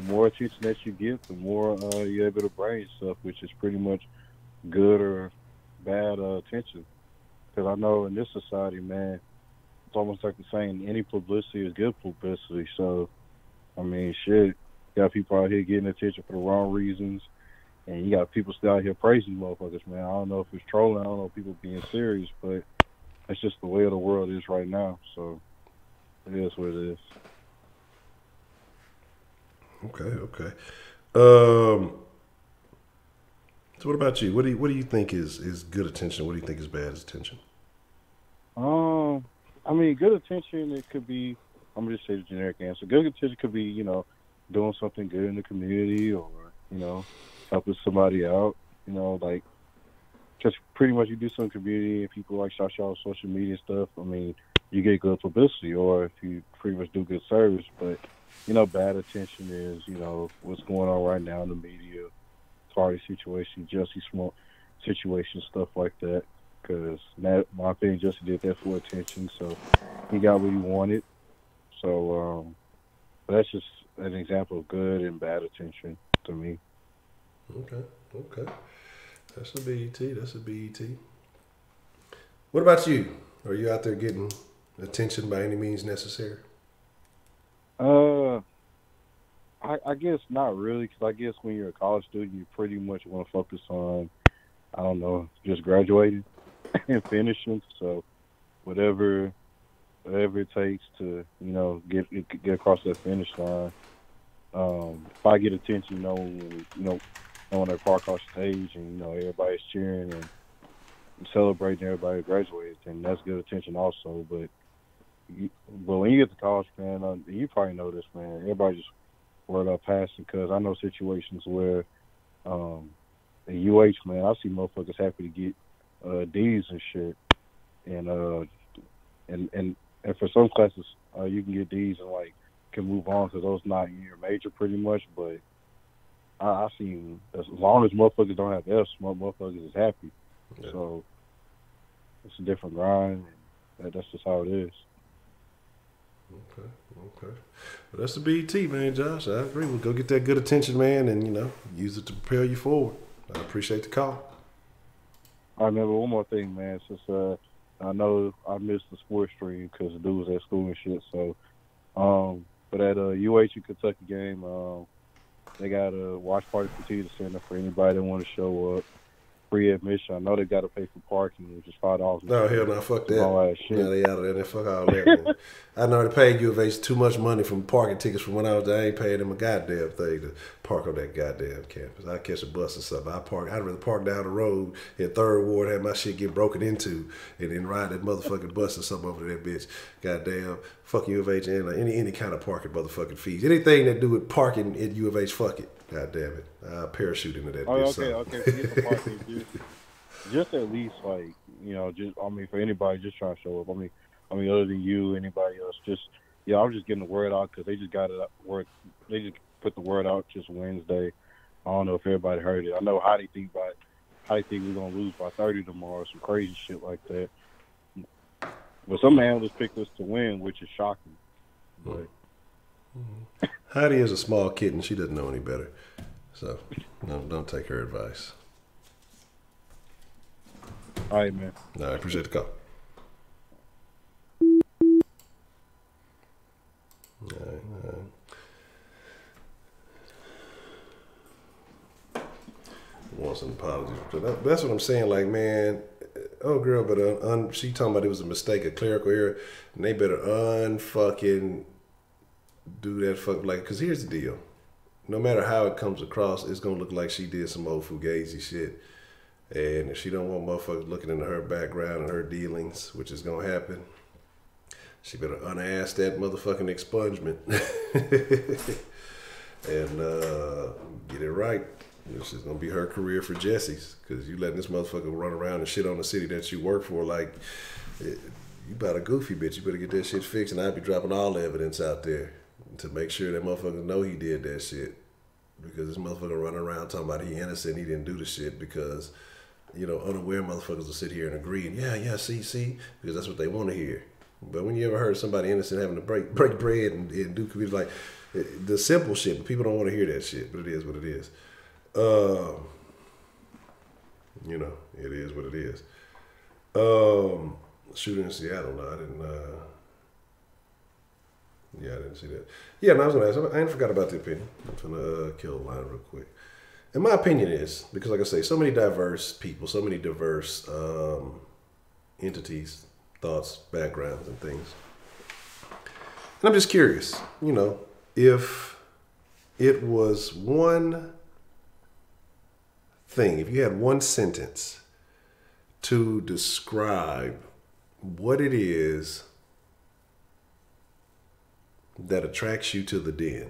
more attention that you get, the more you're able to bring stuff, which is pretty much good or bad attention. Because I know in this society, man, it's almost like the saying, any publicity is good publicity. So, I mean, shit, you got people out here getting attention for the wrong reasons, and you got people still out here praising motherfuckers, man. I don't know if it's trolling, I don't know if people being serious, but that's just the way of the world is right now. So, it is what it is. Okay. So what about you? What do you think is good attention? What do you think is bad attention? I mean, good attention, it could be, I'm going to just say the generic answer. Good attention could be, doing something good in the community or, helping somebody out, like just pretty much you do some community and people like shout you out on social media and stuff. I mean, you get good publicity, or if you pretty much do good service. But, bad attention is, what's going on right now in the media, party situation, Jussie Smoke situation, stuff like that. Because, in my opinion, Jussie did that for attention, so he got what he wanted. So, that's just an example of good and bad attention to me. Okay. That's a BET. What about you? Are you out there getting attention by any means necessary? I guess not really, because I guess when you're a college student, you pretty much want to focus on, I don't know, just graduating and finishing. So whatever it takes to, get across that finish line. If I get attention, when I park off stage and, everybody's cheering and celebrating everybody who graduated, then that's good attention also. But when you get to college, man, you probably know this, man, everybody just worried about passing, because I know situations where at UH, man, I see motherfuckers happy to get D's and shit. And for some classes, you can get D's and, can move on because those not in your major pretty much. But I seen, as long as motherfuckers don't have F's, motherfuckers is happy. Yeah. So it's a different grind, and that's just how it is. Okay. Well, that's the BET, man, Josh. I agree. We'll go get that good attention, man, and, use it to propel you forward. I appreciate the call. I remember one more thing, man. Since I know I missed the sports stream because the dude was at school and shit. So, but at UH and Kentucky game, they got a watch party for Theater Center for anybody that want to show up. Free admission. I know they got to pay for parking, which is $5. No, hell no, fuck that. All that shit. Yeah, they out of there. Fuck all that, man. I know they paid U of H too much money from parking tickets from when I was there. I ain't paying them a goddamn thing to park on that goddamn campus. I catch a bus or something. I'd rather park down the road in 3rd Ward, have my shit get broken into, and then ride that motherfucking bus or something over to that bitch. Goddamn, fuck U of H and any kind of parking motherfucking fees. Anything that do with parking at U of H, fuck it. God damn it. I'll parachute into that bitch. Okay. Forget the parking. Just at least, for anybody just trying to show up. I mean, other than you, anybody else, I'm just getting the word out because they just got it word. They just put the word out just Wednesday. I don't know if everybody heard it. I know how they think we're gonna lose by 30 tomorrow, some crazy shit like that. But some analysts picked us to win, which is shocking. But Heidi is a small kitten. She doesn't know any better. So don't take her advice. All right, man. I appreciate the call. All right. I want some apologies. That's what I'm saying. Like, man, girl, but she talking about it was a mistake, a clerical error, and they better unfucking do that fuck. Like, because here's the deal. No matter how it comes across, it's going to look like she did some old fugazi shit. And if she don't want motherfuckers looking into her background and her dealings, which is going to happen, she better unass that motherfucking expungement. And get it right. This is going to be her career for Jesse's. Because you letting this motherfucker run around and shit on the city that you work for, like, you about a goofy bitch. You better get that shit fixed, and I'd be dropping all the evidence out there to make sure that motherfuckers know he did that shit. Because this motherfucker running around talking about he innocent, he didn't do the shit because, you know, unaware motherfuckers will sit here and agree and yeah, see, because that's what they want to hear. But when you ever heard somebody innocent having to break bread and do computer, like the simple shit, but people don't want to hear that shit. But it is what it is. You know, it is what it is. Shooting in Seattle, no, I didn't. Yeah, I didn't see that. Yeah, no, I was gonna ask. I ain't forgot about the opinion. I'm gonna kill the line real quick. And my opinion is, because like I say, so many diverse people, so many diverse entities, thoughts, backgrounds, and things. And I'm just curious, you know, if it was one thing, if you had one sentence to describe what it is that attracts you to the den,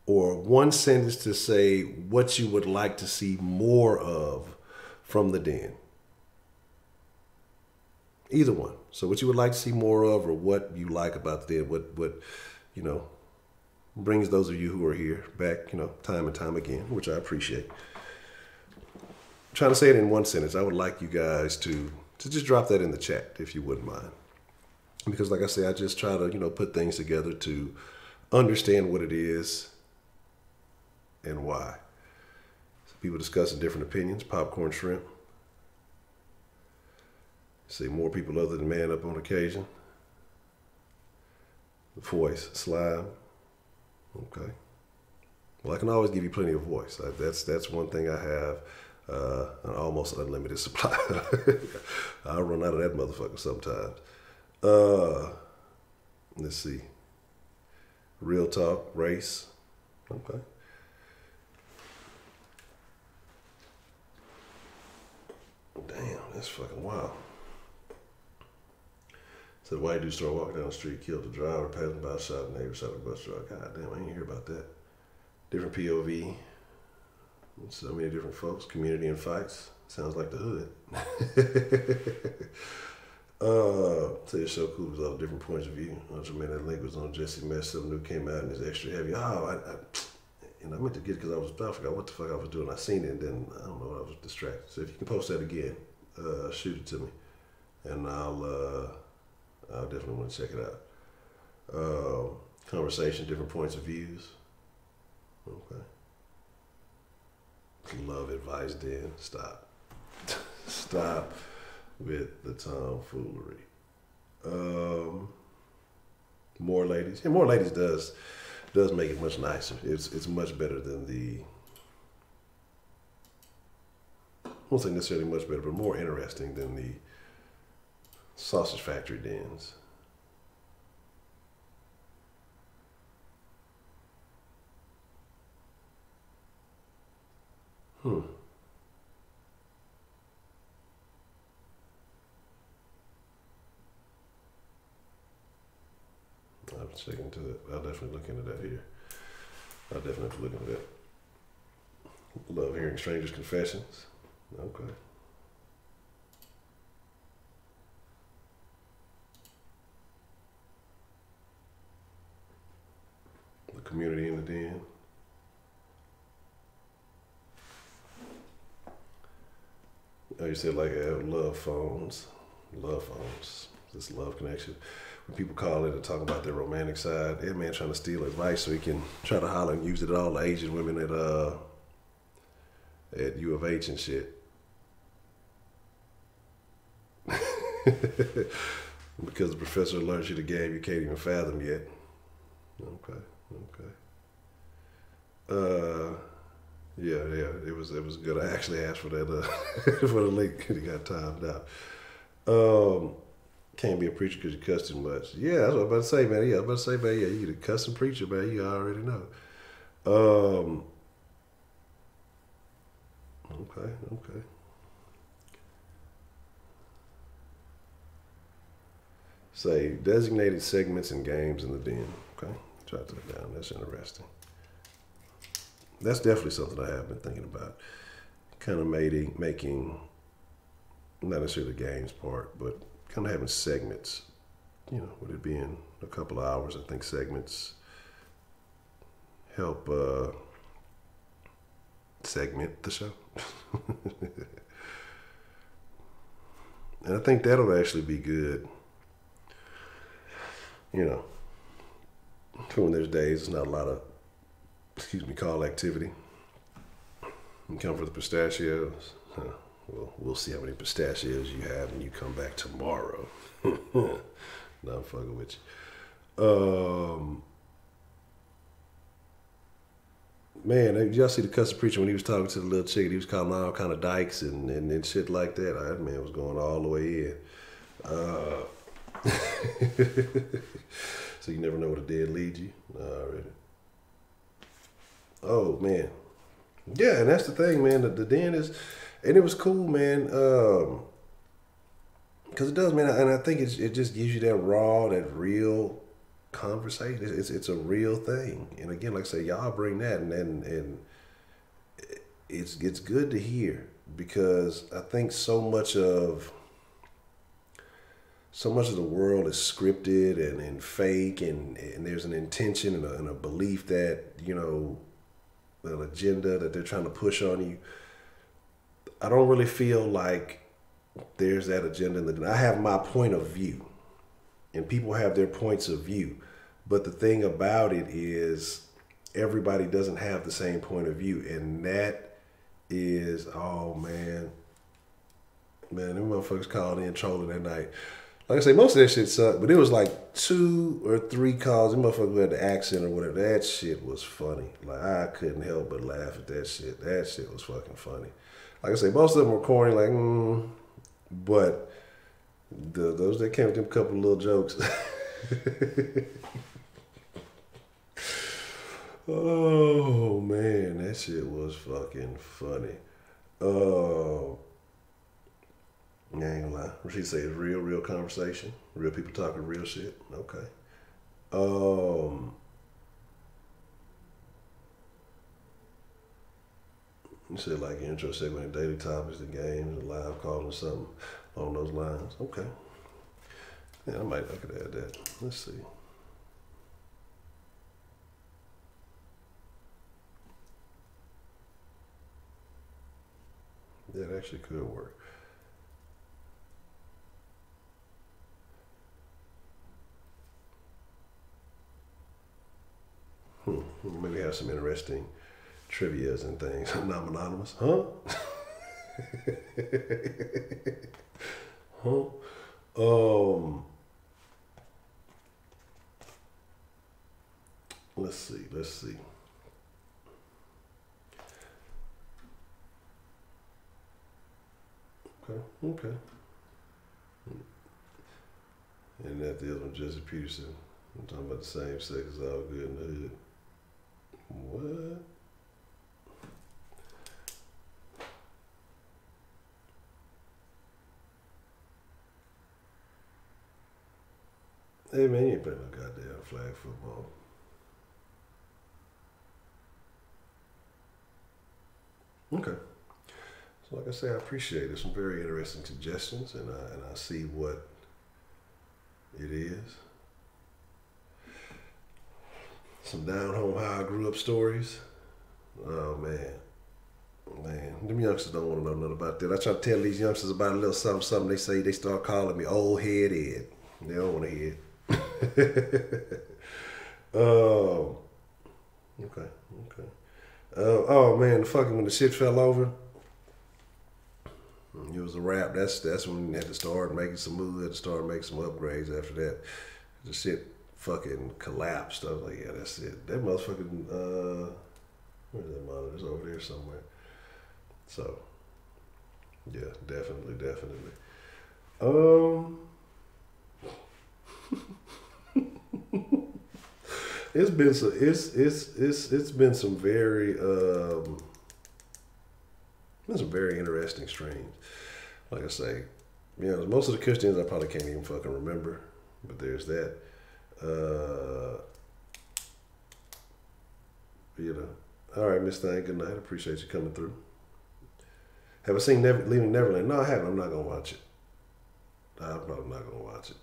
or one sentence to say what you would like to see more of from the den. Either one. So what you would like to see more of, or what you like about the den, what you know, brings those of you who are here back, you know, time and time again, which I appreciate. I'm trying to say it in one sentence. I would like you guys to just drop that in the chat if you wouldn't mind. Because like I say, I just try to, you know, put things together to understand what it is and why. So people discussing different opinions, popcorn shrimp. Say more people other than man up on occasion. Voice, slime. Okay. Well, I can always give you plenty of voice. That's one thing I have, an almost unlimited supply. I'll run out of that motherfucker sometimes. Let's see. Real talk, race. Okay. Damn, that's fucking wild. So the white dude started walking down the street, killed the driver, passing by, shot the neighbor, shot the bus driver. God damn, I didn't hear about that. Different POV. So many different folks. Community and fights. Sounds like the hood. Say it's so cool. It was all different points of view. Honcho, man, that link was on Jesse Mess. Something new came out and it's extra heavy. And I meant to get it because I forgot what the fuck I was doing. I seen it and then I don't know, I was distracted. So if you can post that again, shoot it to me, and I'll definitely want to check it out. Conversation, different points of views. Okay. Love advice, then stop. Stop with the tomfoolery. More ladies. Yeah, more ladies does make it much nicer. It's much better than the, I won't say necessarily much better, but more interesting than the sausage factory dens. I'll check into that. I'll definitely look into that here. I'll definitely have to look into that. Love hearing strangers' confessions. Okay. The community in the den. Oh, you said like love phones. Love phones. This love connection. When people call in and talk about their romantic side, that man trying to steal advice so he can try to holler and use it at all the Asian women at U of H and shit. Because the professor learns you the game you can't even fathom yet. Okay. Yeah, it was good. I actually asked for that for the link. He got timed out. Can't be a preacher because you cuss too much. Yeah, that's what I was about to say, man. Yeah, I was about to say, man, yeah, you get a cussing preacher, man. You already know. Okay. Say designated segments and games in the den. Okay, jot that down. That's interesting. That's definitely something I have been thinking about. Kind of making not necessarily the games part, but kind of having segments. You know, with it being a couple of hours, I think segments help segment the show. And I think that'll actually be good. You know, for when there's days, there's not a lot of, call activity. You come for the pistachios. Well, we'll see how many pistachios you have when you come back tomorrow. No, I'm fucking with you. Man, did y'all see the cussing preacher when he was talking to the little chick? He was calling all kind of dykes and shit like that. That man was going all the way in. So you never know where the dead lead you. Already. Oh man, yeah, and that's the thing, man. The den is, and it was cool, man. Because it does, man, and I think it just gives you that raw, that real conversation. It's a real thing, and again, like I say, y'all bring that, and it's good to hear, because I think so much of the world is scripted and fake, and there's an intention and a belief that, you know, an agenda that they're trying to push on you. I don't really feel like there's that agenda. I have my point of view, and people have their points of view. But the thing about it is, everybody doesn't have the same point of view, and that is, oh man, them motherfuckers called in trolling that night. Like I say, most of that shit sucked, but it was like 2 or 3 calls. Them motherfuckers had the accent or whatever. That shit was funny. Like, I couldn't help but laugh at that shit. That shit was fucking funny. Like I say, most of them were corny, like, but those that came with them couple of little jokes. Oh man, that shit was fucking funny. I ain't gonna lie. What she say is real conversation. Real people talking real shit. Okay. You said like intro segment, daily topics, the games, the live calling, something along those lines. Okay. Yeah, I could add that. Let's see. That actually could work. Maybe have some interesting trivias and things. Non-anonymous, huh? Huh? Let's see. Okay. And that deals with Jesse Peterson. I'm talking about the same sex is all good in the hood. What? Hey man, you ain't playing no goddamn flag football. Okay. So like I say, I appreciate it. There's some very interesting suggestions, and I see what it is. Some down home how I grew up stories. Oh man, them youngsters don't want to know nothing about that. I try to tell these youngsters about a little something. They say, they start calling me old head Ed. They don't want to hear it. Okay. Oh man, when the shit fell over, it was a wrap. That's when we had to start making some moves. Had to start making some upgrades. After that, the shit fucking collapsed. I was like, yeah, that's it. That motherfucking where's that monitor? It's over there somewhere. So yeah, definitely. It's been some very interesting streams. Like I say, you know, most of the Christians I probably can't even fucking remember, but there's that. You know. All right, Miss Thang, good night. I appreciate you coming through. Have I seen Leaving Neverland? No, I haven't. I'm not gonna watch it. I'm probably not gonna watch it.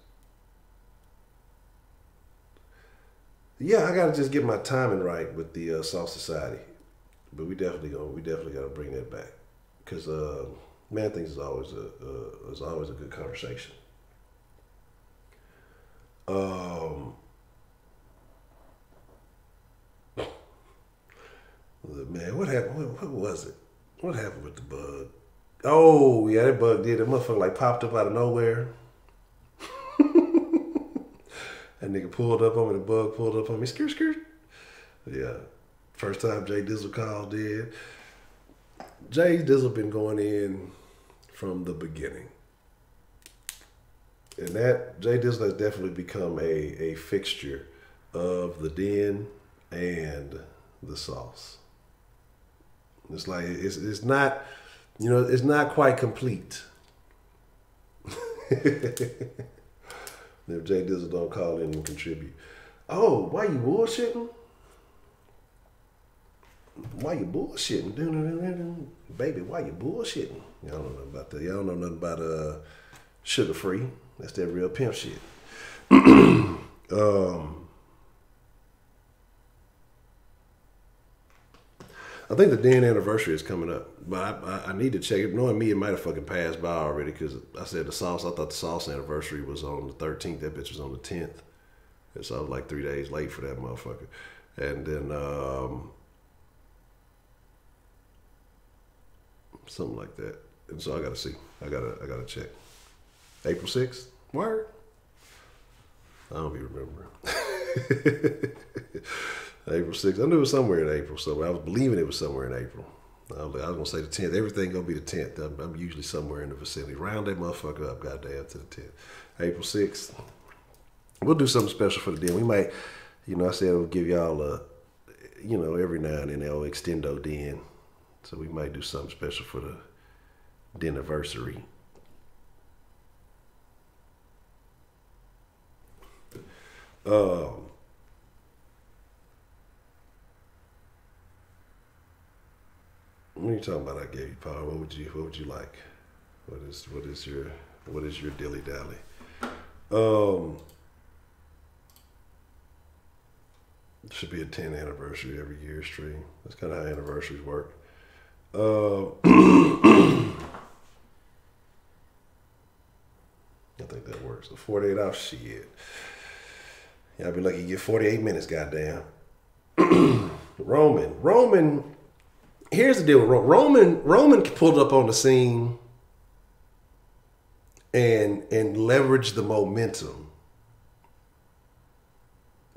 Yeah, I gotta just get my timing right with the Soft Society, but we definitely gotta bring that back because Man Things is always a good conversation. Man, what happened? What was it? What happened with the bug? Oh yeah, that bug did. That motherfucker like popped up out of nowhere. That nigga pulled up on me. The bug pulled up on me. Skirt, skirt. Yeah. First time Jay Dizzle called did. Jay Dizzle been going in from the beginning. And that Jay Dizzle has definitely become a fixture of the den and the sauce. It's like it's not, you know, it's not quite complete. If Jay Dizzle don't call in and contribute. Oh, why you bullshitting? Why you bullshitting? Baby, why you bullshitting? Y'all don't know about that. Y'all don't know nothing about sugar free. That's that real pimp shit. I think the den anniversary is coming up, but I need to check it. Knowing me, it might have fucking passed by already because I said the sauce. I thought the sauce anniversary was on the 13th. That bitch was on the 10th. And so I was like 3 days late for that motherfucker. And then something like that. And so I gotta see. I gotta check. April 6th? Word? I don't be remembering. April 6th. I knew it was somewhere in April, so I was believing it was somewhere in April. I was gonna say the 10th. Everything gonna be the 10th. I'm usually somewhere in the vicinity. Round that motherfucker up, goddamn, to the 10th. April 6th. We'll do something special for the den. We might, you know, I said we'll give y'all a, you know, every now and then they'll extendo den. So we might do something special for the den anniversary. What are you talking about? I gave you power. What would you like? What is your dilly dally? It should be a 10th anniversary every year stream. That's kind of how anniversaries work. I think that works. The 48 hours, shit. Y'all be lucky you get 48 minutes, goddamn. Roman. Here's the deal with Roman. Roman pulled up on the scene and leveraged the momentum.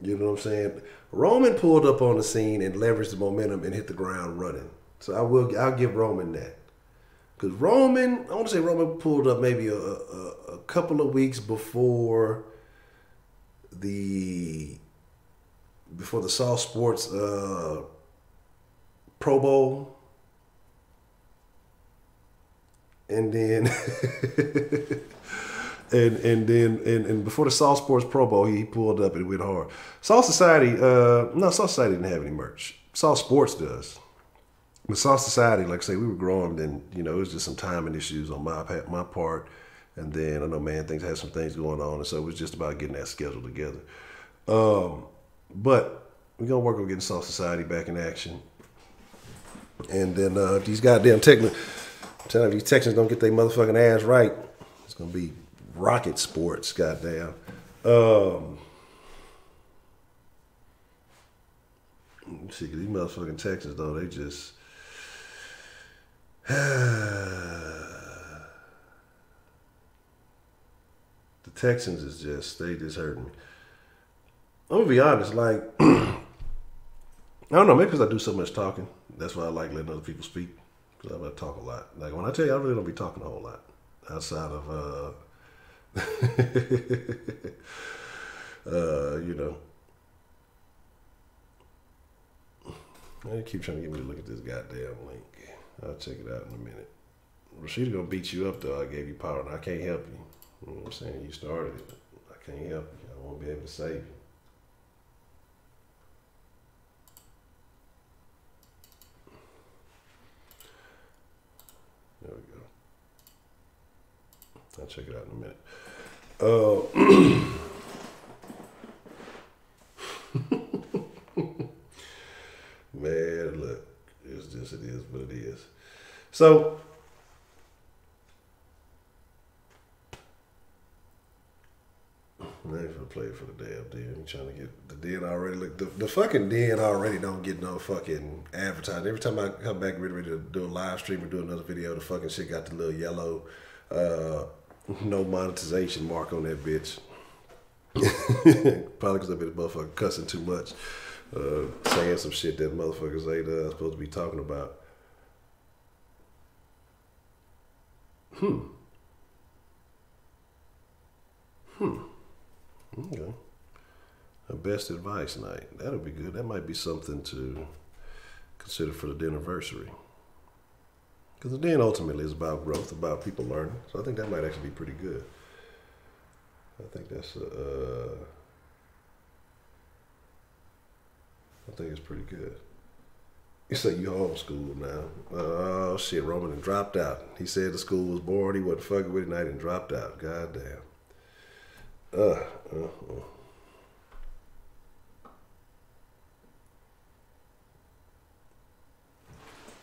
You know what I'm saying? Roman pulled up on the scene and leveraged the momentum and hit the ground running. So I'll give Roman that. Because Roman, I want to say Roman pulled up maybe a couple of weeks before the Saw Sports Pro Bowl, and then and before the Saw Sports Pro Bowl, he pulled up and it went hard. Saw Society, no, Saw Society didn't have any merch. Saw Sports does. But Saw Society, like I say, we were growing, then, you know, it was just some timing issues on my part. And then I know Man Things had some things going on, and so it was just about getting that schedule together. But we're gonna work on getting Saw Society back in action. And then these goddamn Texans, I'm telling you, these Texans don't get their motherfucking ass right, it's gonna be rocket sports, goddamn. See, 'cause these motherfucking Texans, though, they just the Texans is just, they just hurting me. I'm gonna be honest, like, I don't know, maybe because I do so much talking. That's why I like letting other people speak. Because I about to talk a lot. Like, when I tell you, I really don't be talking a whole lot. Outside of, you know. They keep trying to get me to look at this goddamn link. I'll check it out in a minute. Rashida gonna beat you up, though. I gave you power, and I can't help you. You know what I'm saying? You started it. I can't help you. I won't be able to save you. we go. I'll check it out in a minute. Man, look, it's just, it is what it is. So, I ain't gonna play it for the damn den. I'm trying to get the den already. Look, the fucking den already don't get no fucking advertising. Every time I come back ready to do a live stream or do another video, the fucking shit got the little yellow no monetization mark on that bitch. Probably because I've been motherfucking cussing too much. Saying some shit that motherfuckers ain't supposed to be talking about. Okay. A best advice night. That'll be good. That might be something to consider for the anniversary. Because the den ultimately is about growth, about people learning. So I think that might actually be pretty good. I think that's I think it's pretty good. You say you homeschooled now. Oh shit, Roman and dropped out. He said the school was bored, he wasn't fucking with it, and I didn't dropped out. God damn.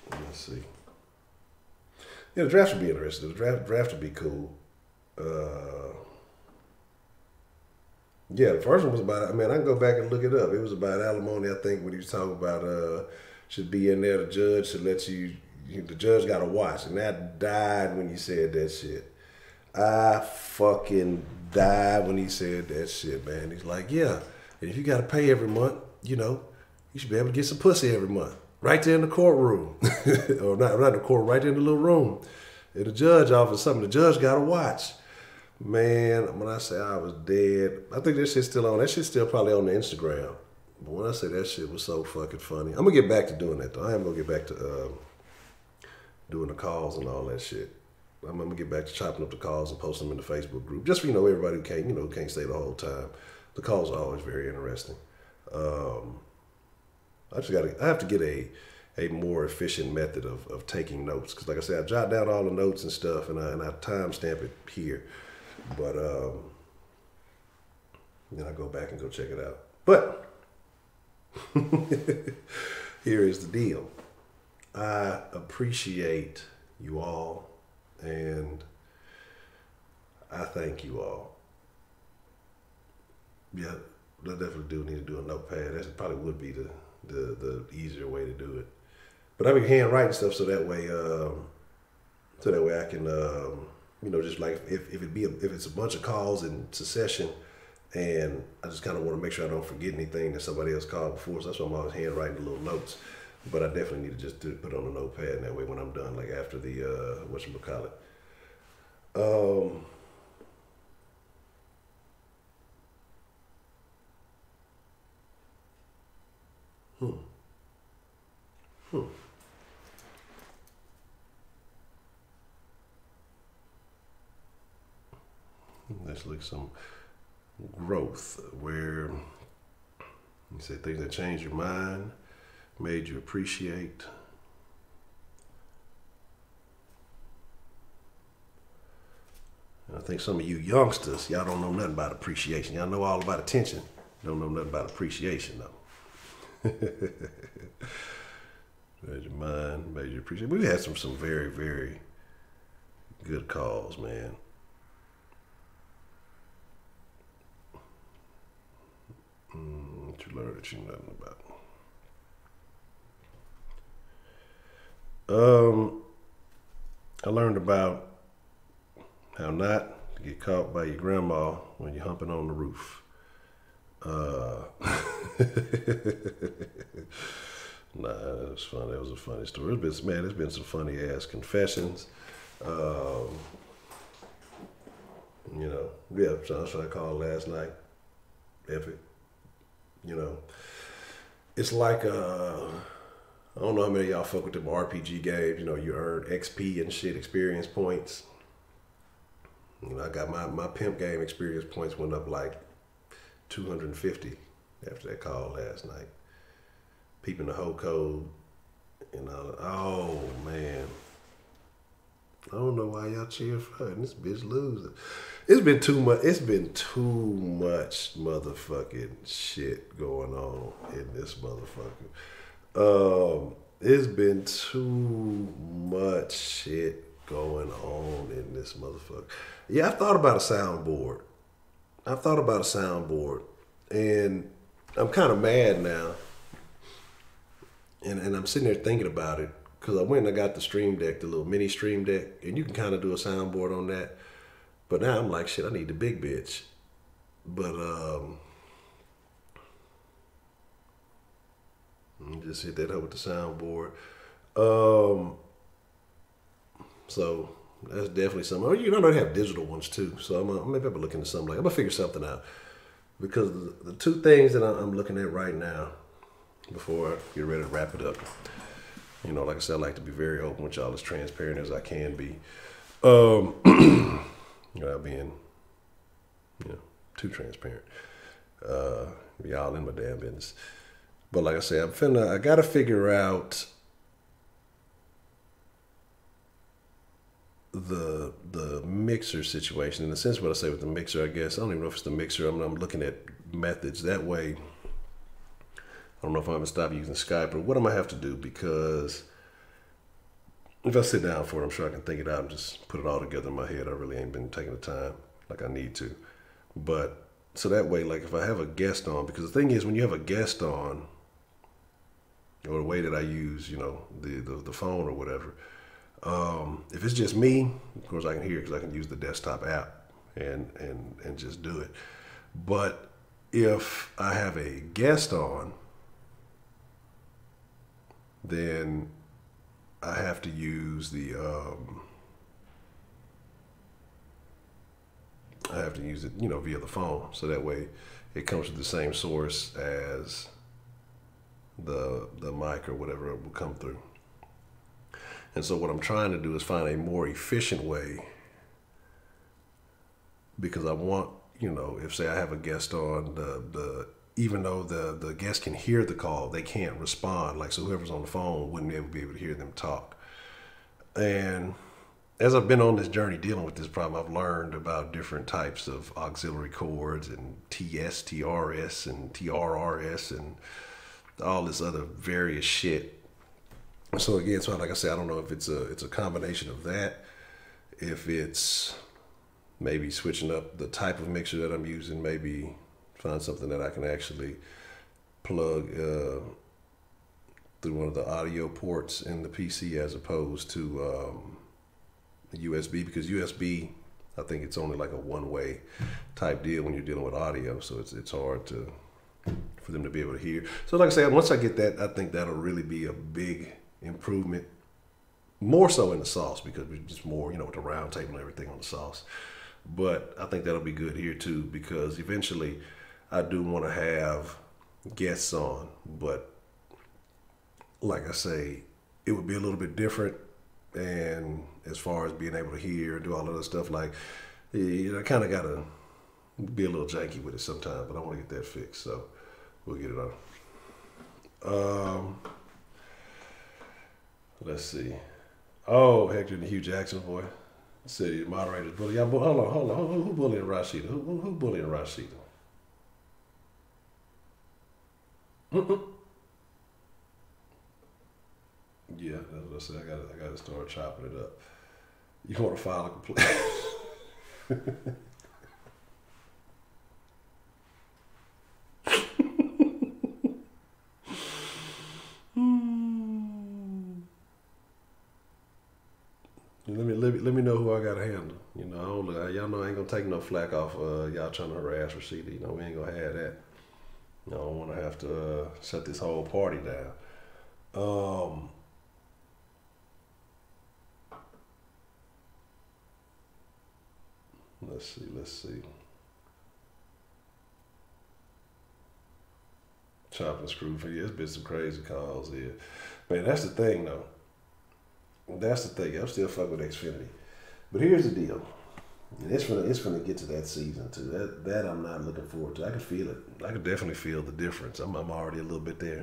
Let's see. Yeah, the draft should be interesting. The draft would be cool. Yeah, the first one was about, I mean, I can go back and look it up. It was about alimony, I think, when he was talking about should be in there, the judge should let you, the judge got to watch. And that died when you said that shit. I fucking died when he said that shit, man. He's like, yeah, and if you got to pay every month, you know, you should be able to get some pussy every month. Right there in the courtroom. Or not in the court, right there in the little room. In the judge office, something the judge got to watch. Man, when I say I was dead, I think that shit's still on. That shit's still probably on the Instagram. But when I say that shit was so fucking funny, I'm going to get back to doing that, though. I am going to get back to doing the calls and all that shit. I'm going to get back to chopping up the calls and posting them in the Facebook group. Just for, you know, everybody who can't, you know, can't stay the whole time. The calls are always very interesting. I have to get a more efficient method of taking notes. Because like I said, I jot down all the notes and stuff, and I timestamp it here. But then I go back and go check it out. But here is the deal. I appreciate you all, and I thank you all. Yeah, I definitely do need to do a notepad. That probably would be the easier way to do it. But I've been handwriting stuff so that way I can you know, just like if it's a bunch of calls in succession, and I just kind of want to make sure I don't forget anything that somebody else called before. So that's why I'm always handwriting the little notes. But I definitely need to just put it on a notepad, and that way when I'm done, like after the whatchamacallit. Let's look at some growth where you say things that changed your mind, made you appreciate. And I think some of you youngsters, y'all don't know nothing about appreciation. Y'all know all about attention. Don't know nothing about appreciation though. Made your mind, made you appreciate. We had some very, very good calls, man. What you learned that you know nothing about. I learned about how not to get caught by your grandma when you're humping on the roof. Nah, that was funny. That was a funny story. There's been some funny ass confessions. You know, yeah, so I called last night. Epic. You know, it's like, I don't know how many of y'all fuck with them RPG games. You know, you earn XP and shit, experience points. You know, I got my pimp game experience points went up like 250 after that call last night. Peeping the whole code and all. Oh man, I don't know why y'all cheer for her. This bitch losing. It's been too much. It's been too much motherfucking shit going on in this motherfucker. It's been too much shit going on in this motherfucker. Yeah, I thought about a soundboard. And I'm kind of mad now. And I'm sitting there thinking about it because I went and I got the Stream Deck, the little mini Stream Deck, and you can kind of do a soundboard on that. But now I'm like, shit, I need the big bitch. But just hit that up with the soundboard. So that's definitely something. Oh, you know they have digital ones too. So maybe I'm looking at something like I'm gonna figure something out. Because the two things that I'm looking at right now, before I get ready to wrap it up, you know, like I said, I like to be very open with y'all, as transparent as I can be. Without being, you know, too transparent. Y'all in my damn business. But like I said, I gotta figure out the mixer situation. In a sense, what I say with the mixer, I guess, I don't even know if it's the mixer. I'm looking at methods that way. I don't know if I'm gonna stop using Skype, but what am I have to do? Because if I sit down for it, I'm sure I can think it out and just put it all together in my head. I really ain't been taking the time like I need to. But so that way, like if I have a guest on, because the thing is, when you have a guest on, or the way that I use, you know, the phone or whatever, if it's just me, of course I can hear it because I can use the desktop app and just do it. But if I have a guest on, then I have to use the I have to use it, you know, via the phone, so that way it comes from the same source as the mic or whatever will come through. And so what I'm trying to do is find a more efficient way, because I want, you know, if say I have a guest on, even though the guest can hear the call, they can't respond. Like, so whoever's on the phone wouldn't be able to hear them talk. And as I've been on this journey dealing with this problem, I've learned about different types of auxiliary cords and TS, TRS, and TRRS, and all this other various shit. So again, so like I said, I don't know if it's a combination of that, if it's maybe switching up the type of mixer that I'm using, maybe find something that I can actually plug through one of the audio ports in the PC as opposed to USB, because USB, I think it's only like a one-way type deal when you're dealing with audio, so it's hard for them to be able to hear. So like I said, once I get that, I think that'll really be a big improvement, more so in the sauce, because we're just more, you know, with the round table and everything on the sauce. But I think that'll be good here too, because eventually I do want to have guests on, but like I say, it would be a little bit different. And as far as being able to hear and do all of that stuff, like, you know, I kind of got to be a little janky with it sometimes, but I want to get that fixed, so we'll get it on. Let's see. Oh, Hector and the Hugh Jackson boy. City moderators bully. Y'all, hold on. Who bullying Rashida? Who bullying Rashida? Yeah, that's what I said. I gotta start chopping it up. You want to file a complaint? Let me know who I got to handle. You know, y'all know I ain't gonna take no flack off y'all trying to harass Rashida. You know, we ain't gonna have that. I don't want to have to shut this whole party down. Let's see. Chopping screw for you. It's been some crazy calls here. Man, that's the thing though. That's the thing. I'm still fucking with Xfinity. But here's the deal. And it's gonna get to that season too. That I'm not looking forward to. I can feel it. I can definitely feel the difference. I'm already a little bit there.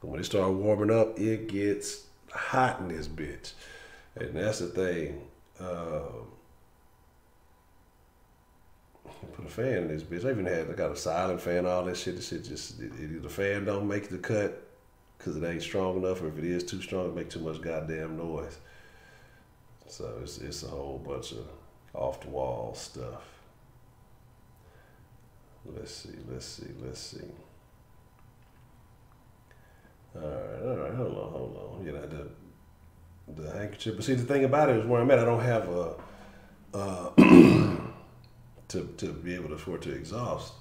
But when it starts warming up, it gets hot in this bitch. And that's the thing. Put a fan in this bitch. I got a silent fan, all that shit. The shit just, either the fan don't make the cut because it ain't strong enough, or if it is too strong, it make too much goddamn noise. So it's a whole bunch of off the wall stuff. Let's see. All right, hold on. You know, the handkerchief. But see, the thing about it is where I'm at, I don't have a to be able to afford to exhaust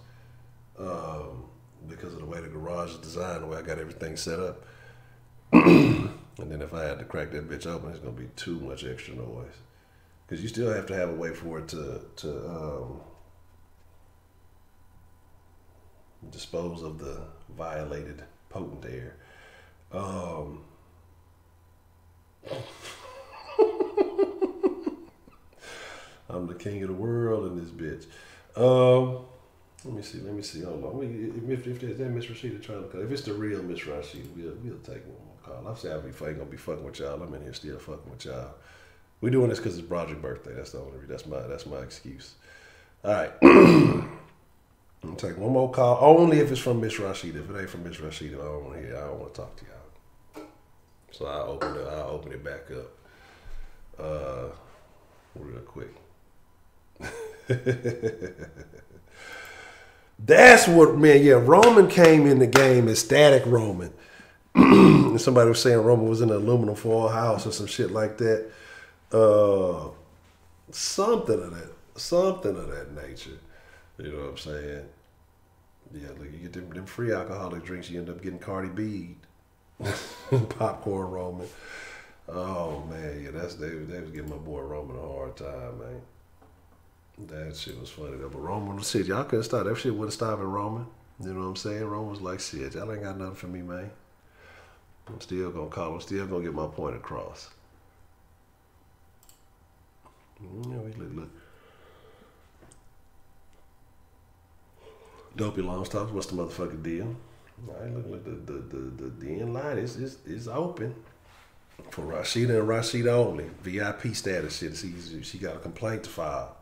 because of the way the garage is designed, the way I got everything set up. And then if I had to crack that bitch open, it's gonna be too much extra noise. Because you still have to have a way for it to dispose of the violated potent air. I'm the king of the world in this bitch. Let me see. Hold on. If that Miss Rashida trying to call, if it's the real Miss Rashida, we'll take one more call. I'm saying ain't gonna be fucking with y'all. I'm in here still fucking with y'all. We doing this because it's Broderick's birthday. That's the only reason. That's my excuse. All right. I'm take one more call. Only if it's from Miss Rashida. If it ain't from Miss Rashida, I don't want to hear. I don't want to talk to y'all. So I'll open it back up. Real quick. That's what, man. Yeah, Roman came in the game as Static Roman. And somebody was saying Roman was in an aluminum foil house or some shit like that. Something of that nature. You know what I'm saying? Yeah, look, you get them free alcoholic drinks, you end up getting Cardi B, popcorn Roman. Oh man, yeah, they was giving my boy Roman a hard time, man. That shit was funny though. But Roman was shit. Y'all couldn't stop. That shit wouldn't stop at Roman. You know what I'm saying? Roman was like, shit, y'all ain't got nothing for me, man. I'm still gonna call. I'm still gonna get my point across. Look. Dopey Long Stops, what's the motherfucking deal? All right, look, the Denline is open for Rashida and Rashida only. VIP status shit. She got a complaint to file.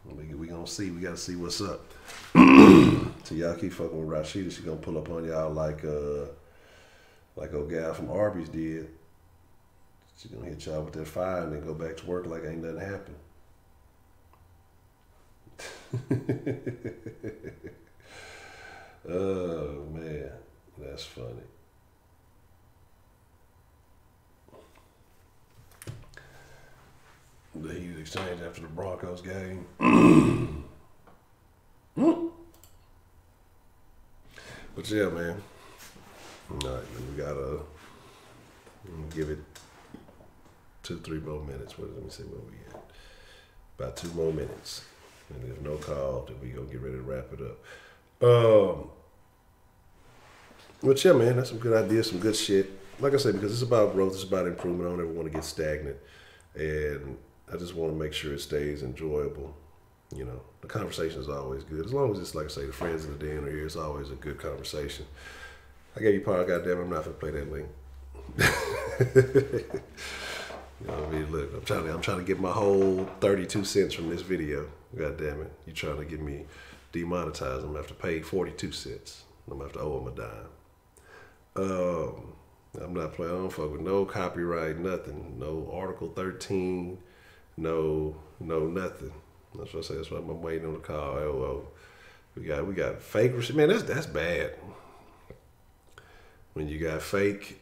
We gonna see. We gotta see what's up. So y'all keep fucking with Rashida. She gonna pull up on y'all like old gal from Arby's did. She gonna hit y'all with that fire and then go back to work like ain't nothing happened. Oh man, that's funny. The huge exchange after the Broncos game. But yeah, man. All right, we gotta give it 2-3 more minutes. Let me see where we at. About 2 more minutes. And if no call, then we gonna get ready to wrap it up. But yeah, man, that's some good ideas, some good shit. Like I said, because it's about growth, it's about improvement. I don't ever want to get stagnant, and I just want to make sure it stays enjoyable. You know, the conversation is always good. As long as it's, like I say, the friends in the den are here, it's always a good conversation. I gave you power, goddamn, I'm not gonna play that link. You know what I mean? Look, I'm trying to get my whole 32 cents from this video. God damn it. You trying to get me demonetized. I'm gonna have to pay 42 cents. I'm gonna have to owe them a dime. I'm not playing. I don't fuck with no copyright, nothing. No Article 13, no nothing. That's what I say. That's why I'm waiting on the call. Oh, we got fake receipt. Man, that's bad. When you got fake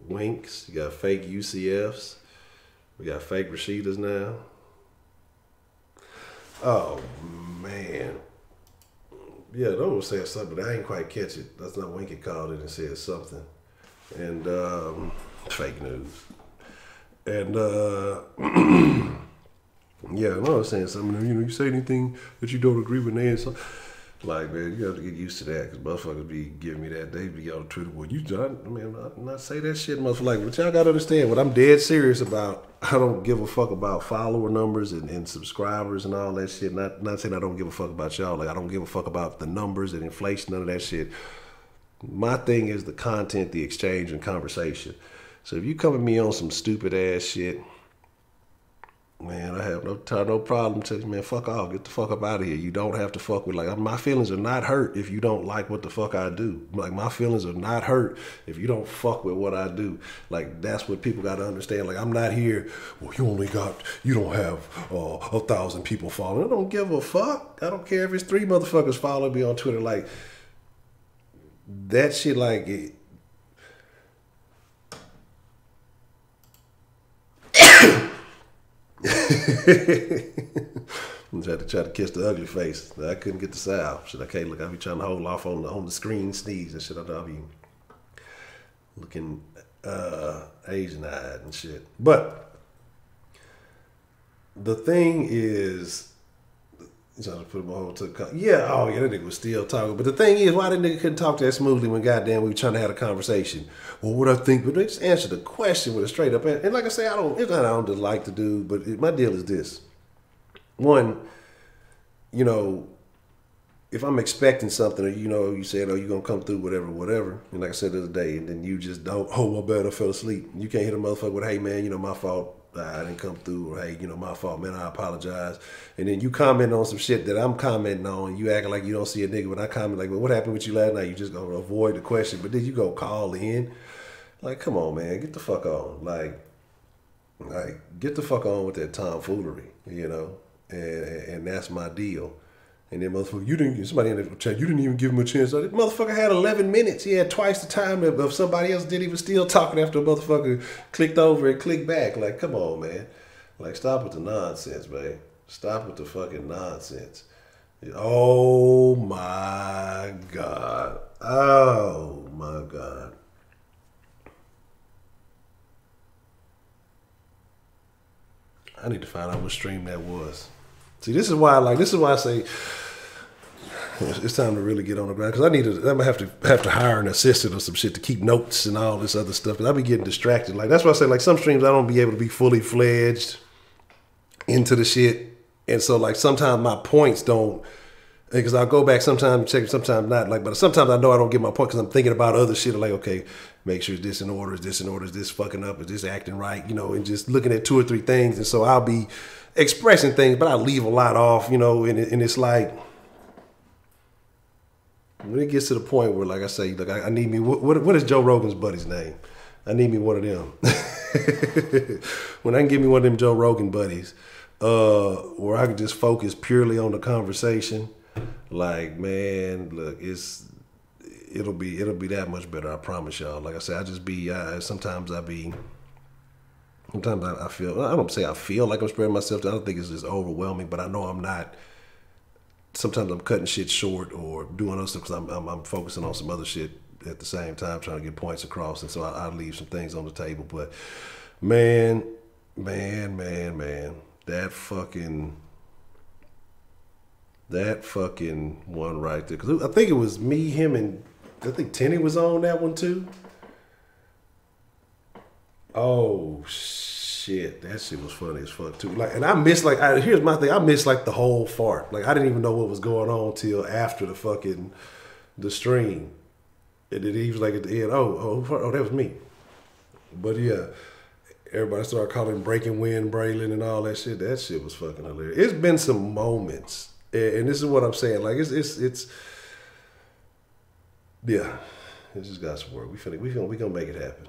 winks, you got fake UCFs, we got fake Rashidas now. Oh man. Yeah, those saying something, but I ain't quite catch it. That's not Winky called it and said something. And fake news. And yeah, I know I was saying something. You know, you say anything that you don't agree with, and so Like, man, you have to get used to that because motherfuckers be giving me that. They be on Twitter, well, you done? I mean, I'm not say that shit, motherfucker. Like, but y'all gotta understand what I'm dead serious about. I don't give a fuck about follower numbers and subscribers and all that shit. Not saying I don't give a fuck about y'all. Like, I don't give a fuck about the numbers and inflation, none of that shit. My thing is the content, the exchange, and conversation. So if you come at me on some stupid ass shit, man, I have no problem telling you, man, fuck off. Get the fuck up out of here. You don't have to fuck with, like, my feelings are not hurt if you don't like what the fuck I do. Like, my feelings are not hurt if you don't fuck with what I do. Like, that's what people got to understand. Like, I'm not here, well, you don't have 1,000 people following. I don't give a fuck. I don't care if it's 3 motherfuckers following me on Twitter. Like, that shit, like, I tried to kiss the ugly face. I couldn't get the sound. Shit, I can't look. I be trying to hold off on the screen sneeze and shit. I be looking Asian eyed and shit. But the thing is, trying to put him on to that nigga was still talking. But the thing is, why that nigga couldn't talk that smoothly when goddamn we were trying to have a conversation? Well, what I think, but they just answer the question with a straight up. And like I say, it's not I don't just like to do, but my deal is this. One, you know, if I'm expecting something, or you said, you're gonna come through, whatever. And like I said the other day, and then you just don't, my bad, I fell asleep. You can't hit a motherfucker with, hey man, my fault. I didn't come through, or hey, my fault, man, I apologize. And then you comment on some shit that I'm commenting on, you acting like you don't see a nigga when I comment, like, well, what happened with you last night? You just gonna avoid the question, but then you go call in. Like, come on, man, get the fuck on. Like get the fuck on with that tomfoolery, and that's my deal. And then motherfucker, somebody in the chat, you didn't even give him a chance. That motherfucker had 11 minutes. He had twice the time of somebody else did. He was still talking after a motherfucker clicked over and clicked back. Like, come on, man. Like, stop with the nonsense, man. Stop with the fucking nonsense. Oh, my God. Oh, my God. I need to find out what stream that was. See, this is why I say it's time to really get on the ground, because I'm gonna have to hire an assistant or some shit to keep notes and all this other stuff. Because I be getting distracted. Like, that's why I say, like, some streams I don't be able to be fully fledged into the shit, and so like sometimes my points don't. Because I'll go back sometimes and check, sometimes not. Like, but sometimes I know I don't get my point because I'm thinking about other shit. Like, okay, make sure this in order, is this in order, is this fucking up, is this acting right, and just looking at 2 or 3 things. And so I'll be expressing things, but I leave a lot off, and it's like, when it gets to the point where, like I say, like I need me, what is Joe Rogan's buddy's name? I need me one of them. When I can get me one of them Joe Rogan buddies, where I can just focus purely on the conversation. Like, man, look, it'll be that much better. I promise y'all. Like I said, sometimes I feel, I don't say I feel like I'm spreading myself. I don't think it's just overwhelming, but I know I'm not. Sometimes I'm cutting shit short or doing other stuff because I'm focusing on some other shit at the same time, trying to get points across, and so I leave some things on the table. But man, that fucking one right there. Because I think it was me, him, and I think Tenny was on that one too. Oh shit, that shit was funny as fuck too. Like, and I missed here's my thing. I missed like the whole fart. Like, I didn't even know what was going on till after the stream. And then he was like at the end, oh, that was me. But yeah, everybody started calling Breaking Wind Braylon and all that shit. That shit was fucking hilarious. It's been some moments. And this is what I'm saying. Like, it's yeah, it just got some work. We gonna make it happen.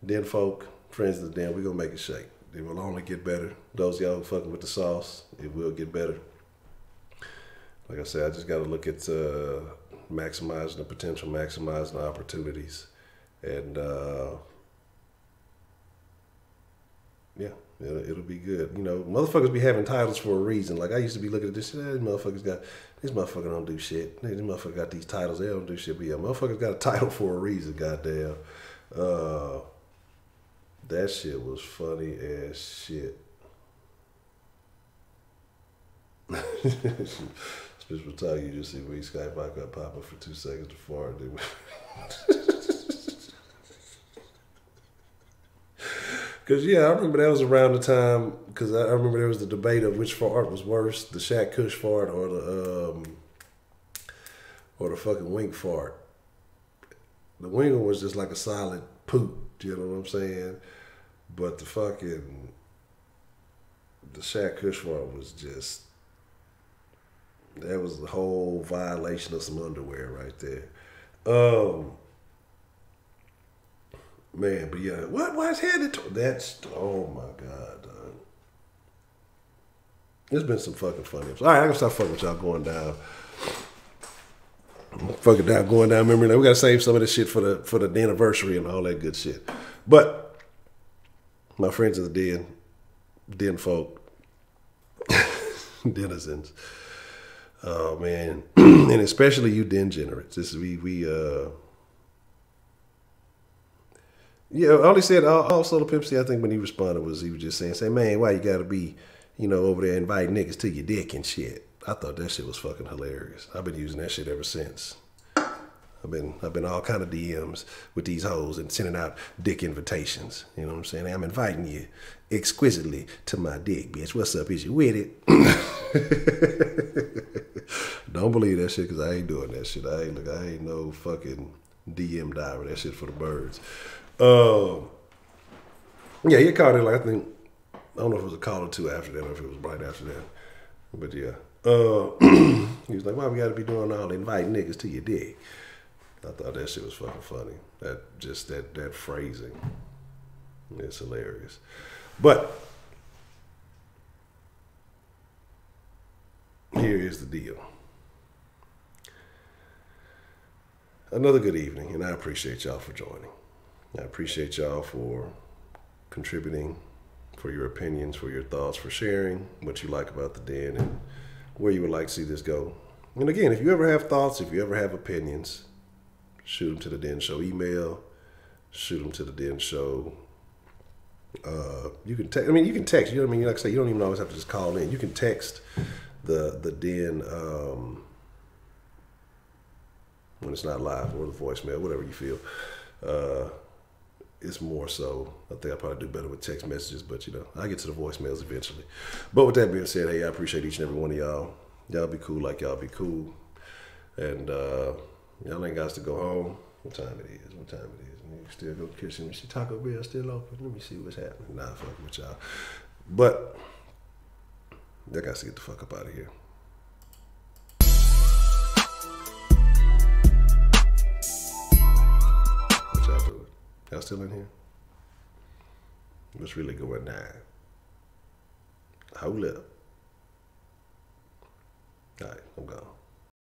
Den folk, friends of the den, we gonna make it shake. It will only get better. Those of y'all who fucking with the sauce, it will get better. Like I said, I just gotta look at maximizing the potential, maximizing the opportunities, and yeah. It'll be good. Motherfuckers be having titles for a reason. Like, I used to be looking at this shit. This motherfucker don't do shit. This motherfucker got these titles. They don't do shit. But yeah, motherfuckers got a title for a reason, goddamn. That shit was funny as shit. Just for talking, you just see we Skype back up, pop up for 2 seconds to fart. Because, yeah, I remember that was around the time, because I remember there was the debate of which fart was worse, the Shaq Kush fart or the fucking wink fart. The wink one was just like a solid poop, you know what I'm saying? But the Shaq Kush fart was just, that was the whole violation of some underwear right there. Man, but yeah, why is headed to that's, oh my God, dog. There's been some fucking funny episodes. All right, I gotta stop fucking with y'all going down. Going down memory lane. We gotta save some of this shit for the anniversary and all that good shit. But my friends of the den folk, denizens. Oh man, and especially you degenerates. This is yeah. All he said, also the Pimp C, I think when he responded was he was just saying, man, why you gotta be, over there inviting niggas to your dick and shit. I thought that shit was fucking hilarious. I've been using that shit ever since. I've been all kind of DMs with these hoes and sending out dick invitations. You know what I'm saying? I'm inviting you exquisitely to my dick, bitch. What's up? Is you with it? Don't believe that shit because I ain't doing that shit. I ain't no fucking DM diver. That shit for the birds. Yeah, he called it like, I don't know if it was a call or two after that or if it was right after that. But yeah. He was like, why we gotta be doing all inviting niggas to your dick? I thought that shit was fucking funny. That phrasing is hilarious. But here is the deal. Another good evening, and I appreciate y'all for joining. I appreciate y'all for contributing, for your opinions, for your thoughts, for sharing what you like about the den and where you would like to see this go. And again, if you ever have thoughts, if you ever have opinions, shoot them to the Den Show email, shoot them to the Den Show. You can text. You can text. You know what I mean? Like I say, you don't even always have to just call in. You can text the Den when it's not live, or the voicemail, whatever you feel. It's more so, I think I probably do better with text messages, but I get to the voicemails eventually. But with that being said, hey, I appreciate each and every one of y'all. Y'all be cool like y'all be cool. And y'all ain't got to go home. What time it is? You still go kiss him. Is Taco Bell still open? Let me see what's happening. Nah, fucking with y'all. But y'all got to get the fuck up out of here. What y'all doing? Y'all still in here? What's really going down? Hold up. All right, I'm gone.